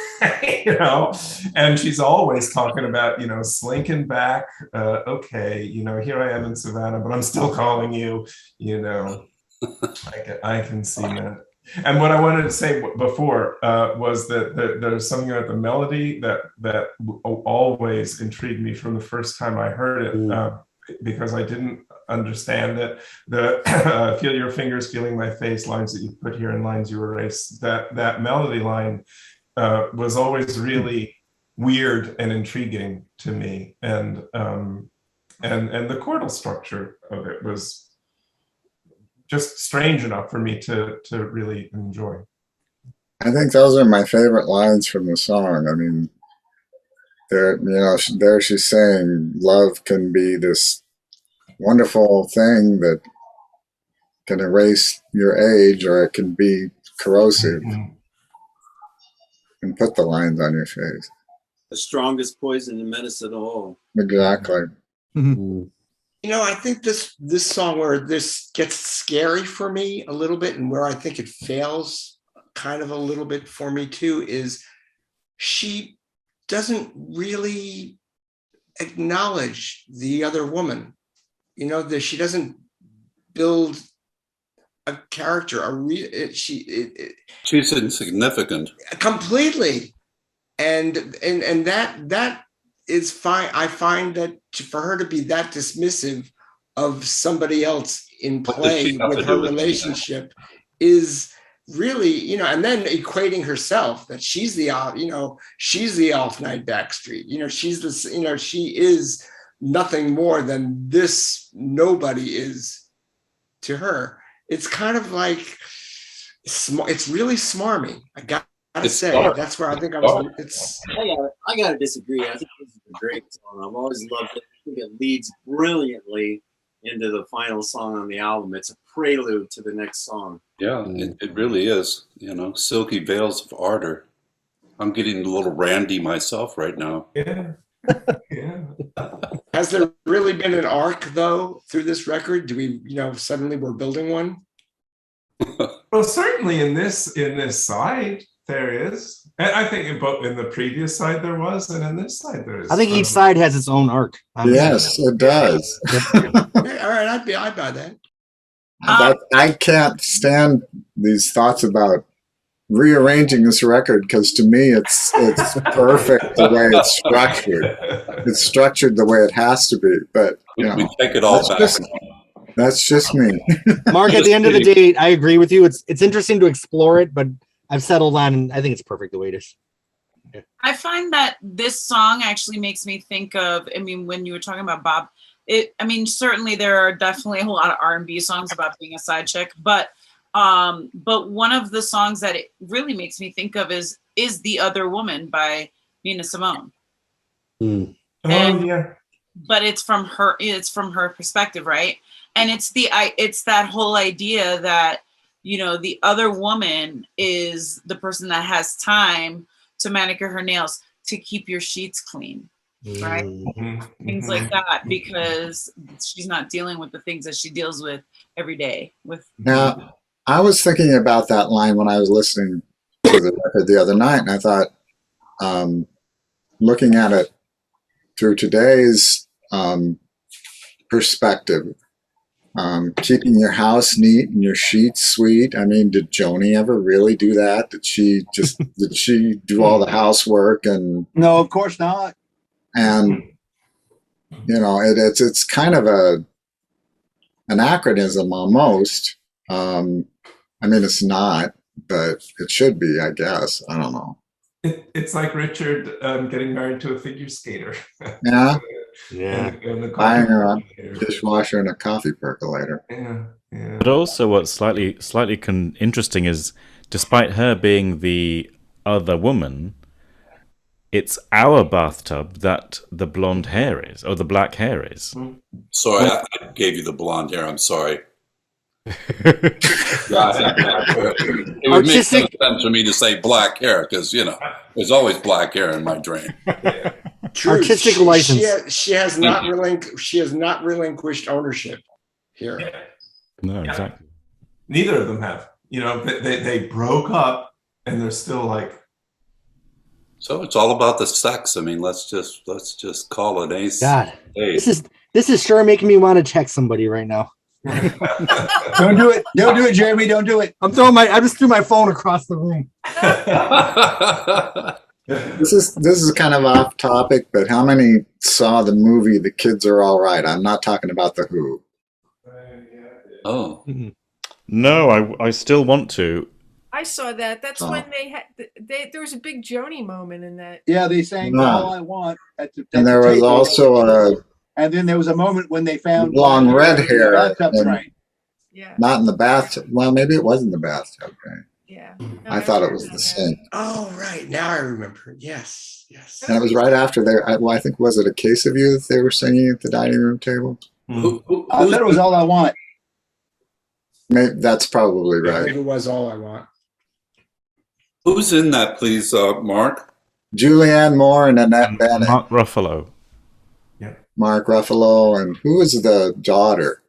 you know, and she's always talking about, you know, slinking back. Okay, you know, here I am in Savannah, but I'm still calling you. You know, I can see that. And what I wanted to say before was that there's something about the melody that always intrigued me from the first time I heard it, because I didn't understand it. The feel your fingers feeling my face, lines that you put here and lines you erase. That melody line was always really weird and intriguing to me, and the chordal structure of it was just strange enough for me to really enjoy. I think those are my favorite lines from the song. I mean, there she's saying love can be this wonderful thing that can erase your age, or it can be corrosive and put the lines on your face. The strongest poison and medicine of all. Exactly. You know, I think this song where this gets scary for me a little bit, and where I think it fails kind of a little bit for me too, is she doesn't really acknowledge the other woman. You know, that she doesn't build a character. She's insignificant. Completely, and that is fine. I find that for her to be that dismissive of somebody else in play with her relationship is really, you know, and then equating herself that she's the off night backstreet. You know, she's this, you know, she is nothing more than this nobody is to her. It's kind of like, it's really smarmy. I gotta say, that's where I think I gotta disagree. I think this is a great song. I've always loved it. I think it leads brilliantly into the final song on the album. It's a prelude to the next song. Yeah, it really is. You know, Silky Veils of Ardor. I'm getting a little randy myself right now. Yeah. Yeah. Has there really been an arc though through this record? Do we, you know, suddenly we're building one? Well, certainly in this side there is, and I think in the previous side there was, and in this side there is. I think each side has its own arc. Yes, it does. Yeah, all right, I'd buy that. I can't stand these thoughts about rearranging this record, because to me it's perfect the way it's structured. It's structured the way it has to be, but you know, we take it all back. That's just me. Mark, at the end of the day, I agree with you. It's interesting to explore it, but I've settled on, and I think it's perfect the way it is. Yeah. I find that this song actually makes me think of, I mean, when you were talking about Bob, certainly there are definitely a lot of R&B songs about being a side chick, but But one of the songs that it really makes me think of is The Other Woman by Nina Simone. Mm. Yeah. But it's from her perspective, right? And it's that whole idea that, you know, the other woman is the person that has time to manicure her nails, to keep your sheets clean, right? Mm-hmm. Things like that, because she's not dealing with the things that she deals with every day. Now, I was thinking about that line when I was listening to the record the other night, and I thought, looking at it through today's perspective, keeping your house neat and your sheets sweet. I mean, did Joni ever really do that? Did she do all the housework? And no, of course not. And you know, it's kind of an anachronism almost. I mean, it's not, but it should be, I guess. I don't know. It's like Richard getting married to a figure skater. Yeah. Yeah. Buying a dishwasher and a coffee percolator. Yeah. But also, what's slightly interesting is, despite her being the other woman, it's our bathtub that the blonde hair is, or the black hair is. Sorry, I gave you the blonde hair. I'm sorry. It would make no sense for me to say black hair because, you know, there's always black hair in my drain. True. Artistic license. She has not relinquished ownership here. No, exactly. Neither of them have. You know, they broke up, and they're still like. So it's all about the sex. I mean, let's just call it ace. God, ace. this is sure making me want to text somebody right now. Don't do it. Don't do it, Jeremy. Don't do it. I just threw my phone across the room. This is kind of off topic, but how many saw the movie The Kids Are All Right? I'm not talking about The Who. Oh. No, I still want to. I saw that. That's when they had. There was a big Joni moment in that. Yeah, they sang "All I Want" at the. And there was also and then there was a moment when they found long red hair. Bathtub train. Yeah. Not in the bathtub. Well, maybe it was in the bathtub. Right? Yeah. I thought it was the same. Oh, right. Now I remember. Yes. And it was right after I think, was it A Case of You that they were singing at the dining room table? I thought it was "All I Want." Maybe that's probably right. It was "All I Want." Who's in that, please, Mark? Julianne Moore and Annette Bening. Mark Ruffalo. Mark Ruffalo, and who was the daughter?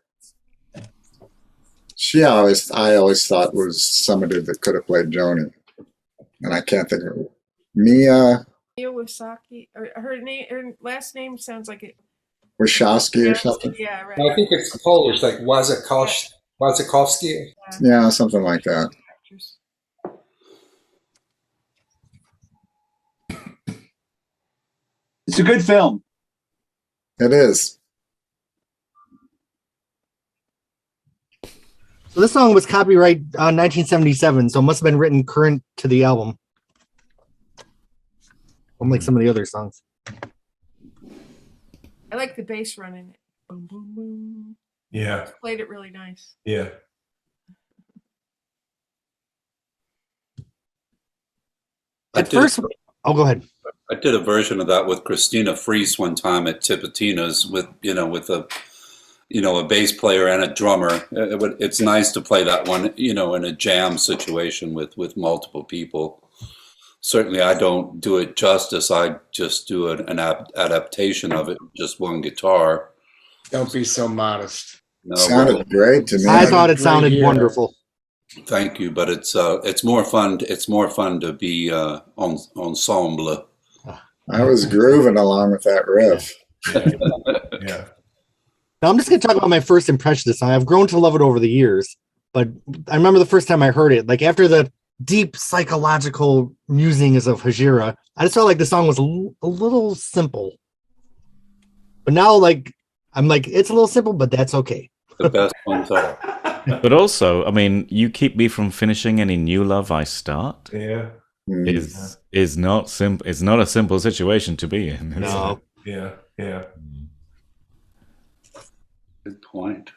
I always thought was somebody that could have played Joni, and I can't think of her. Mia Wasaki, or her last name sounds like it. Wachowski or something. Yeah, right. I think it's Polish, like Wazakowski. Yeah, something like that. It's a good film. It is. So this song was copyright 1977, so it must have been written current to the album. Unlike some of the other songs. I like the bass run in it. Boom, boom, boom. Yeah. Played it really nice. Yeah. Go ahead. I did a version of that with Christina Fries one time at Tipitina's with a bass player and a drummer. It's nice to play that one, in a jam situation with multiple people. Certainly, I don't do it justice. I just do an adaptation of it, just one guitar. Don't be so modest. No, sounded great to me. I thought it sounded wonderful. Thank you, but it's more fun. It's more fun to be ensemble. I was grooving along with that riff. Yeah. Now I'm just going to talk about my first impression of this song. I've grown to love it over the years, but I remember the first time I heard it, like after the deep psychological musings of Hajira, I just felt like the song was a little simple. But now, I'm like, it's a little simple, but that's okay. The best ones are. But also, I mean, you keep me from finishing any new love I start. Yeah. Is not simple. It's not a simple situation to be in. No. Yeah. Good point.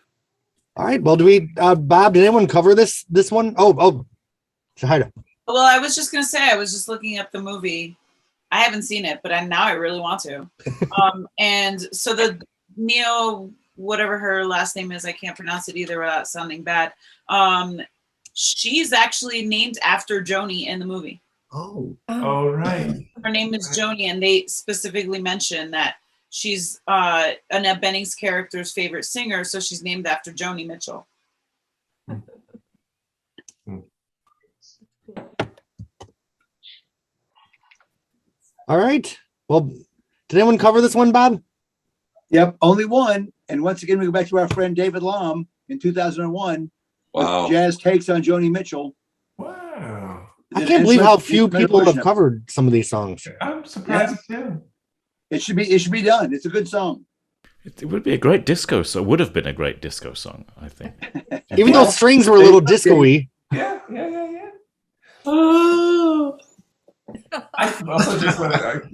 All right. Well, do we, Bob? Did anyone cover this one? Oh, Shahida. Well, I was just gonna say I was just looking up the movie. I haven't seen it, but now I really want to. And so the Neo, whatever her last name is, I can't pronounce it either without sounding bad. She's actually named after Joni in the movie. Oh, right. Her name is Joni, and they specifically mention that she's Annette Bening's character's favorite singer, so she's named after Joni Mitchell. All right. Well, did anyone cover this one, Bob? Yep, only one. And once again, we go back to our friend David Lom in 2001. Wow. Jazz takes on Joni Mitchell. Wow. I can't believe how few people have covered some of these songs. I'm surprised too. It should be done. It's a good song. It would be a great disco song. Would have been a great disco song, I think. Even though strings were a little disco-y. Yeah. Oh. I also just want to,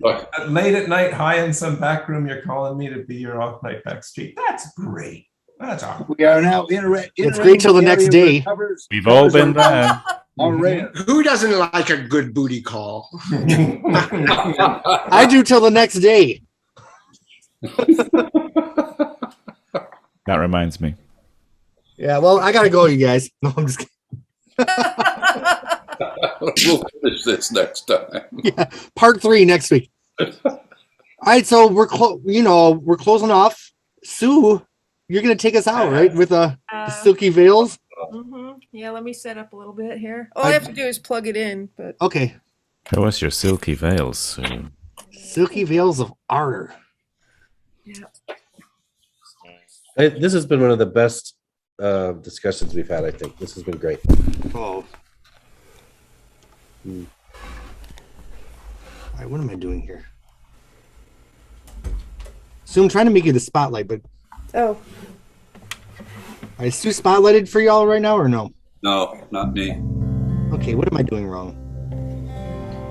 late at night, high in some back room, you're calling me to be your off night backstreet. That's great. That's awesome. We are now It's great till the next day. We've all been there. All right. Who doesn't like a good booty call? I do till the next day. That reminds me. Yeah, well, I gotta go, you guys. No, I'm just kidding. We'll finish this next time. Yeah, part 3 next week. All right, so we're closing off. Sue, you're gonna take us out, right, with the Silky Veils. Mm-hmm. Yeah, let me set up a little bit here. All I have to do is plug it in. But okay. Show us your Silky Veils, Sue. Silky Veils of Ardor. Yeah. This has been one of the best discussions we've had, I think. This has been great. Oh. All right, what am I doing here? So I'm trying to make you the spotlight, but oh, is Sue spotlighted for y'all right now or no? No, not me. Okay, what am I doing wrong?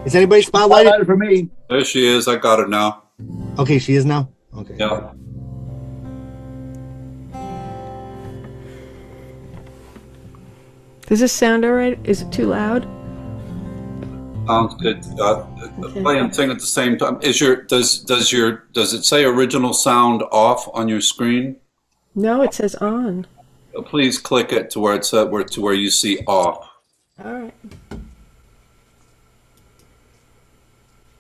Is anybody spotlighted for me? There she is. I got her now. Okay, she is now. Okay. Yeah. does this sound all right? Is it too loud? Sounds good. Play and sing at the same time. Does it say original sound off on your screen? No, it says on. Please click it to where it's to where you see off. All right.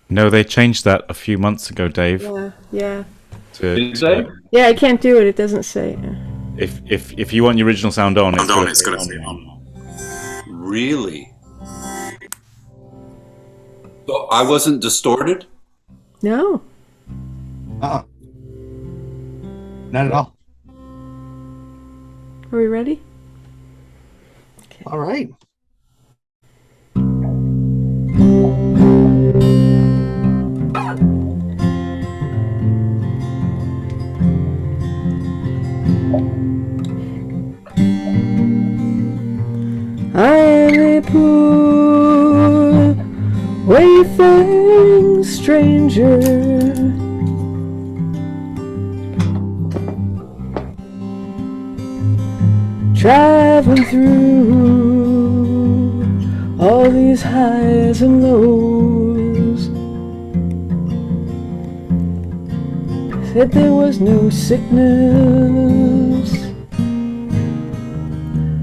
No, they changed that a few months ago, Dave. Yeah. Did they? Yeah, I can't do it. It doesn't say. If you want your original sound on, it's gonna stay on. Really? So I wasn't distorted? No. Not at all. Are we ready? Okay. All right. I am a poor, wayfaring stranger, traveling through all these highs and lows. Said there was no sickness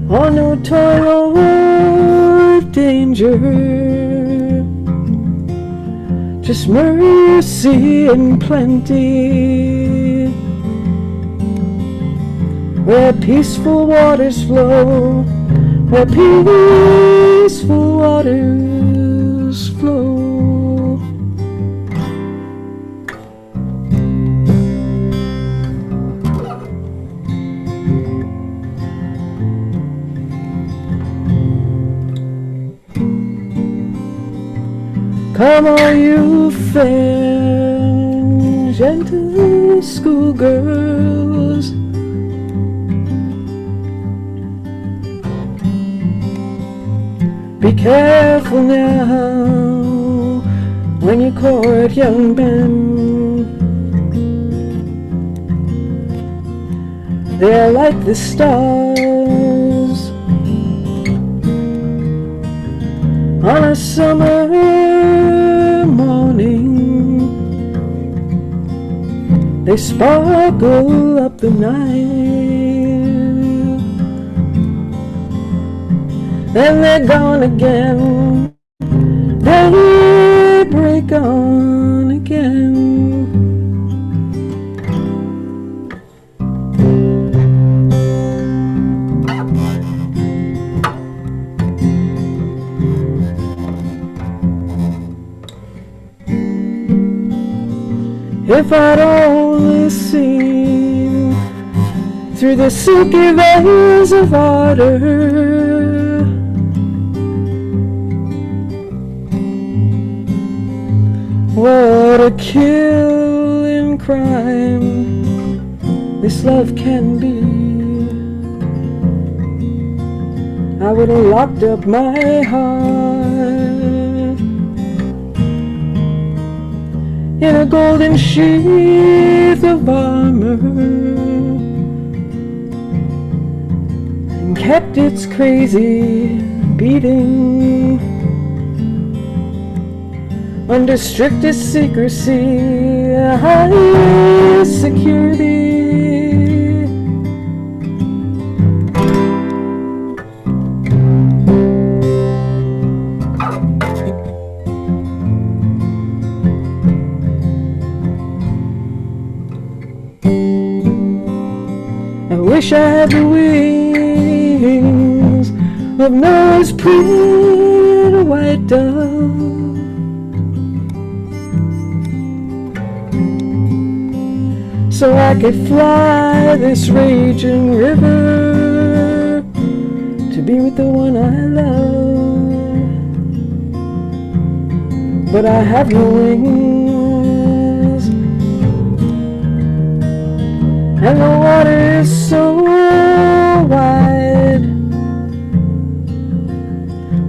or no toil or danger, just mercy and plenty, where peaceful waters flow, where peaceful waters flow. Come all you fair and gentle schoolgirls, be careful now when you court young men. They're like the stars on a summer morning. They sparkle up the night, then they're gone again. They break on again. If I'd only seen through the silky veils of water, what a killing crime this love can be. I would have locked up my heart in a golden sheath of armor and kept its crazy beating under strictest secrecy, high security. I wish I had the wings of Noah's pretty white dove, so I could fly this raging river to be with the one I love. But I have no wings, and the water is so wide.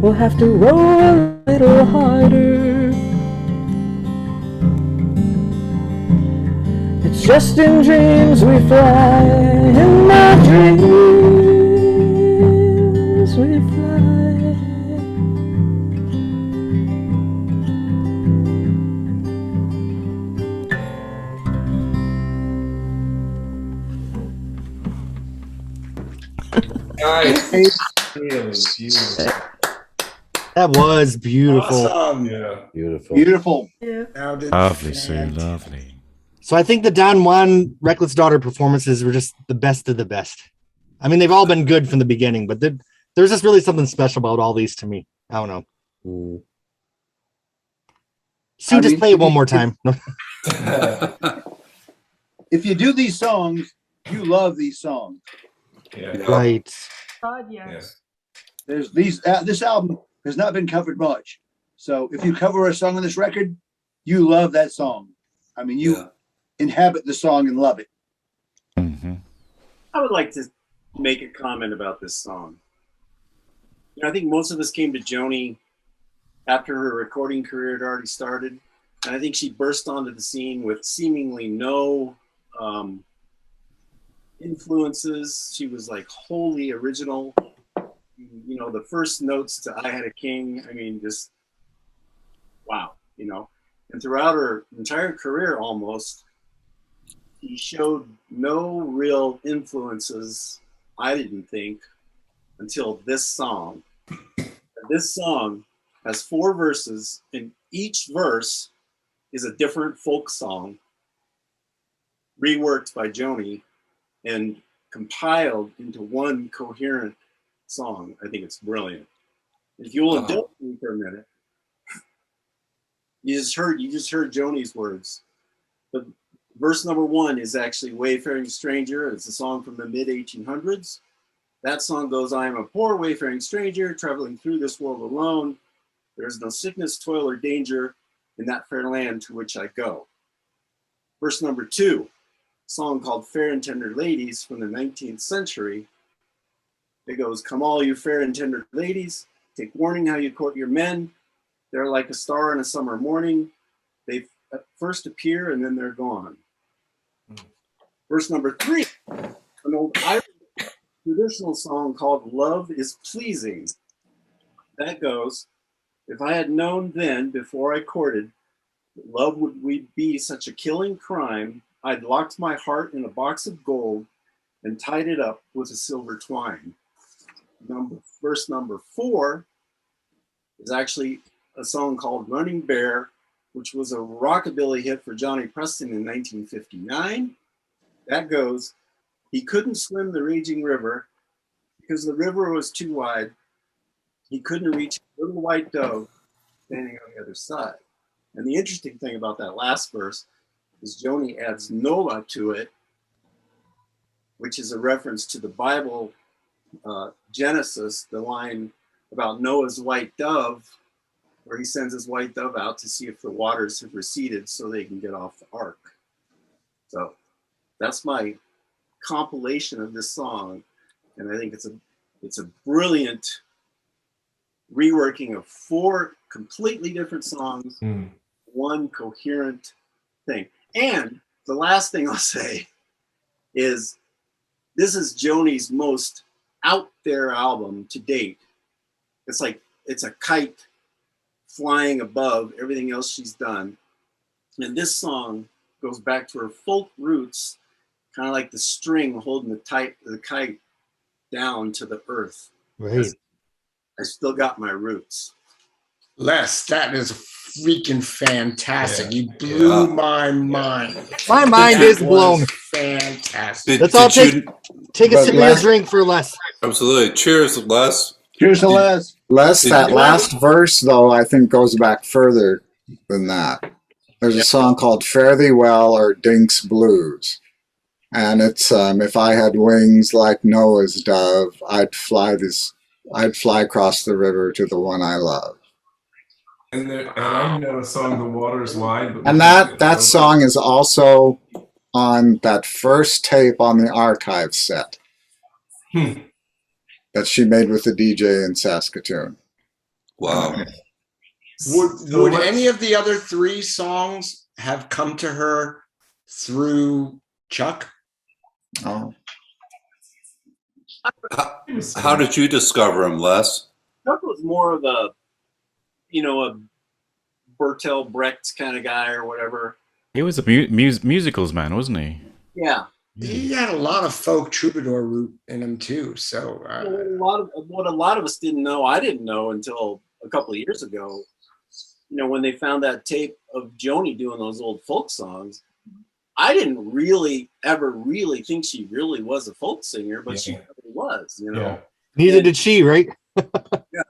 We'll have to row a little harder. It's just in dreams we fly, in my dreams we fly. Nice. That was beautiful. Awesome. Yeah. Beautiful. Beautiful. Lovely, Sue. Lovely. So I think the Don Juan Reckless Daughter performances were just the best of the best. I mean, they've all been good from the beginning, but there's just really something special about all these to me. I don't know. Sue, just play it one more time. If you do these songs, you love these songs. Yeah. Right. God, yes. There's these. This album has not been covered much, so if you cover a song on this record, you love that song. I mean, you inhabit the song and love it. Mm-hmm. I would like to make a comment about this song. You know, I think most of us came to Joni after her recording career had already started, and I think she burst onto the scene with seemingly no influences. She was like wholly original. You know, the first notes to I Had a King, I mean, just wow, you know. And throughout her entire career almost, she showed no real influences, I didn't think, until this song. This song has 4 verses, and each verse is a different folk song reworked by Joni and compiled into one coherent song. I think it's brilliant. If you'll indulge me for a minute, you just heard Joni's words. But verse number 1 is actually Wayfaring Stranger. It's a song from the mid-1800s. That song goes, I am a poor wayfaring stranger traveling through this world alone. There is no sickness, toil, or danger in that fair land to which I go. Verse number 2, a song called Fair and Tender Ladies from the 19th century. It goes, come all you fair and tender ladies, take warning how you court your men. They're like a star on a summer morning. They first appear and then they're gone. Verse number 3, an old Irish traditional song called "Love Is Pleasing." That goes, "If I had known then, before I courted, that love would be such a killing crime, I'd locked my heart in a box of gold and tied it up with a silver twine." Verse number 4 is actually a song called "Running Bear," which was a rockabilly hit for Johnny Preston in 1959. That goes, "He couldn't swim the raging river because the river was too wide. He couldn't reach a little white dove standing on the other side." And the interesting thing about that last verse is Joni adds Nola to it, which is a reference to the Bible Genesis, the line about Noah's white dove, where he sends his white dove out to see if the waters have receded so they can get off the ark. So that's my compilation of this song, and I think it's a brilliant reworking of 4 completely different songs, one coherent thing. And the last thing I'll say is this is Joni's most out there album to date. It's like it's a kite flying above everything else she's done. And this song goes back to her folk roots, kind of like the string holding the kite down to the earth. Right. I still got my roots. Les, that is freaking fantastic. You blew my mind. My mind is blown. Fantastic. Let's all take a sip of your drink for Les. Absolutely. Cheers, Les. Cheers to Les. Les, that last verse, though, I think goes back further than that. There's a song called Fare Thee Well or Dink's Blues. And it's if I had wings like Noah's dove, I'd fly across the river to the one I love. And I know a song, "The Water's Wide." And that song is also on that first tape on the archive set that she made with the DJ in Saskatoon. Wow. Would any of the other 3 songs have come to her through Chuck? Oh. How did you discover him, Les? Chuck was more of a Bertolt Brecht kind of guy or whatever. He was a musicals man, wasn't he? Yeah. He had a lot of folk troubadour root in him too. So what a lot of us didn't know, I didn't know until a couple of years ago. When they found that tape of Joni doing those old folk songs, I didn't really ever really think she really was a folk singer, but she really was. Yeah. Neither did she, right? Yeah.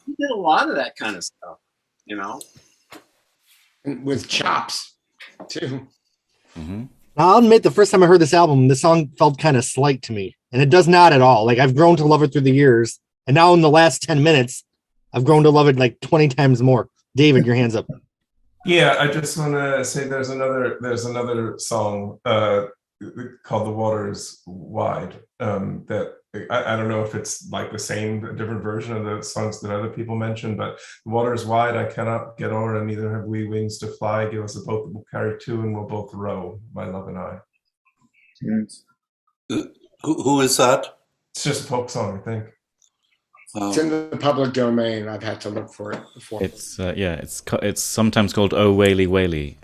He did a lot of that kind of stuff, And with chops too. Now, I'll admit, the first time I heard this album, the song felt kind of slight to me, and it does not at all. Like, I've grown to love it through the years, and now in the last 10 minutes, I've grown to love it like 20 times more. David, your hands up. Yeah, I just want to say there's another song called "The Water's Wide" that I don't know if it's like a different version of the songs that other people mentioned, but "The water's wide, I cannot get o'er, and neither have we wings to fly. Give us a boat that will carry 2, and we'll both row, my love and I." Who is that? It's just a folk song, I think. It's in the public domain. I've had to look for it before. It's it's sometimes called "Oh Whaley Whaley"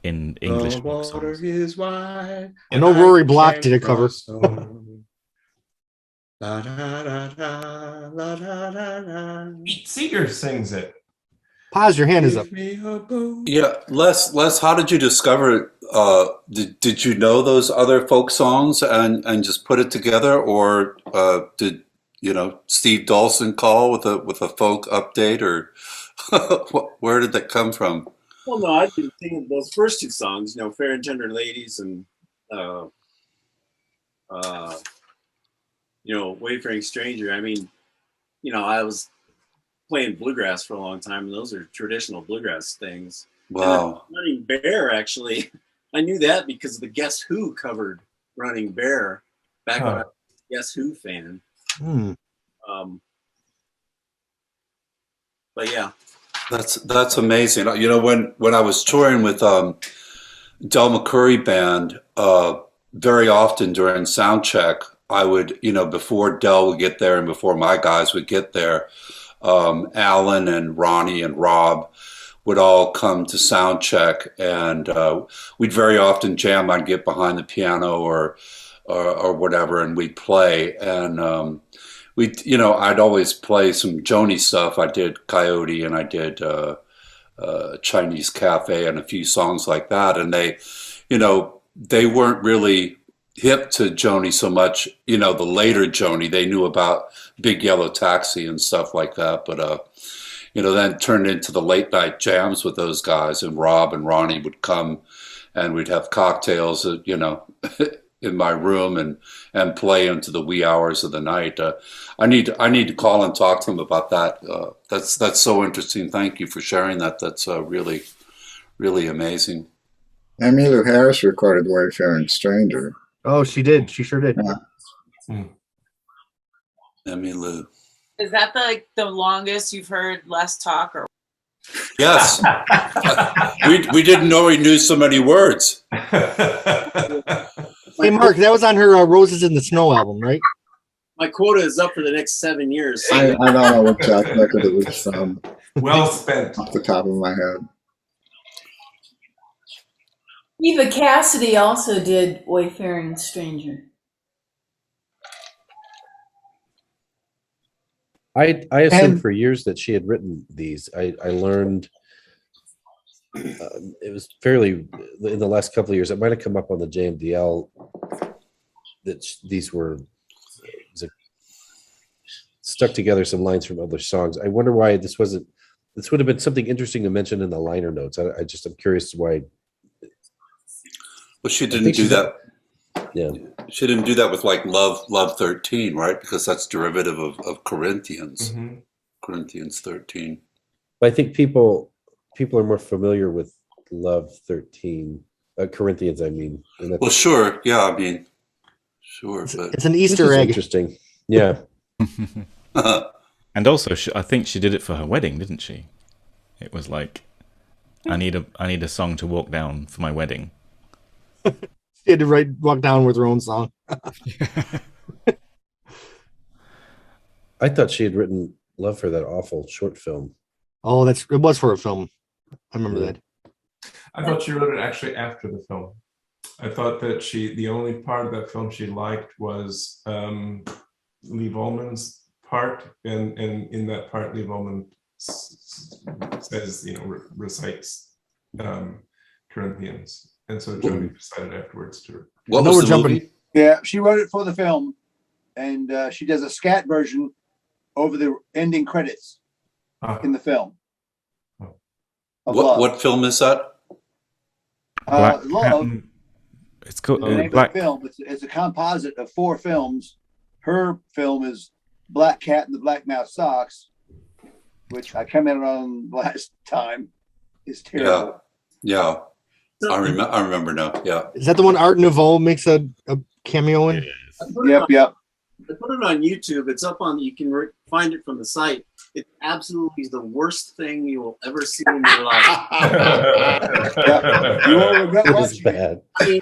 in English The folk songs. water is wide. I know Rory Block did a cover. La, da, da, da, la, da, da, da. Pete Seeger sings it. Pause, your hand is up. Yeah, Les, how did you discover it? Did you know those other folk songs and just put it together, or did Steve Dawson call with a folk update, or where did that come from? Well, no, I've been thinking those first 2 songs, "Fair and Tender Ladies" and "Wayfaring Stranger." I mean, I was playing bluegrass for a long time, and those are traditional bluegrass things. Wow. And Running Bear, actually, I knew that because the Guess Who covered Running Bear back when I was a Guess Who fan. But yeah. That's amazing. When I was touring with Del McCoury Band, very often during sound check, I would, before Del would get there and before my guys would get there, Alan and Ronnie and Rob would all come to sound check, and we'd very often jam. I'd get behind the piano or whatever, and we'd play. And I'd always play some Joni stuff. I did Coyote, and I did Chinese Cafe, and a few songs like that. And they weren't really hip to Joni so much. The later Joni, they knew about Big Yellow Taxi and stuff like that, but then it turned into the late night jams with those guys, and Rob and Ronnie would come, and we'd have cocktails, in my room and play into the wee hours of the night. I need to call and talk to them about that. That's so interesting. Thank you for sharing that. That's really, really amazing. Emmylou Harris recorded "Wayfaring Stranger." Oh, she did. She sure did. Yeah. Emmylou. Is that the longest you've heard Les talk? Or Yes. we didn't know he knew so many words. Hey, Mark, that was on her Roses in the Snow album, right? My quota is up for the next 7 years. I don't know what record it was from. Well spent. Off the top of my head. Eva Cassidy also did Wayfaring Stranger. I assumed for years that she had written these. I learned it was fairly in the last couple of years. It might have come up on the JMDL that these were stuck together some lines from other songs. I wonder why this wasn't. This would have been something interesting to mention in the liner notes. I'm curious why. Well, she didn't do that. Yeah, she didn't do that with like Love 13, right? Because that's derivative of Corinthians. Mm-hmm. Corinthians 13. But I think people are more familiar with Love 13, Corinthians. I mean, well, sure, yeah, I mean, sure, but it's an Easter egg. Interesting, yeah. And also, I think she did it for her wedding, didn't she? It was like, I need a song to walk down for my wedding. She had to walk down with her own song. I thought she had written Love for that awful short film. Oh, it was for a film. I remember that. I thought she wrote it actually after the film. I thought that the only part of that film she liked was Lee Volman's part, and in that part, Lee Volman says, recites Corinthians, and so Joni decided afterwards to. What was the movie? Yeah, she wrote it for the film, and she does a scat version over the ending credits in the film. What film is that? Love. It's called Black film. It's a composite of 4 films. Her film is Black Cat and the Black Mouse Socks, which I commented on last time. Is terrible. Yeah. I remember now. Yeah. Is that the one Art Nouveau makes a cameo in? Yep. I put it on YouTube. It's up on. You can find it from the site. It's absolutely the worst thing you will ever see in your life. You won't regret It was watching bad. I mean,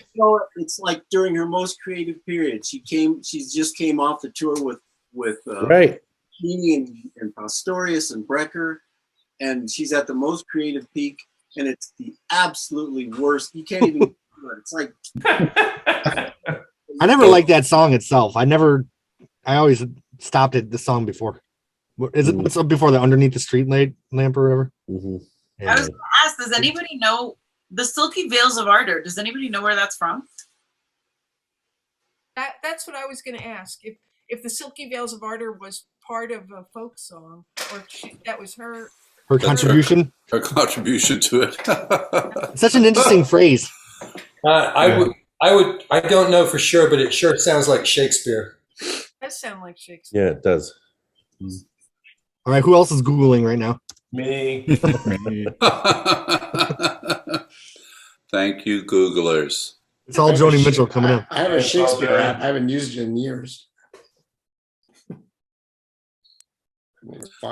it's like during her most creative period. She just came off the tour with Right. Heaney and Pastorius and Brecker, and she's at the most creative peak, and it's the absolutely worst. You can't even. It's like I never liked that song itself. I always stopped at the song before. Is it what's up before the Underneath the Street Lamp or whatever? Mm-hmm. I was going to ask, does anybody know the Silky Veils of Ardor? Does anybody know where that's from? That's what I was going to ask. If the Silky Veils of Ardor was part of a folk song, or that was her contribution. Her contribution to it. Such an interesting phrase. I don't know for sure, but it sure sounds like Shakespeare. It does sound like Shakespeare. Yeah, it does. All right, who else is Googling right now? Me. Thank you, Googlers. It's all Joni Mitchell coming in. I have a Shakespeare app. I haven't used it in years.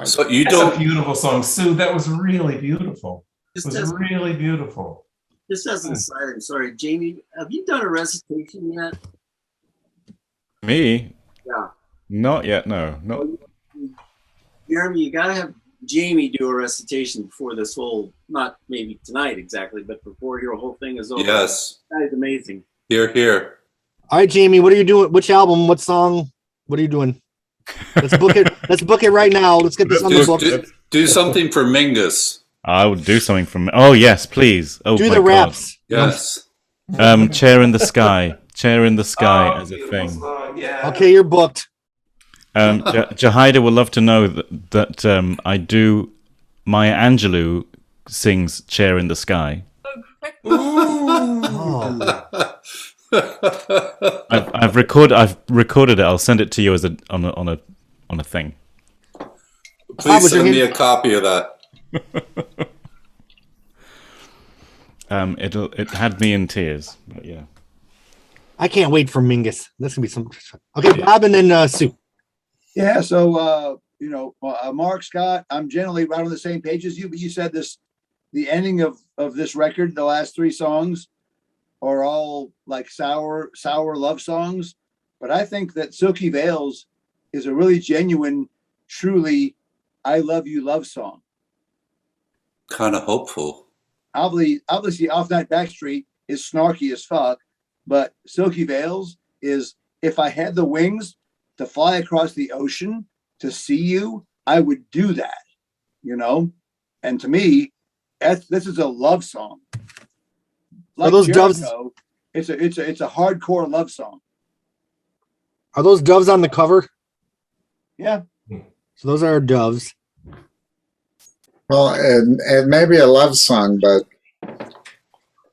So you That's don't. a beautiful song, Sue. That was really beautiful. It Just was as- really beautiful. Just as an aside, I'm sorry, Jamie, have you done a recitation yet? Me? Yeah. Not yet. No. Not. Jeremy, you gotta have Jamie do a recitation before this whole, not maybe tonight exactly, but before your whole thing is over. Yes. That is amazing. Here, here. All right, Jamie, what are you doing? Which album? What song? What are you doing? Let's book it. Let's book it right now. Let's get this on the book. Do something for Mingus. I would do something from. Oh yes, please. Oh, do my the God. raps. Yes. Chair in the Sky. Chair in the Sky as a thing. Okay, you're booked. Jahida will love to know that I do. Maya Angelou sings "Chair in the Sky." I've recorded it. I'll send it to you as on a thing. Please send me a copy of that. It had me in tears, but yeah. I can't wait for Mingus. This gonna be some. Okay, Bob, and then Sue. Yeah. So Mark, Scott, I'm generally right on the same page as you, but you said the ending of this record, the last three songs are all like sour love songs. But I think that Silky Veils is a really genuine, truly I love you love song. Kind of hopeful. Obviously Off Night Backstreet is snarky as fuck, but Silky Veils is, if I had the wings to fly across the ocean to see you, I would do that, And to me, this is a love song. Like Are those Jericho, doves? It's a hardcore love song. Are those doves on the cover? Yeah. So those are doves. Well, it may be a love song, but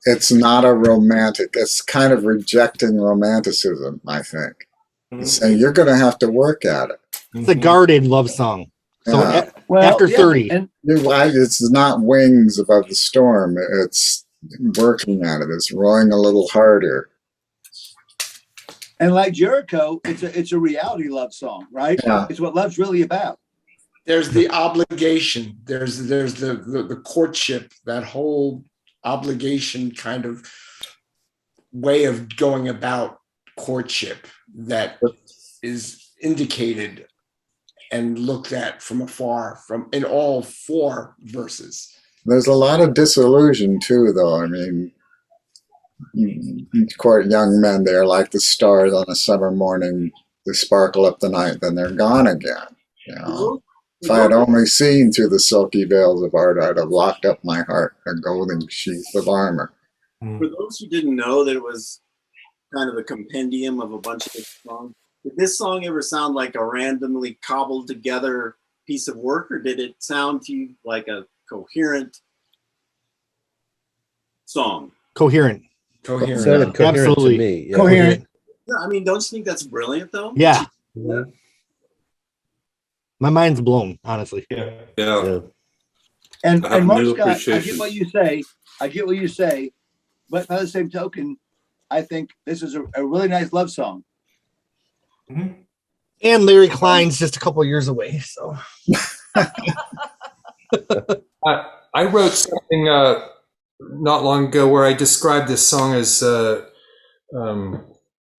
it's not a romantic. It's kind of rejecting romanticism, I think. It's saying you're going to have to work at it. It's a guarded love song. So after 30. And it's not wings above the storm. It's working at it. It's rowing a little harder. And like Jericho, it's a reality love song, right? Yeah. It's what love's really about. There's the obligation. There's the courtship, that whole obligation kind of way of going about courtship that is indicated and looked at from afar in all four verses. There's a lot of disillusion too, though. I mean, you court young men, they're like the stars on a summer morning. They sparkle up the night, then they're gone again. If I had only seen through the silky veils of art, I'd have locked up my heart in a golden sheath of armor. For those who didn't know that it was kind of a compendium of a bunch of different songs, did this song ever sound like a randomly cobbled together piece of work, or did it sound to you like a coherent song? Coherent. It sounded coherent Absolutely. to me. Yeah. Coherent. Yeah, I mean, don't you think that's brilliant though? Yeah. Mhm. My mind's blown, honestly. Yeah. And I have Mark new Scott, I appreciation. get what you say, but by the same token, I think this is a really nice love song. And Larry Klein's just a couple years away. So I wrote something not long ago where I described this song as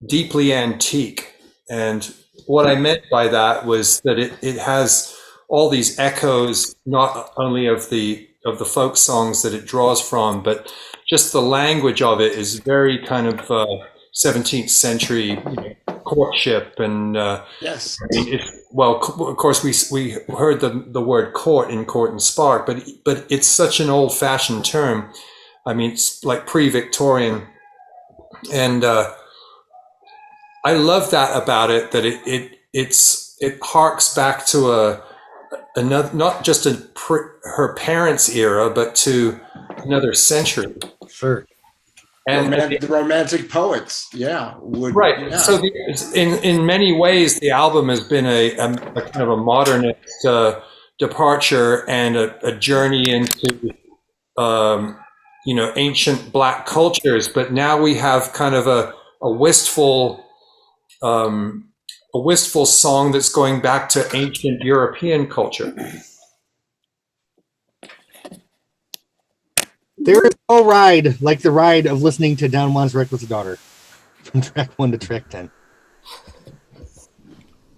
deeply antique. And what I meant by that was that it has all these echoes, not only of the folk songs that it draws from, but just the language of it is very kind of 17th century courtship. And yes, I mean, of course we heard the word court in Court and Spark, but it's such an old fashioned term. I mean, it's like pre-Victorian, and I love that about it. That it harks back to another, not just her parents' era, but to another century. Sure. And the romantic poets, right. Yeah. So in many ways, the album has been a kind of a modernist departure and a journey into ancient Black cultures. But now we have kind of a wistful song that's going back to ancient European culture. There is no ride like the ride of listening to Don Juan's Reckless Daughter from track 1 to track 10.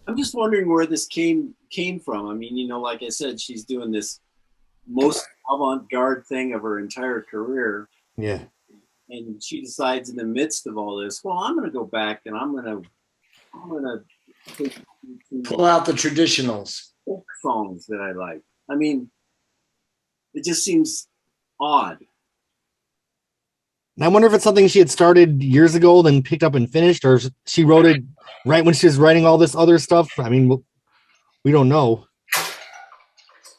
I'm just wondering where this came from. I mean, you know, like I said, she's doing this most avant-garde thing of her entire career. Yeah. And she decides in the midst of all this, well, I'm going to go back and I'm going to pull out the traditionals, folk songs that I like. I mean, it just seems odd. And I wonder if it's something she had started years ago, then picked up and finished, or she wrote it right when she was writing all this other stuff. I mean, we don't know.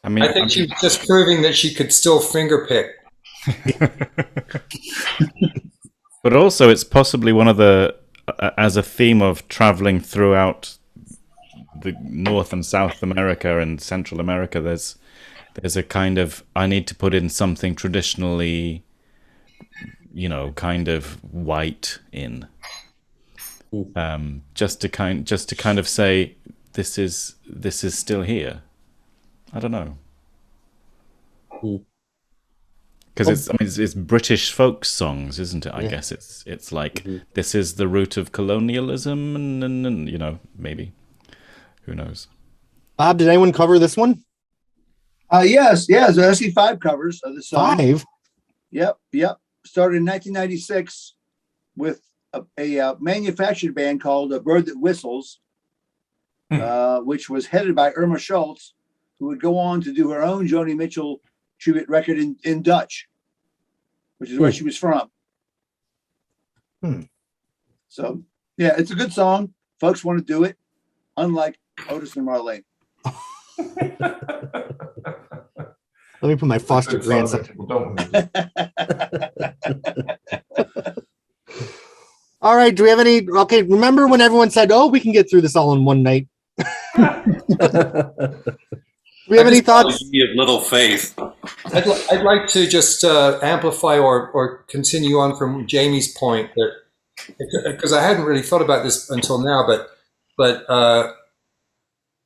I think she's just proving that she could still finger pick. But also, it's possibly one of the, as a theme of traveling throughout the North and South America and Central America, there's a kind of, I need to put in something traditionally, you know, kind of white in, just to kind of say this is still here. I don't know, because it's British folk songs, isn't it? I guess it's like this is the root of colonialism, and you know, maybe, who knows. Bob, did anyone cover this one? Yes. I see 5 covers of the song. 5? Yep. Started in 1996 with a manufactured band called A Bird That Whistles, which was headed by Irma Schultz, who would go on to do her own Joni Mitchell tribute record in Dutch, which is where she was from. So, yeah, it's a good song. Folks want to do it, unlike Otis and Marlena. Let me put my foster grandson. All right. Do we have any? Okay. Remember when everyone said, "Oh, we can get through this all in one night"? Do we have any thoughts? You have little faith. I'd like to just amplify or continue on from Jamie's point, that because I hadn't really thought about this until now, but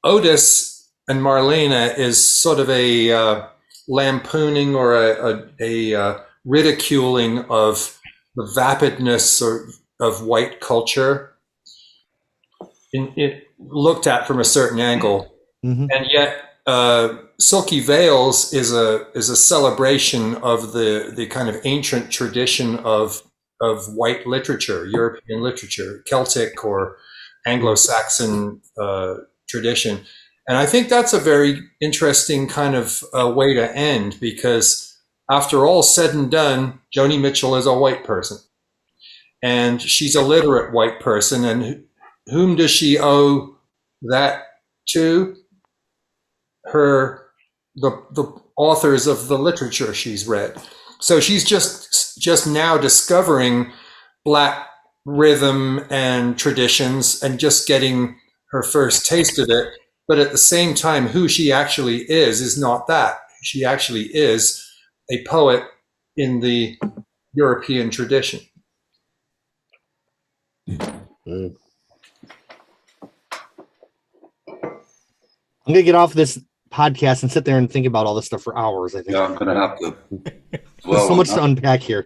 Otis and Marlena is sort of a lampooning or a ridiculing of the vapidness of white culture, it looked at from a certain angle, and yet Silky Veils is a celebration of the kind of ancient tradition of white literature, European literature, Celtic or Anglo-Saxon tradition. And I think that's a very interesting kind of way to end, because after all said and done, Joni Mitchell is a white person, and she's a literate white person. And whom does she owe that to? The authors of the literature she's read. So she's just now discovering Black rhythm and traditions and just getting her first taste of it. But at the same time, who she actually is not that. She actually is a poet in the European tradition. I'm going to get off this podcast and sit there and think about all this stuff for hours, I think. Yeah, I'm going to have to. There's so much to unpack here.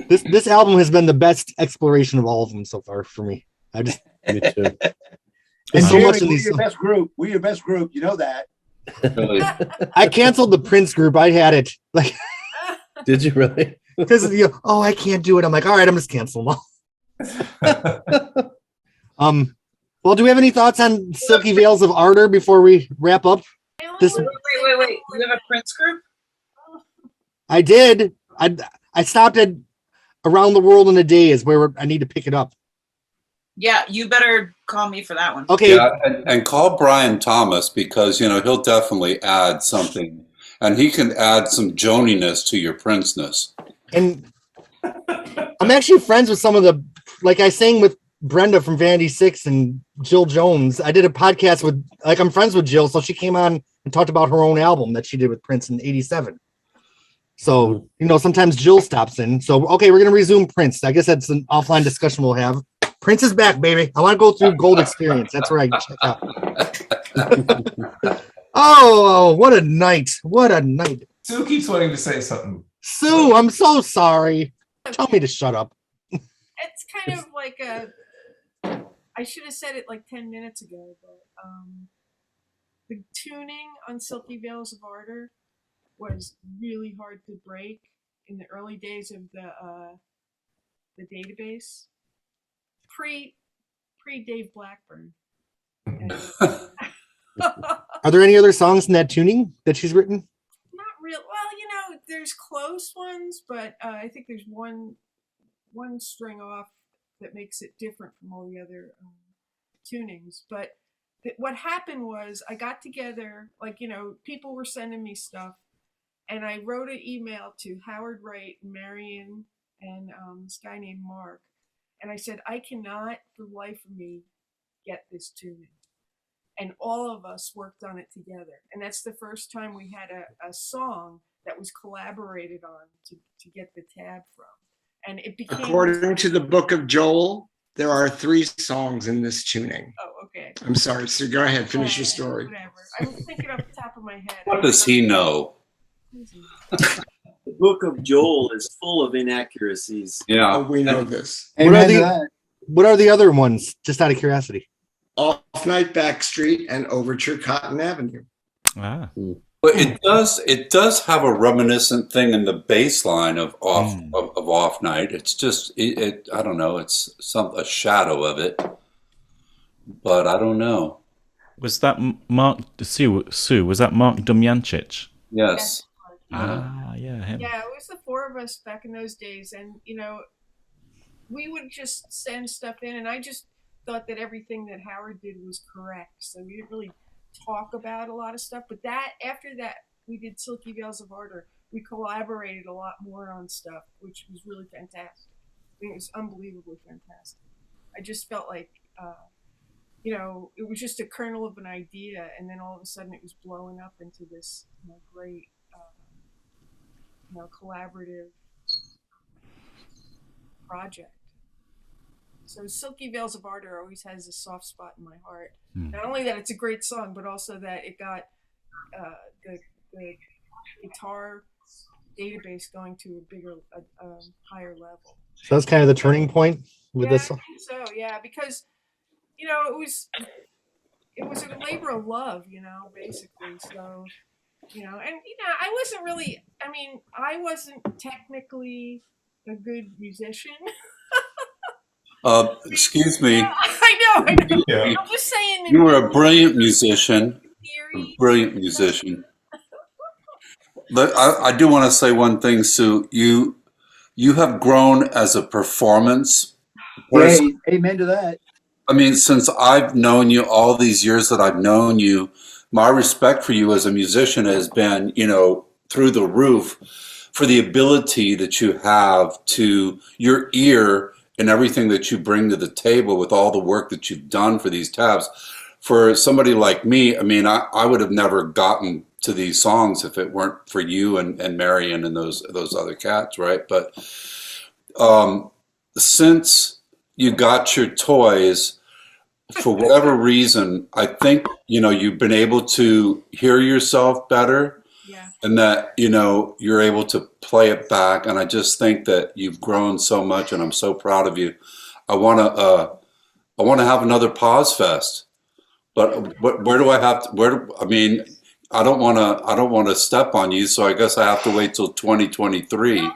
This album has been the best exploration of all of them so far for me. Me too. And so Jeremy, much in we're these. your best group. We're your best group. You know that. I canceled the Prince group. I had it. Like, did you really? Because I can't do it. I'm like, all right, I'm just canceling them. Well, do we have any thoughts on Silky Veils of Ardor before we wrap up? This Wait. You have a Prince group? I did. I stopped at Around the World in a Day is where I need to pick it up. Yeah, you better call me for that one. Okay. Yeah, and call Brian Thomas, because he'll definitely add something, and he can add some Joniness to your Princeness. And I'm actually friends with some of the, like I sang with Brenda from Vanity 6 and Jill Jones. I did a podcast with, I'm friends with Jill, so she came on and talked about her own album that she did with Prince in '87. So, sometimes Jill stops in. So, okay, we're going to resume Prince. I guess that's an offline discussion we'll have. Prince is back, baby. I want to go through Gold Experience. That's where I check out. Oh, what a night. What a night. Sue keeps wanting to say something. Sue, I'm so sorry. Tell me to shut up. It's kind of like I should have said it like 10 minutes ago, but the tuning on Silky Veils of Ardor was really hard to break in the early days of the database, pre Dave Blackburn. Are there any other songs in that tuning that she's written? Not real. Well, there's close ones, but I think there's one string off that makes it different from all the other tunings. But what happened was I got together, people were sending me stuff, and I wrote an email to Howard Wright, Marion, and this guy named Mark, and I said, I cannot for the life of me get this tuning. And all of us worked on it together. And that's the first time we had a song that was collaborated on to get the tab from. And it became... According to the book of Joel, there are 3 songs in this tuning. Oh, okay. I'm sorry, so go ahead, finish your story. Whatever. I was thinking off the top of my head. What does he know? The book of Joel is full of inaccuracies. Yeah. Oh, we know this. What are the other ones, just out of curiosity? Off Night Backstreet and Overture Cotton Avenue. Ah. But it does have a reminiscent thing in the bass line of Off Night. It's just I don't know, it's a shadow of it. But I don't know. Was that Mark Sue? Was that Mark Domjancic? Yes. Ah, yeah, him. Yeah, it was the 4 of us back in those days, and we would just send stuff in, and I just thought that everything that Howard did was correct, so we didn't really talk about a lot of stuff. But after that, we did Silky Veils of Ardor. We collaborated a lot more on stuff, which was really fantastic. I mean, it was unbelievably fantastic. I just felt like, it was just a kernel of an idea, and then all of a sudden it was blowing up into this great, collaborative project. So Silky Veils of Ardor always has a soft spot in my heart. Not only that it's a great song, but also that it got the guitar database going to a bigger, higher level. So that's kind of the turning point with this song? I think so, yeah, because, it was a labor of love, basically. So, I wasn't technically a good musician. Excuse me. Yeah, I know. Yeah. I'm just saying. You were a brilliant musician. But I do want to say one thing, Sue. You have grown as a performance person. Amen to that. I mean, since I've known you, all these years that I've known you, my respect for you as a musician has been, through the roof, for the ability that you have to your ear and everything that you bring to the table with all the work that you've done for these tabs. For somebody like me, I mean, I would have never gotten to these songs if it weren't for you and Marion and those other cats, right? But since you got your toys, for whatever reason, I think, you've been able to hear yourself better. Yeah. And that, you're able to play it back. And I just think that you've grown so much, and I'm so proud of you. I want to have another Pause Fest, but where do I have to, I don't want to step on you. So I guess I have to wait till 2023. No,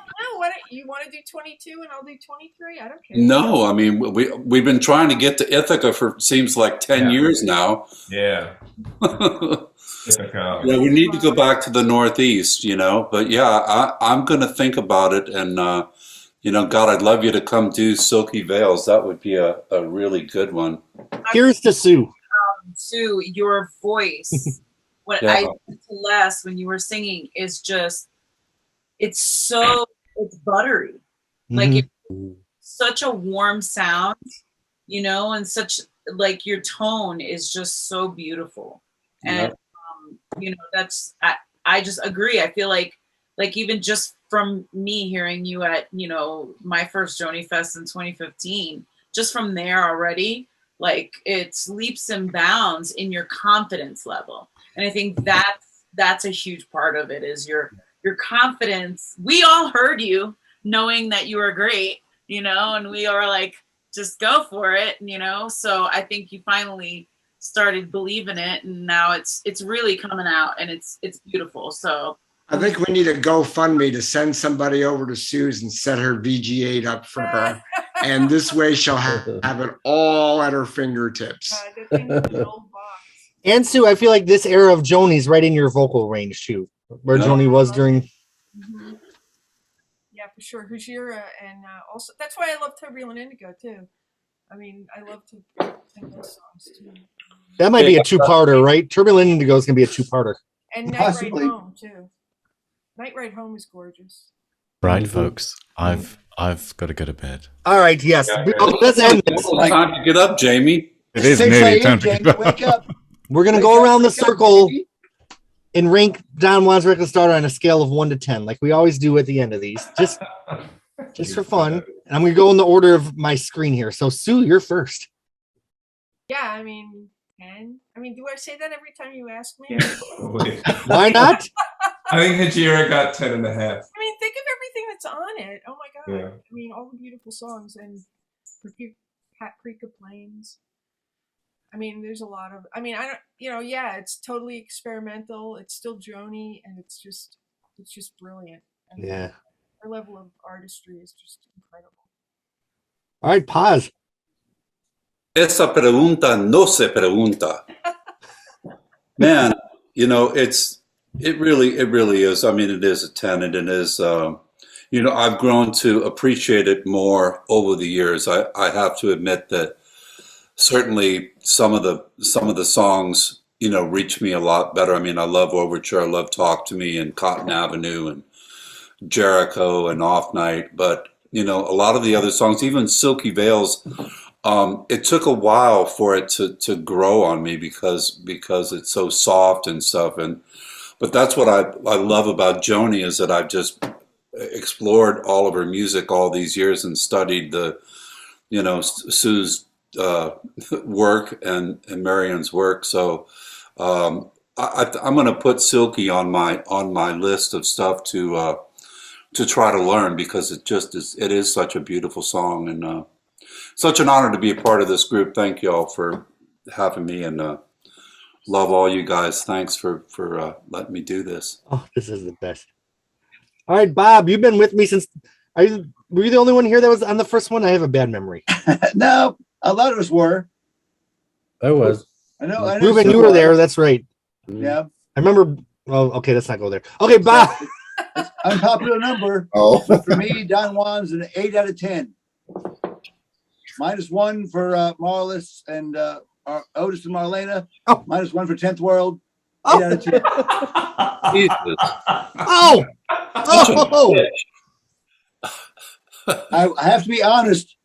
you want to do 22 and I'll do 23? I don't care. No, I mean, we've been trying to get to Ithaca for seems like 10 years now. Yeah. Yeah, we need to go back to the Northeast, but yeah, I'm going to think about it. And, God, I'd love you to come do Silky Veils. That would be a really good one. Here's to Sue. Sue, your voice, what I did to Les when you were singing is just, it's buttery. Like it's such a warm sound, and such, like, your tone is just so beautiful. And, that's, I just agree. I feel like even just from me hearing you at, my first Joni Fest in 2015, just from there already, like, it's leaps and bounds in your confidence level. And I think that's a huge part of it, is your your confidence. We all heard you knowing that you were great, you know, and we are like, just go for it, you know. So I think you finally started believing it, and now it's really coming out, and it's beautiful. So I think we need a GoFundMe to send somebody over to Sue's and set her VG8 up for her. And this way she'll have it all at her fingertips. And Sue, I feel like this era of Joni's right in your vocal range too, where Joni was during. Mm-hmm. Yeah, for sure. Hujira, and also that's why I love Turbulent Indigo too. I mean, I love to sing those songs too. That might be a two-parter, right? Turbulent Indigo is gonna be a two-parter. And Night Ride Home too. Night Ride Home is gorgeous. Right, folks. I've got to go to bed. All right. Yes. Let's end this. It's time to get up, Jamie. It is nearly time to get Wake up. We're gonna go around the circle and rank Don Juan's Reckless Daughter on a scale of 1 to 10, like we always do at the end of these, just for fun. And I'm gonna go in the order of my screen here. So Sue, you're first. Yeah, I mean, 10. I mean, do I say that every time you ask me? Yeah, why not? I think Hajira got 10 and a half. I mean, think of everything that's on it. Oh my god! Yeah. I mean, all the beautiful songs and Paprika Plains. I mean, there's a lot of. I mean, I don't. You know, yeah, it's totally experimental. It's still Joni, and it's just brilliant. And Yeah. her level of artistry is just incredible. All right, pause. Esa pregunta no se pregunta. Man, you know, it really is. I mean, it is a 10, and it is, you know, I've grown to appreciate it more over the years. I have to admit that certainly some of the songs, you know, reach me a lot better. I mean, I love Overture, I love Talk to Me and Cotton Avenue and Jericho and Off Night, but you know, a lot of the other songs, even Silky Veils, it took a while for it to grow on me because it's so soft and stuff. But that's what I love about Joni, is that I've just explored all of her music all these years and studied the, you know, Sue's work and Marianne's work. So I'm going to put Silky on my list of stuff to try to learn, because it is such a beautiful song, and such an honor to be a part of this group. Thank you all for having me, and love all you guys. Thanks for letting me do this. Oh, this is the best. All right, Bob, you've been with me since. Were you the only one here that was on the first one? I have a bad memory. No, a lot of us were. I was. I know. Ruben, you were there. That's right. Yeah. I remember. Well, okay, let's not go there. Okay, Bob. Unpopular number. Oh. For me, Don Juan's an 8 out of 10. -1 for Marlis and Otis and Marlena. Oh. -1 for 10th World. 8 Oh. out of 10. Jesus. Oh. Oh. I have to be honest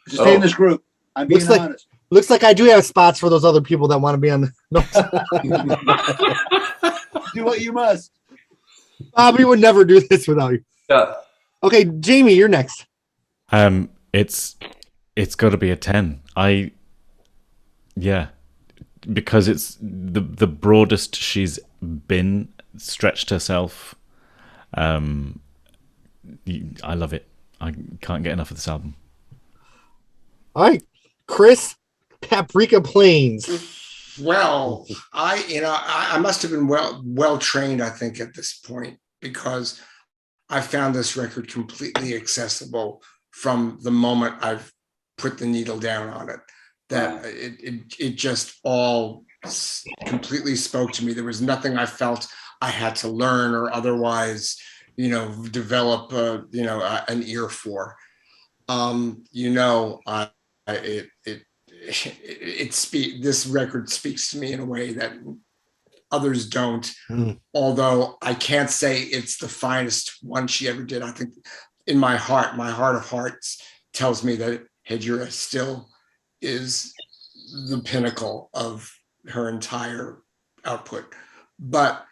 to stay in this group. I'm being honest. Looks like I do have spots for those other people that want to be on the. No. Do what you must. Bobby would never do this without you. Yeah. Okay, Jamie, you're next. It's got to be a 10. Because it's the broadest she's been, stretched herself. I love it. I can't get enough of this album. All right, Chris, Paprika Plains. Well, I must have been well trained, I think, at this point, because I found this record completely accessible from the moment I've put the needle down on it. That it just all completely spoke to me. There was nothing I felt I had to learn or otherwise, develop, an ear for. This record speaks to me in a way that others don't. Although I can't say it's the finest one she ever did. I think in my heart of hearts tells me that Hejira still is the pinnacle of her entire output. But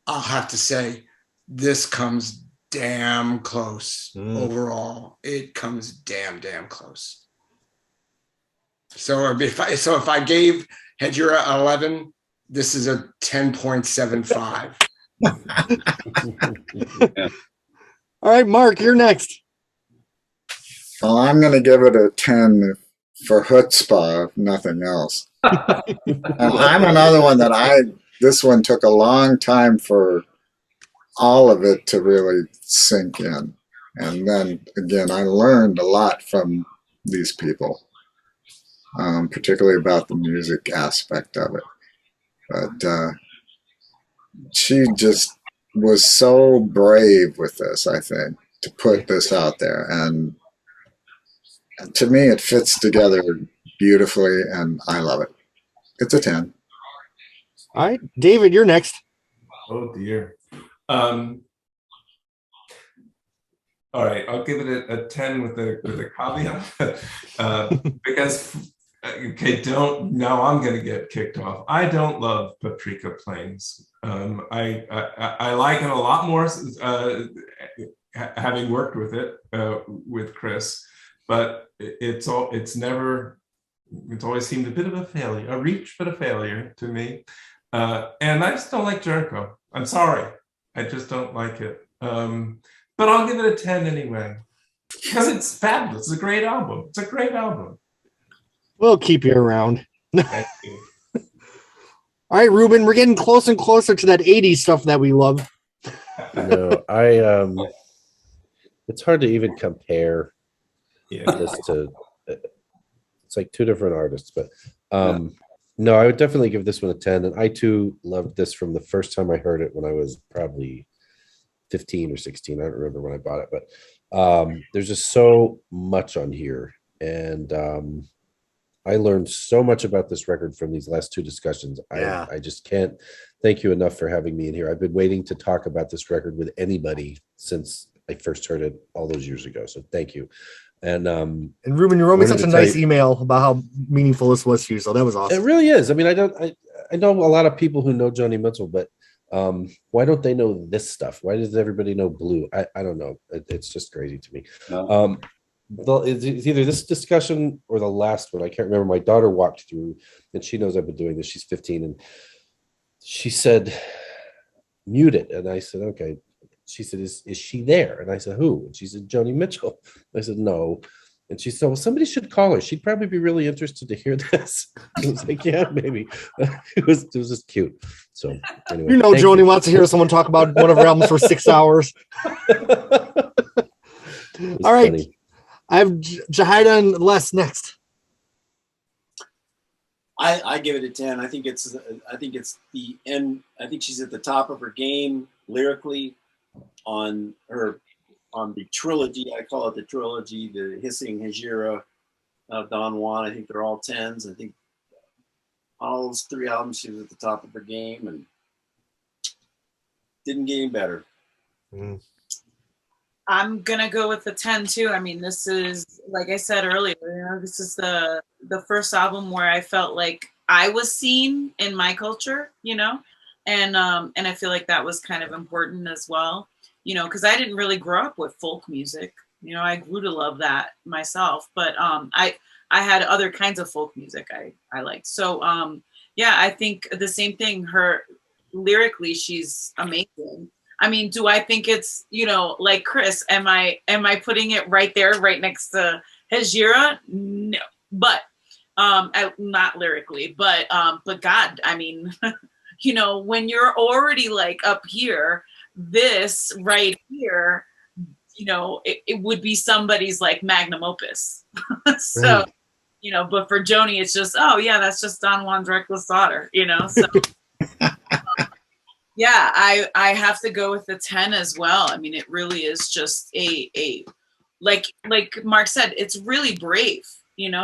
I'll have to say this comes damn close overall. It comes damn close. So if I gave Hejira 11, this is a 10.75. All right, Mark, you're next. Well, I'm going to give it a 10 for chutzpah, if nothing else. And I'm another one that this one took a long time for all of it to really sink in. And then again, I learned a lot from these people, particularly about the music aspect of it. But she just was so brave with this, I think, to put this out there. And to me, it fits together beautifully, and I love it. It's a 10. All right, David, you're next. Oh dear. All right, I'll give it a 10 with a caveat because now I'm going to get kicked off. I don't love Paprika Plains. I like it a lot more having worked with it with Chris, but it's always seemed a bit of a failure, a reach but a failure to me. And I just don't like Jericho. I'm sorry, I just don't like it. But I'll give it a 10 anyway because it's fabulous. It's a great album. It's a great album. We'll keep you around. Thank you. All right, Ruben, we're getting closer and closer to that 80s stuff that we love. No, it's hard to even compare this to. It's like two different artists, but no, I would definitely give this one a 10. And I too loved this from the first time I heard it when I was probably 15 or 16. I don't remember when I bought it, but there's just so much on here. And I learned so much about this record from these last two discussions. I just can't thank you enough for having me in here. I've been waiting to talk about this record with anybody since I first heard it all those years ago. So thank you. And Ruben, you wrote me such a nice email about how meaningful this was to you. So that was awesome. It really is. I mean, I know a lot of people who know Joni Mitchell, but why don't they know this stuff? Why does everybody know Blue? I don't know. It's just crazy to me. No. It's either this discussion or the last one. I can't remember. My daughter walked through, and she knows I've been doing this. She's 15, and she said, "Mute it." And I said, "Okay." She said, "Is she there?" And I said, "Who?" And she said, "Joni Mitchell." I said, "No." And she said, "Well, somebody should call her. She'd probably be really interested to hear this." I was like, "Yeah, maybe." It was just cute. So anyway, Joni wants to hear someone talk about one of her albums for 6 hours. All right. Funny. I have Jahida and Les next. I give it a 10. I think it's the end. I think she's at the top of her game lyrically on the trilogy. I call it the trilogy, the Hissing, Hejira, Don Juan. I think they're all 10s. I think all those three albums she was at the top of her game and didn't get any better. I'm gonna go with the 10 too. I mean, this is, like I said earlier, this is the first album where I felt like I was seen in my culture, and I feel like that was kind of important as well, because I didn't really grow up with folk music. I grew to love that myself, but I had other kinds of folk music I liked. So I think the same thing. Her lyrically, she's amazing. I mean, do I think it's, like Chris, am I putting it right there, right next to Hejira? No, but not lyrically, but God, I mean, when you're already like up here, this right here, it would be somebody's like magnum opus. So, Right. But for Joni, it's just, oh yeah, that's just Don Juan's reckless daughter, so. Yeah, I have to go with the 10 as well. I mean, it really is just a like Mark said, it's really brave.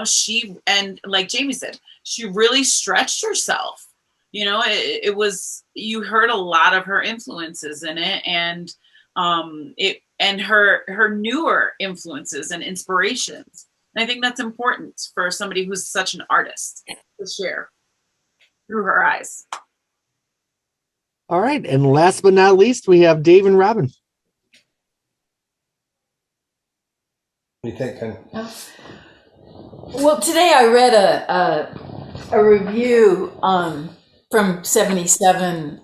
She, and like Jamie said, she really stretched herself. It was, you heard a lot of her influences in it, and her newer influences and inspirations. And I think that's important for somebody who's such an artist to share through her eyes. All right. And last but not least, we have Dave and Robin. What do you think, Ken? Well, today I read a review from 77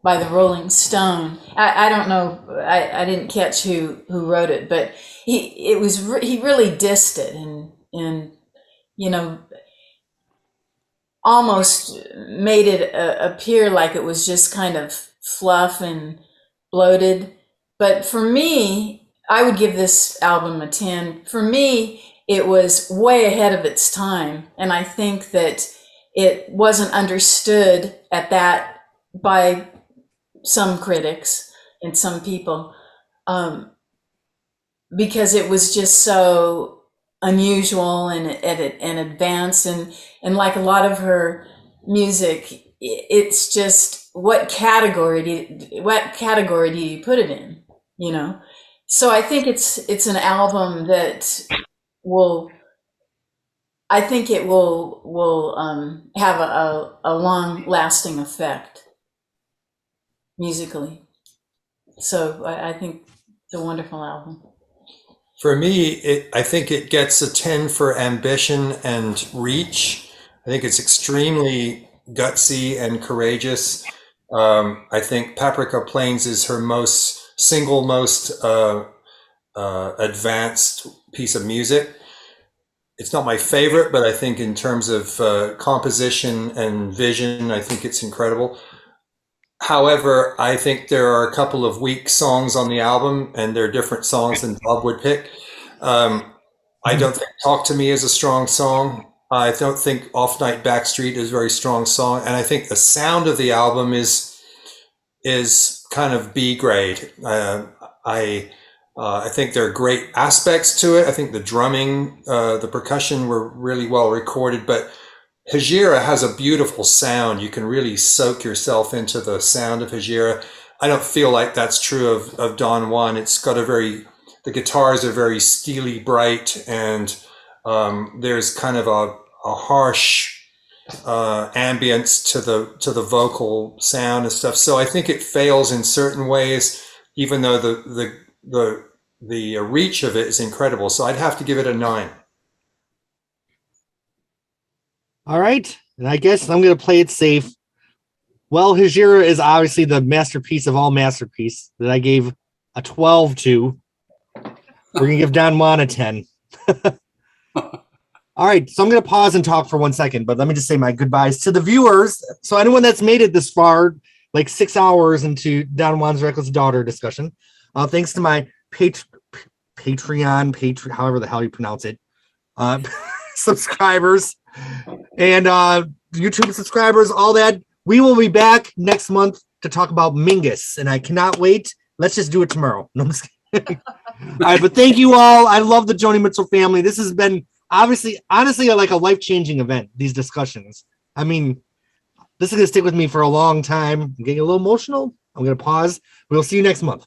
by the Rolling Stone. I don't know. I didn't catch who wrote it, but he really dissed it and almost made it appear like it was just kind of fluff and bloated. But for me, I would give this album a 10. For me, it was way ahead of its time, and I think that it wasn't understood at that by some critics and some people, because it was just so unusual and advanced, and like a lot of her music, it's just what category do you put it in, So I think it's an album that will have a long lasting effect musically. So I think it's a wonderful album. For me, I think it gets a 10 for ambition and reach. I think it's extremely gutsy and courageous. I think Paprika Plains is her most advanced piece of music. It's not my favorite, but I think in terms of composition and vision, I think it's incredible. However, I think there are a couple of weak songs on the album, and they're different songs than Bob would pick. I don't think Talk to Me is a strong song. I don't think Off Night Backstreet is a very strong song. And I think the sound of the album is kind of B grade. I think there are great aspects to it. I think the drumming, the percussion were really well recorded, but Hejira has a beautiful sound. You can really soak yourself into the sound of Hejira. I don't feel like that's true of Don Juan. It's got the guitars are very steely bright, and there's kind of a harsh ambience to the vocal sound and stuff. So I think it fails in certain ways, even though the reach of it is incredible. So I'd have to give it a 9. All right, and I guess I'm going to play it safe. Well, Hejira is obviously the masterpiece of all masterpiece that I gave a 12 to. We're going to give Don Juan a 10. All right, so I'm going to pause and talk for 1 second, but let me just say my goodbyes to the viewers. So anyone that's made it this far, like 6 hours into Don Juan's Reckless Daughter discussion, thanks to my Patreon, however the hell you pronounce it, subscribers, and YouTube subscribers, all that. We will be back next month to talk about Mingus, and I cannot wait. Let's just do it tomorrow. No, I'm just kidding. All right, but thank you all. I love the Joni Mitchell family. This has been honestly, like a life-changing event, these discussions. I mean, this is going to stick with me for a long time. I'm getting a little emotional. I'm going to pause. We'll see you next month.